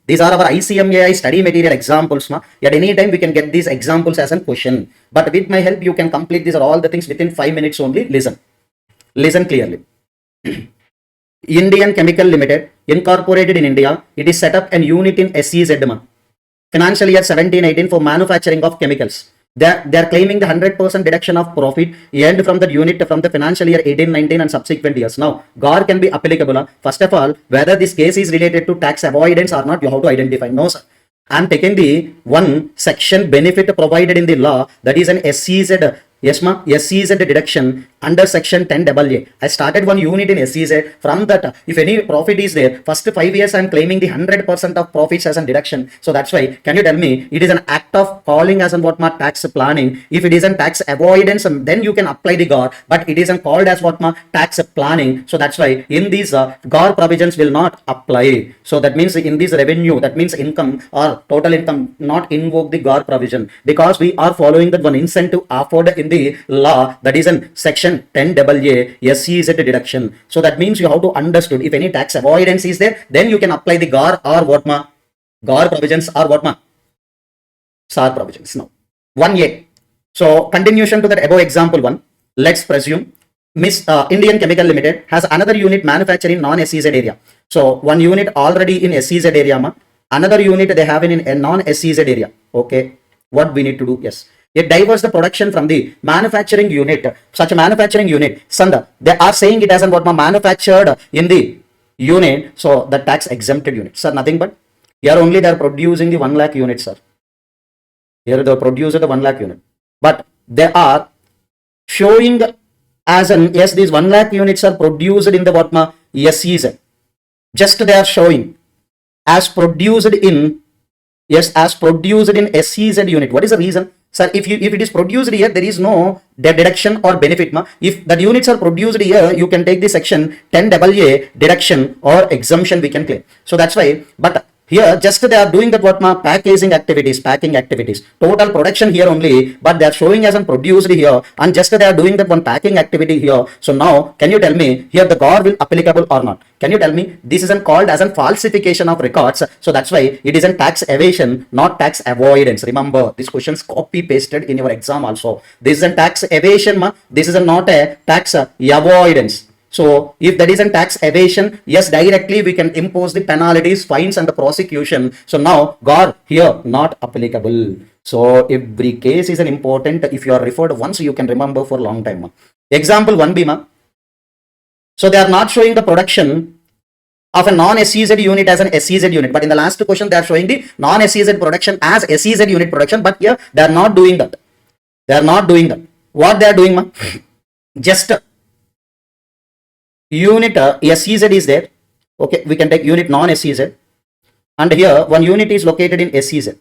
These are our ICMA study material examples, ma. At any time we can get these examples as a question, but with my help you can complete these are all the things within 5 minutes only. Listen clearly. Indian Chemical Limited, incorporated in India, it is set up an unit in SEZ, ma. Financial year 17-18 for manufacturing of chemicals. They are claiming the 100% deduction of profit earned from the unit from the financial year 18-19 and subsequent years. Now, Gaar can be applicable. First of all, whether this case is related to tax avoidance or not, you have to identify. No, sir. I am taking the one section benefit provided in the law, that is an SEZ. Yes, ma, SEZ deduction under section 10 AA. I started one unit in SEZ. From that, if any profit is there, first 5 years I am claiming the 100% of profits as a deduction. So that's why, can you tell me, it is an act of calling as an what ma tax planning. If it is an tax avoidance, then you can apply the GAR, but it isn't called as what ma tax planning. So that's why in these GAR provisions will not apply. So that means in this revenue, that means income or total income, not invoke the GAR provision, because we are following that one incentive afforded in the law, that is in section 10 AA SEZ deduction. So that means you have to understood, if any tax avoidance is there, then you can apply the GAR or what ma GAR provisions or what ma SAR provisions. Now 1A. So continuation to that above example 1, let's presume Indian Chemical Limited has another unit manufacturing non-SEZ area. So one unit already in SEZ area ma, another unit they have in a non-SEZ area. Okay, what we need to do? Yes, it diverts the production from the manufacturing unit. Such a manufacturing unit, Sanda, they are saying it as what manufactured in the unit, so the tax exempted unit. Sir, nothing but here only they are producing the 1 lakh unit, sir. Here they produce the 1 lakh unit, but they are showing as an, yes, these 1 lakh units are produced in the what ma SEZ. Just they are showing as produced in, yes, as produced in SEZ unit. What is the reason? Sir, if it is produced here, there is no deduction or benefit. Ma. If the units are produced here, you can take the section 10 AA deduction or exemption we can claim. So that's why, but here just they are doing that what ma packaging activities, packing activities, total production here only, but they are showing as an produced here, and just they are doing that one packing activity here. So now can you tell me here the GAR will applicable or not? Can you tell me? This isn't called as a falsification of records. So that's why it is a tax evasion, not tax avoidance. Remember, this question's copy pasted in your exam also. This is a tax evasion ma, this is not a tax avoidance. So if there is a tax evasion, yes, directly we can impose the penalties, fines and the prosecution. So now GAR here not applicable. So every case is an important, if you are referred once, you can remember for a long time. Ma. Example 1B ma. So they are not showing the production of a non-SEZ unit as an SEZ unit, but in the last question they are showing the non-SEZ production as SEZ unit production, but here they are not doing that. They are not doing that. What they are doing ma? Just unit SEZ is there. Okay, we can take unit non-SEZ, and here one unit is located in SEZ.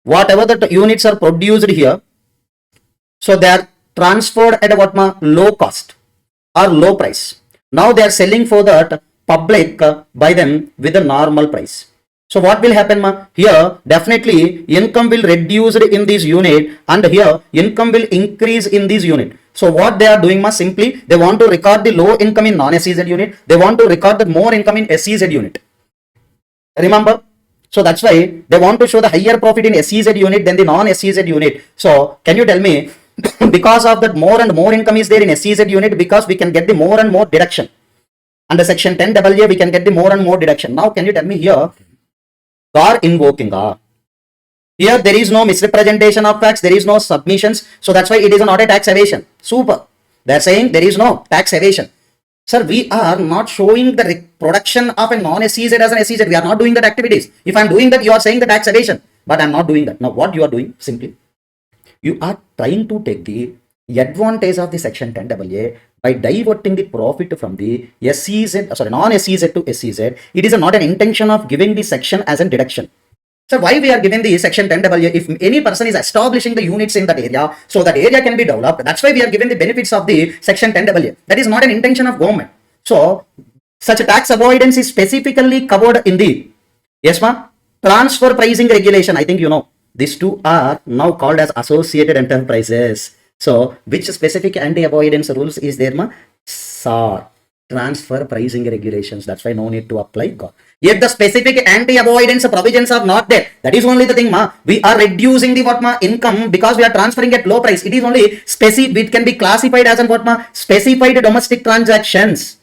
Whatever the units are produced here, so they are transferred at what ma low cost or low price. Now they are selling for that public by them with a normal price. So what will happen ma? Here definitely income will reduce in this unit, and here income will increase in this unit. So what they are doing ma, simply they want to record the low income in non-SEZ unit, they want to record the more income in SEZ unit. Remember? So that's why they want to show the higher profit in SEZ unit than the non-SEZ unit. So can you tell me, because of that more and more income is there in SEZ unit, because we can get the more and more deduction. Under section 10 AA we can get the more and more deduction. Now can you tell me here, GAR invoking GAR. Here there is no misrepresentation of facts, there is no submissions. So that's why it is not a tax evasion. Super. They are saying there is no tax evasion. Sir, we are not showing the production of a non-SEZ as an SEZ. We are not doing that activities. If I am doing that, you are saying the tax evasion. But I am not doing that. Now what you are doing? Simply, you are trying to take the advantage of the section 10 AA by diverting the profit from the non-SEZ to SEZ. It is not an intention of giving the section as a deduction. So why we are giving the section 10 AA? If any person is establishing the units in that area, so that area can be developed, that's why we are given the benefits of the section 10 AA. That is not an intention of government. So such a tax avoidance is specifically covered in the, yes ma, transfer pricing regulation. I think you know, these two are now called as associated enterprises. So which specific anti-avoidance rules is there ma? SAR, transfer pricing regulations. That's why no need to apply GAR. If the specific anti-avoidance provisions are not there, that is only the thing ma, we are reducing the what ma income because we are transferring at low price. It is only specific, it can be classified as an what ma specified domestic transactions.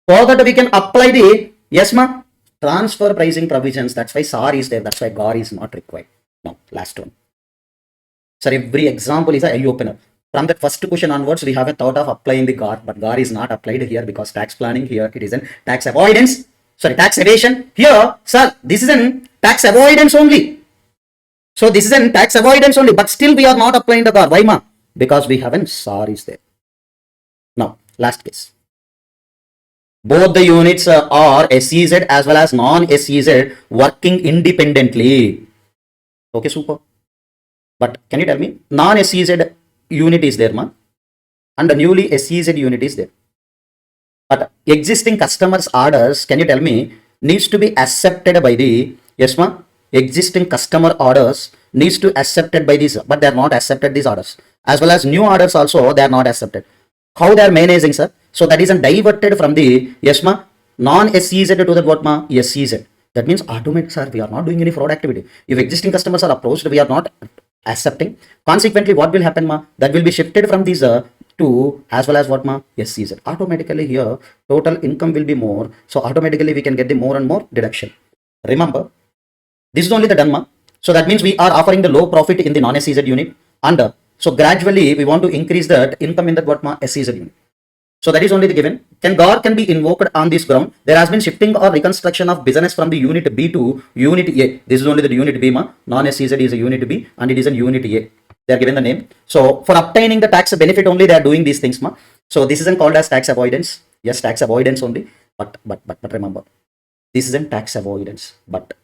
So that we can apply the, yes ma, transfer pricing provisions. That's why SAR is there. That's why GAR is not required. Now last one. Sir, every example is an eye opener. From that first question onwards, we have a thought of applying the GAR, but GAR is not applied here because tax planning here, it is in tax avoidance, sorry, tax evasion. Here, sir, this is in tax avoidance only. So this is an tax avoidance only, but still we are not applying the GAR. Why ma? Because we have an SAR is there. Now, last case. Both the units are SEZ as well as non-SEZ working independently. Okay, super. But can you tell me, non-SEZ unit is there, ma? And the newly SEZ unit is there. But existing customers' orders, can you tell me, needs to be accepted by the, yes, ma? Existing customer orders needs to accepted by these, but they are not accepted these orders. As well as new orders also, they are not accepted. How they are managing, sir? So that is diverted from the, yes, ma, non-SEZ to the what, ma? SEZ. That means automatic, sir, we are not doing any fraud activity. If existing customers are approached, we are not accepting. Consequently, what will happen, ma? That will be shifted from these to as well as what, ma? SEZ. Automatically here, total income will be more. So automatically we can get the more and more deduction. Remember, this is only the done, ma. So that means we are offering the low profit in the non-SEZ unit, and so gradually we want to increase that income in that what, ma? SEZ unit. So that is only the given. GAR can be invoked on this ground. There has been shifting or reconstruction of business from the unit B to unit A. This is only the unit B, ma. Non-SEZ is a unit B and it is a unit A. They are given the name. So for obtaining the tax benefit only, they are doing these things, ma. So this isn't called as tax avoidance. Yes, tax avoidance only. But remember, this isn't tax avoidance. But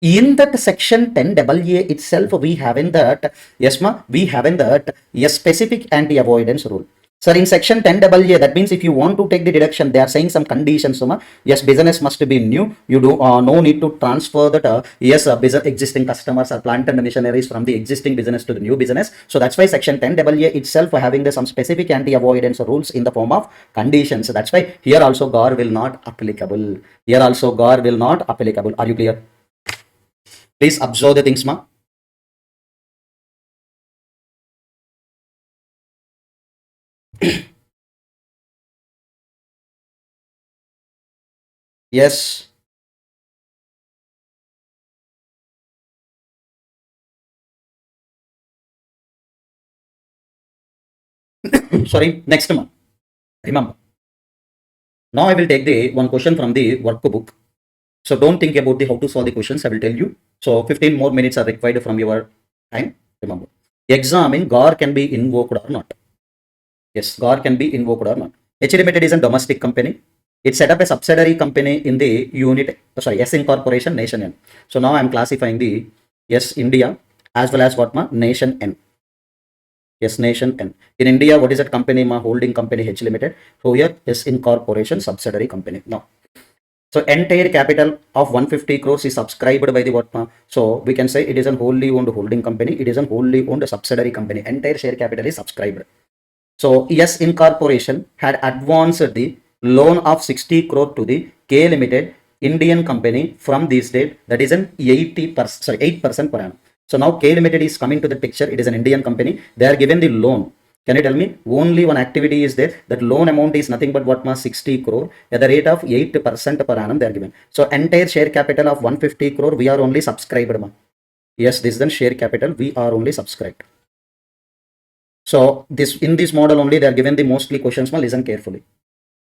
in that section 10AA itself, we have in that, yes, ma, we have in that a specific anti-avoidance rule. Sir, in section 10AA, that means if you want to take the deduction, they are saying some conditions. Yes, business must be new. You do no need to transfer that. Yes, business existing customers or plant and machineries from the existing business to the new business. So that's why section 10AA itself having the some specific anti-avoidance rules in the form of conditions. So that's why here also GAR will not applicable. Here also GAR will not applicable. Are you clear? Please observe the things, ma. Yes. Sorry, next month. Remember. Now I will take the one question from the workbook. So don't think about the how to solve the questions. I will tell you. So 15 more minutes are required from your time. Remember. Examine GAR can be invoked or not. Yes, GAR can be invoked or not. H Limited is a domestic company. It set up a subsidiary company in the unit, sorry, S Incorporation Nation N. So now I am classifying the yes India as well as what, ma? Nation N. Yes, Nation N. In India, what is that company, ma? Holding company H Limited. So here S Incorporation subsidiary company. Now, so entire capital of 150 crores is subscribed by the what, ma? So we can say it is a wholly owned holding company. It is a wholly owned subsidiary company. Entire share capital is subscribed. So yes, Incorporation had advanced the loan of 60 crore to the K Limited Indian company from this date. That is an 8% per annum. So now K Limited is coming to the picture. It is an Indian company. They are given the loan. Can you tell me? Only one activity is there. That loan amount is nothing but what, ma? 60 crore at the rate of 8% per annum they are given. So entire share capital of 150 crore we are only subscribed, ma. Yes, this is the share capital. We are only subscribed. So this in this model only they are given the mostly questions, ma. Listen carefully.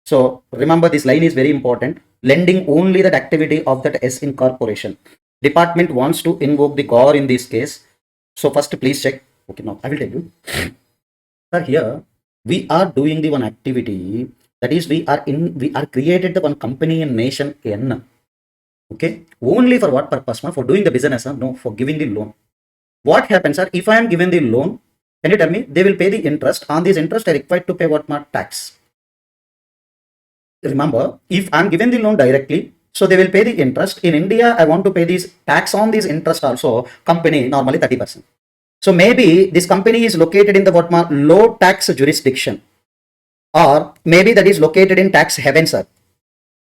So remember this line is very important. Lending only that activity of that S Incorporation. Department wants to invoke the GAR in this case. So first please check. Okay, now I will tell you. Sir, here we are doing the one activity, that is we are created the one company in Nation N. Okay, only for what purpose, ma? For doing the business, no, for giving the loan. What happens, sir? If I am given the loan, can you tell me? They will pay the interest. On this interest, I required to pay what, ma? Tax. Remember, if I am given the loan directly, so they will pay the interest. In India, I want to pay this tax on this interest also. Company normally 30%. So maybe this company is located in the what, ma? Low tax jurisdiction, or maybe that is located in tax haven, sir.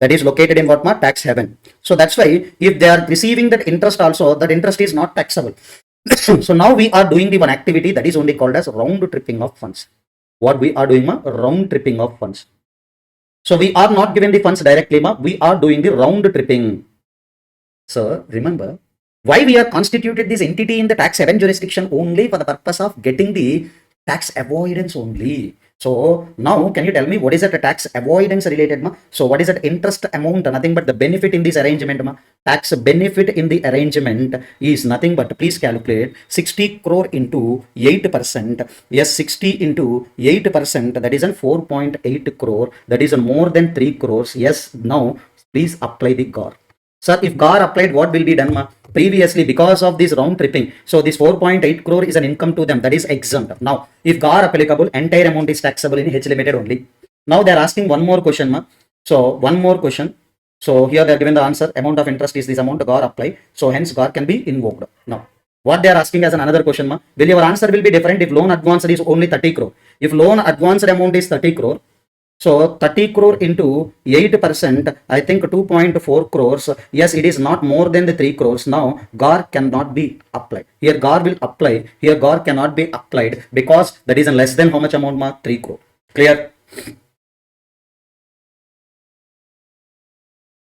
That is located in what, ma? Tax haven. So that's why if they are receiving that interest also, that interest is not taxable. So now we are doing the one activity that is only called as round tripping of funds. What we are doing, ma? Round tripping of funds. So we are not giving the funds directly, ma. We are doing the round tripping. So remember, why we are constituted this entity in the tax haven jurisdiction only for the purpose of getting the tax avoidance only. So now can you tell me what is that tax avoidance related ma? So what is that interest amount? Nothing but the benefit in this arrangement ma. Tax benefit in the arrangement is nothing but, please calculate, 60 crore into 8%. Yes, 60 into 8%, that is a 4.8 crore. That is a more than 3 crores. Yes, now please apply the Gaar. Sir, if Gaar applied, what will be done ma? Previously, because of this round tripping, so this 4.8 crore is an income to them, that is exempt. Now if Gaar applicable, entire amount is taxable in H limited only. Now they are asking one more question ma. So one more question. So here they are given the answer, amount of interest is this amount, Gaar apply, so hence Gaar can be invoked. Now what they are asking as another question ma, will your answer will be different if loan advance is only 30 crore. If loan advanced amount is 30 crore, so 30 crore into 8%, I think 2.4 crores. Yes, it is not more than the 3 crores. Now Gaar cannot be applied. Here Gaar will apply. Here Gaar cannot be applied because that is less than how much amount ma? 3 crore. Clear?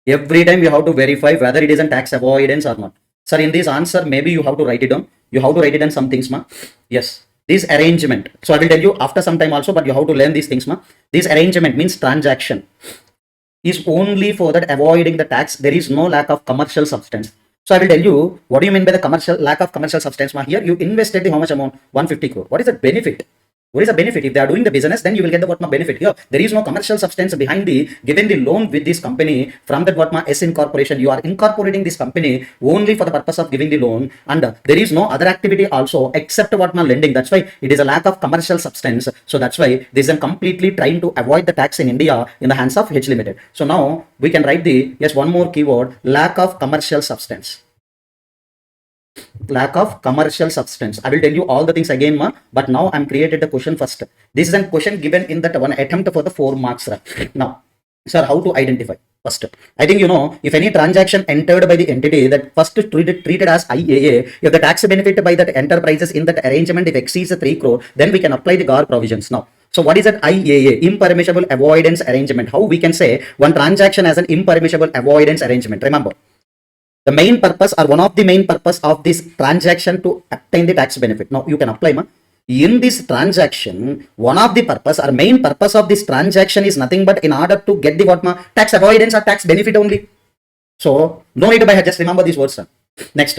Every time you have to verify whether it is a tax avoidance or not. Sir, in this answer, maybe you have to write it down. You have to write it down some things ma. Yes. This arrangement, so I will tell you after some time also, but you have to learn these things ma. This arrangement means transaction is only for that avoiding the tax. There is no lack of commercial substance. So I will tell you what do you mean by the commercial lack of commercial substance ma. Here you invested the how much amount? 150 crore. What is the benefit? What is the benefit? If they are doing the business, then you will get the what ma benefit. Here there is no commercial substance behind the given the loan with this company from that what ma S incorporation. You are incorporating this company only for the purpose of giving the loan, and there is no other activity also except what ma lending. That's why it is a lack of commercial substance. So that's why this is completely trying to avoid the tax in India in the hands of H limited. So now we can write the one more keyword, lack of commercial substance. Lack of commercial substance. I will tell you all the things again ma, but now I'm created the question first. This is a question given in that one attempt for the 4 marks. Now sir, how to identify? First, I think you know, if any transaction entered by the entity that first treated as IAA, if the tax benefit by that enterprises in that arrangement if exceeds 3 crore, then we can apply the Gaar provisions. Now so what is that IAA? Impermissible avoidance arrangement. How we can say one transaction as an impermissible avoidance arrangement? Remember, the main purpose or one of the main purpose of this transaction to obtain the tax benefit. Now you can apply ma. In this transaction, one of the purpose or main purpose of this transaction is nothing but in order to get the what ma? Tax avoidance or tax benefit only. So no need to buy, just remember these words sir. Next.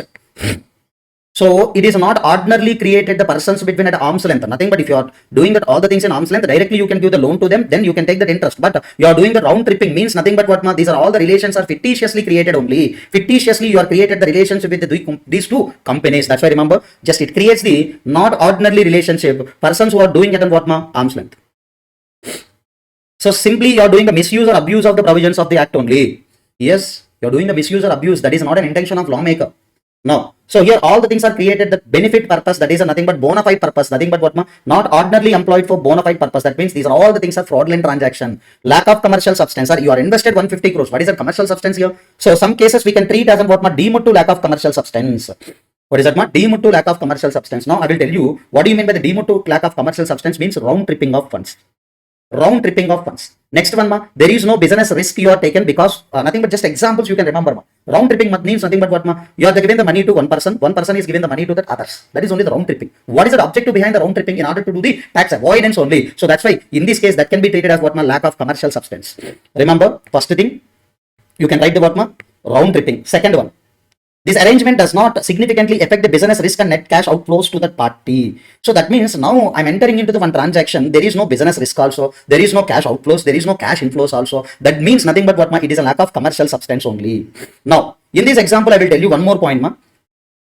So it is not ordinarily created the persons between at arm's length. Nothing but if you are doing that all the things in arm's length, directly you can give the loan to them, then you can take that interest. But you are doing the round tripping means nothing but what ma, these are all the relations are fictitiously created only. Fictitiously you are created the relationship with these two companies. That's why remember, just it creates the not ordinarily relationship, persons who are doing it at what ma, arm's length. So simply you are doing the misuse or abuse of the provisions of the act only. Yes, you are doing the misuse or abuse. That is not an intention of lawmaker. No. So here all the things are created, the benefit purpose, that is nothing but bona fide purpose, nothing but what ma, not ordinarily employed for bona fide purpose. That means these are all the things are fraudulent transaction. Lack of commercial substance. Sir, you are invested 150 crores. What is the commercial substance here? So some cases we can treat as what ma, deemed to lack of commercial substance. What is that ma? Deemed to lack of commercial substance. Now I will tell you what do you mean by the deemed to lack of commercial substance means round tripping of funds. Round tripping of funds. Next one ma, there is no business risk you are taken because nothing but just examples you can remember ma. Round tripping means nothing but what ma, you are giving the money to one person is giving the money to that others. That is only the round tripping. What is the objective behind the round tripping? In order to do the tax avoidance only. So that's why in this case that can be treated as what ma, lack of commercial substance. Remember, first thing you can write the what ma, round tripping. Second one, this arrangement does not significantly affect the business risk and net cash outflows to that party. So that means now I'm entering into the one transaction. There is no business risk also. There is no cash outflows. There is no cash inflows also. That means nothing but what ma, it is a lack of commercial substance only. Now, in this example, I will tell you one more point ma.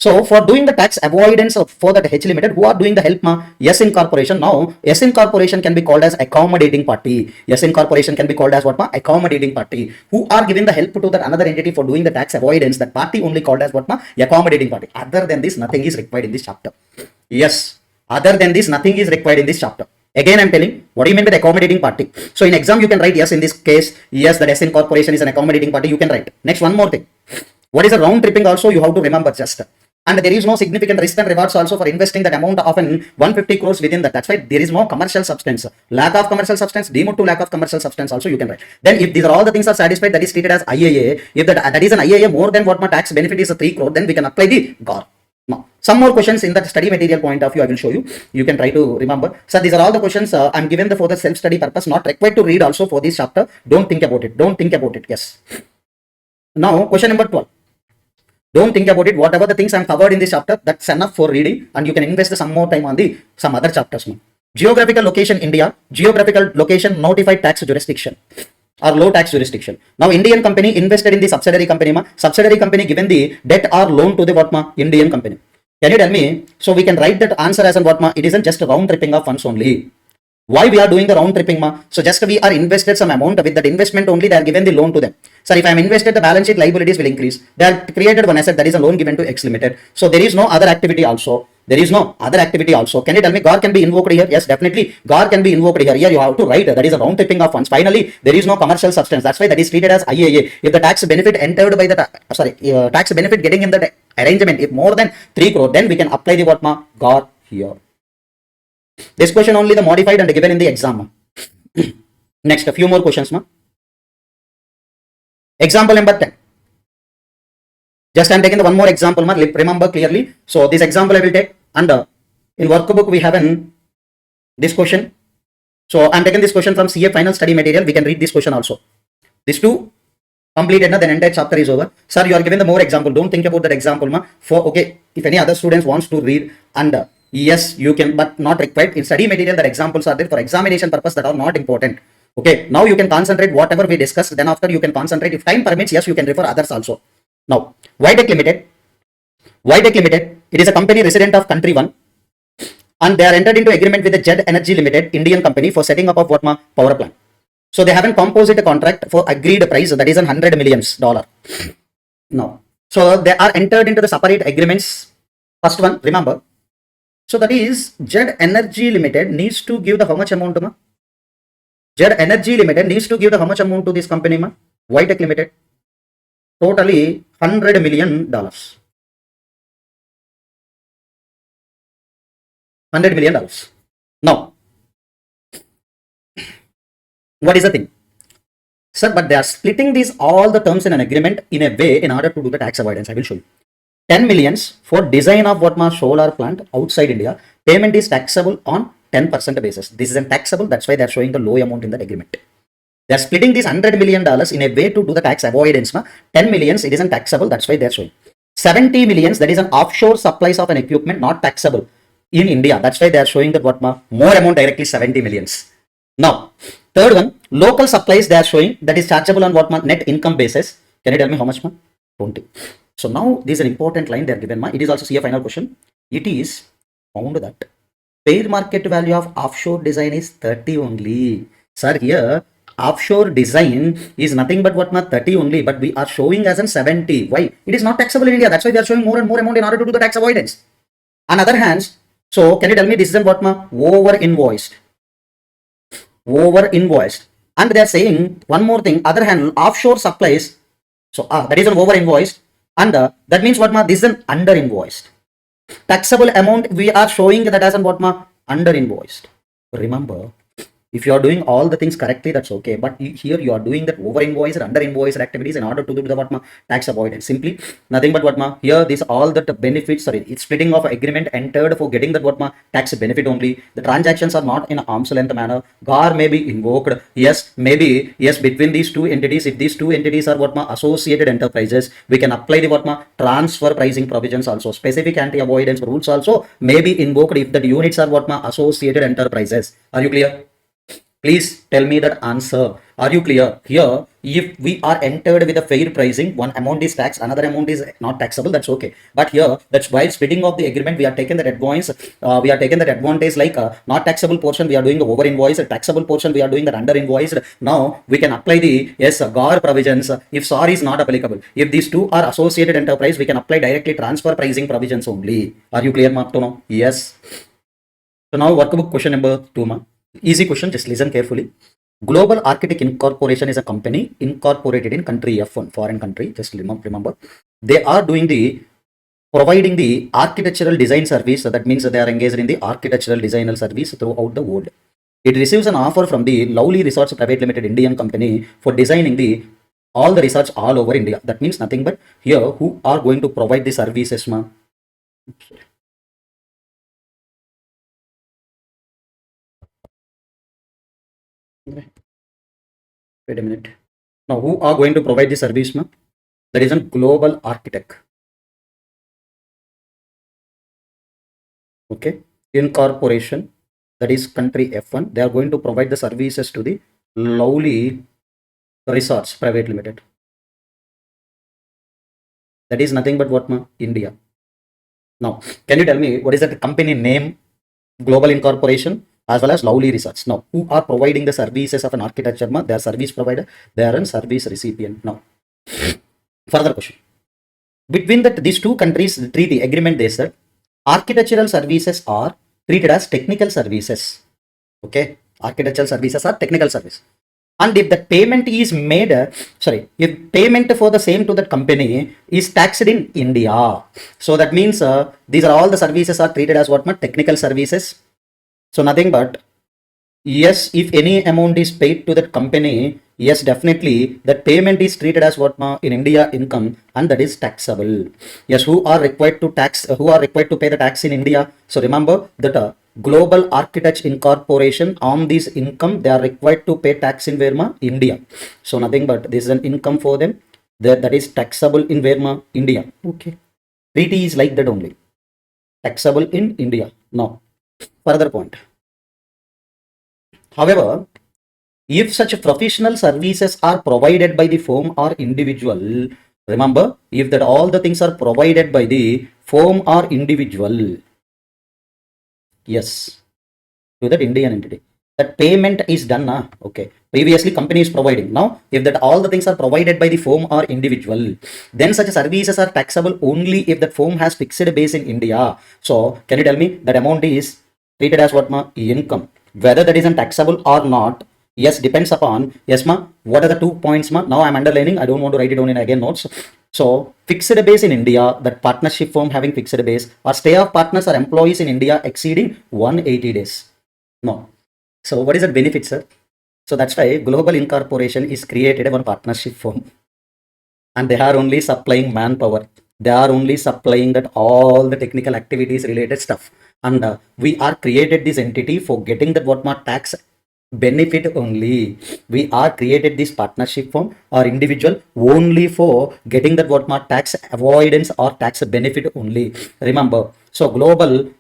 So for doing the tax avoidance for that H limited, who are doing the help ma? S incorporation. Now S incorporation can be called as accommodating party. S incorporation can be called as what ma? Accommodating party. Who are giving the help to that another entity for doing the tax avoidance? That party only called as what ma? Accommodating party. Other than this, nothing is required in this chapter. Yes. Other than this, nothing is required in this chapter. Again, I'm telling, what do you mean by the accommodating party? So in exam, you can write yes in this case. Yes, that S incorporation is an accommodating party. You can write. Next, one more thing. What is a round tripping also? You have to remember just. And there is no significant risk and rewards also for investing that amount of 150 crores within that. That's why there is no commercial substance. Lack of commercial substance, deemed to lack of commercial substance also you can write. Then if these are all the things are satisfied, that is treated as IAA. If that is an IAA more than what my tax benefit is 3 crore, then we can apply the Gaar. Now, Some more questions in that study material point of view I will show you. You can try to remember. So these are all the questions I'm given for the self-study purpose, not required to read also for this chapter. Don't think about it. Don't think about it. Yes. Now question number 12. Don't think about it. Whatever the things I'm covered in this chapter, that's enough for reading, and you can invest some more time on the some other chapters. Geographical location India. Geographical location notified tax jurisdiction or low tax jurisdiction. Now Indian company invested in the subsidiary company. Subsidiary company given the debt or loan to the what Indian company. Can you tell me? So we can write that answer as an what it isn't just a round tripping of funds only. Why we are doing the round tripping So just we are invested some amount, with that investment only they are given the loan to them. Sir, if I am invested, the balance sheet liabilities will increase. They are created one asset, that is a loan given to X Limited. So there is no other activity also. There is no other activity also. Can you tell me Gaar can be invoked here? Yes, definitely. Gaar can be invoked here. Here you have to write that is a round tripping of funds. Finally, there is no commercial substance. That's why that is treated as IAA. If the tax benefit entered by the tax benefit getting in the arrangement, if more than 3 crore, then we can apply the what Gaar here. This question only the modified and given in the exam. Next, a few more questions. Example number 10. Just I am taking the one more example. Remember clearly. So this example I will take, and in workbook we have this question. So I am taking this question from CA final study material. We can read this question also. These two completed, then entire chapter is over. Sir, you are given the more example. Don't think about that example. Okay, if any other students wants to read, and yes, you can, but not required. In study material, the examples are there for examination purpose, that are not important. Okay, now you can concentrate whatever we discussed. Then after you can concentrate. If time permits, yes, you can refer others also. Now, Vitec Limited, it is a company resident of country 1, and they are entered into agreement with the Jet Energy Limited, Indian company, for setting up of what power plant. So they have a composite contract for agreed price, that is $100 million. Now, so they are entered into the separate agreements. First one, remember. So that is Jet Energy Limited needs to give the how much amount? Jet Energy Limited needs to give the how much amount to this company? Vitec Limited. Totally $100 million. $100 million. Now, what is the thing? Sir, but they are splitting these all the terms in an agreement in a way in order to do the tax avoidance. I will show you. 10 millions for design of what solar plant outside India. Payment is taxable on 10% basis. This is taxable. That's why they are showing the low amount in that agreement. They are splitting this $100 million in a way to do the tax avoidance. 10 millions, it isn't taxable. That's why they are showing. 70 millions, that is an offshore supplies of an equipment, not taxable in India. That's why they are showing that what more amount directly 70 millions. Now, third one, local supplies they are showing, that is chargeable on what net income basis. Can you tell me how much? 20. So now this is an important line they are given. It is also see a final question. It is found that fair market value of offshore design is 30 only. Sir, here offshore design is nothing but what 30 only, but we are showing as in 70. Why? It is not taxable in India. That's why they are showing more and more amount in order to do the tax avoidance. On other hands, so can you tell me this is what over invoiced? Over invoiced. And they are saying one more thing. Other hand, offshore supplies. So that is an over invoiced. And that means what this is an under invoiced. Taxable amount we are showing that as an what under invoiced. Remember, if you are doing all the things correctly, that's okay. But here you are doing that over invoiced or under invoiced activities in order to do the what tax avoidance. Simply nothing but what here this all that benefits. Sorry, it's splitting of agreement entered for getting that what tax benefit only. The transactions are not in an arm's length manner. Gaar may be invoked. Yes, maybe yes between these two entities. If these two entities are what associated enterprises, we can apply the what transfer pricing provisions also. Specific anti-avoidance rules also may be invoked if the units are what associated enterprises. Are you clear? Please tell me that answer. Are you clear? Here, if we are entered with a fair pricing, one amount is taxed, another amount is not taxable, that's okay. But here, that's while splitting of the agreement, we are taking that advantage like not taxable portion, we are doing the over invoice, taxable portion, we are doing that under invoiced. Now, we can apply the Gaar provisions if SOR is not applicable. If these two are associated enterprise, we can apply directly transfer pricing provisions only. Are you clear, Mark? Yes. So now, workbook question number 2, easy question, just listen carefully. Global Architect Incorporation is a company incorporated in country F1, foreign country. Just remember, they are providing the architectural design service. So that means that they are engaged in the architectural designer service throughout the world. It receives an offer from the Lovely Resorts Private Limited Indian company for designing all the resorts all over India. That means nothing but here who are going to provide the services, Wait a minute. Now, who are going to provide the service, ma? That is a global architect. Okay. Incorporation, that is country F1. They are going to provide the services to the Lovely Resorts Private Limited. That is nothing but what, ma? India. Now, can you tell me what is that company name? Global Incorporation as well as Lovely Research. Now, who are providing the services of an architecture? They are service provider, they are a service recipient. Now, further question. Between these two countries, the treaty agreement, they said architectural services are treated as technical services. Okay, architectural services are technical service. And if the payment is made, if payment for the same to that company is taxed in India, so that means these are all the services are treated as what? Technical services. So nothing but, yes, if any amount is paid to that company, yes, definitely that payment is treated as what, in India income, and that is taxable. Yes, who are required to tax? Who are required to pay the tax in India? So remember that Global Architects Incorporation, on this income they are required to pay tax in where, India. So nothing but this is an income for them that is taxable in where, India. Okay, treaty is like that only, taxable in India. Now, further point. However, if such professional services are provided by the firm or individual, remember, if that all the things are provided by the firm or individual, yes, to that Indian entity, that payment is done, okay. Previously, company is providing. Now, if that all the things are provided by the firm or individual, then such services are taxable only if that firm has fixed base in India. So, can you tell me that amount is treated as what, income? Whether that is taxable or not, yes, depends upon, yes, what are the 2 points, now I'm underlining, I don't want to write it down in again notes. So fixed base in India, that partnership firm having fixed base, or stay of partners or employees in India exceeding 180 days. No. So what is the benefit, sir? So that's why Global Incorporation is created one partnership firm, and they are only supplying manpower. They are only supplying that all the technical activities related stuff, and we are created this entity for getting that what tax benefit only. We are created this partnership firm or individual only for getting that what tax avoidance or tax benefit only. Remember, so Global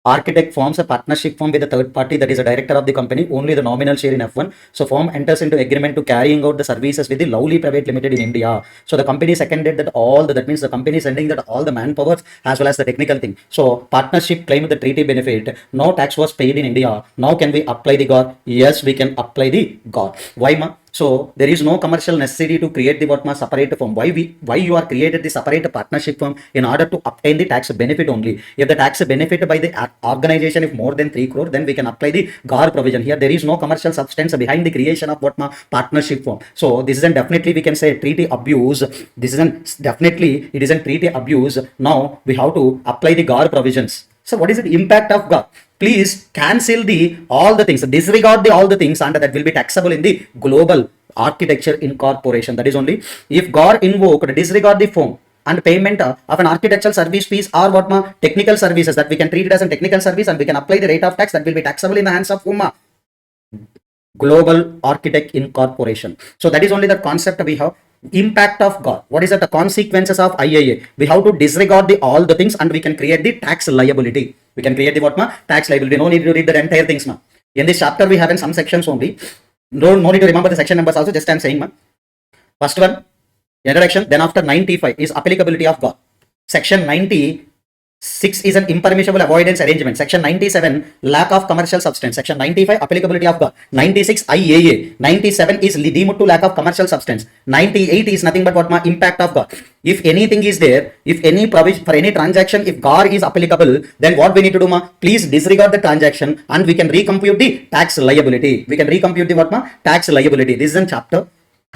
Architect forms a partnership firm with a third party, that is a director of the company, only the nominal share in F1. So firm enters into agreement to carrying out the services with the Lovely Private Limited in India. So the company seconded that that means the company is sending that all the manpower as well as the technical thing. So partnership claimed the treaty benefit. No tax was paid in India. Now can we apply the Gaar? Yes, we can apply the Gaar. Why, ma? So there is no commercial necessity to create the what separate firm. Why you are created the separate partnership firm? In order to obtain the tax benefit only. If the tax benefit by the organization is more than 3 crore, then we can apply the Gaar provision. Here there is no commercial substance behind the creation of what partnership firm. So this is definitely we can say treaty abuse. This is definitely it is a treaty abuse. Now we have to apply the Gaar provisions. So what is the impact of Gaar? Please cancel all the things, disregard all the things, and that will be taxable in the Global Architecture Incorporation. That is only if Gaar invoked, disregard the firm and payment of an architectural service fees or what technical services, that we can treat it as a technical service and we can apply the rate of tax that will be taxable in the hands of whom? Global Architect Incorporation. So that is only the concept we have. Impact of Gaar. What is that? The consequences of IIA. We have to disregard all the things and we can create the tax liability. We can create the what tax liability. No need to read the entire things. In this chapter we have in some sections only. No need to remember the section numbers also. Just I am saying. First one, introduction. Then after 95 is applicability of Gaar. Section 96 is an impermissible avoidance arrangement. Section 97, lack of commercial substance. Section 95, applicability of Gaar. 96, IAA. 97 is deemed to lack of commercial substance. 98 is nothing but what impact of Gaar. If anything is there, if any provision for any transaction, if Gaar is applicable, then what we need to do, please disregard the transaction and we can recompute the tax liability. We can recompute the what tax liability. This is in chapter.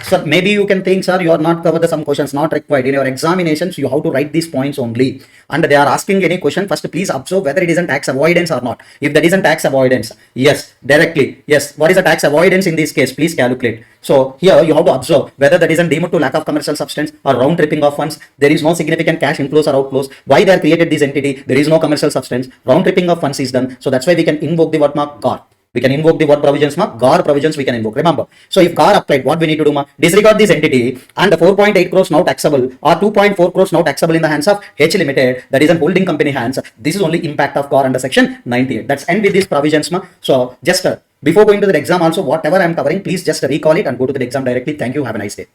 So maybe you can think, sir, you are not covered some questions, not required. In your examinations, you have to write these points only. And they are asking any question, first please observe whether it is a tax avoidance or not. If that is a tax avoidance, yes, directly, yes. What is a tax avoidance in this case? Please calculate. So here you have to observe whether that is deemed to lack of commercial substance or round tripping of funds. There is no significant cash inflows or outflows. Why they are created this entity? There is no commercial substance. Round tripping of funds is done. So that's why we can invoke the what Gaar. We can invoke the what provisions, ma? Gaar provisions we can invoke. Remember. So if Gaar applied, what we need to do, ma? Disregard this entity and the 4.8 crores now taxable or 2.4 crores now taxable in the hands of H Limited, that is an holding company hands. This is only impact of Gaar under section 98. That's end with these provisions, ma. So just before going to the exam also, whatever I am covering, please just recall it and go to the exam directly. Thank you. Have a nice day.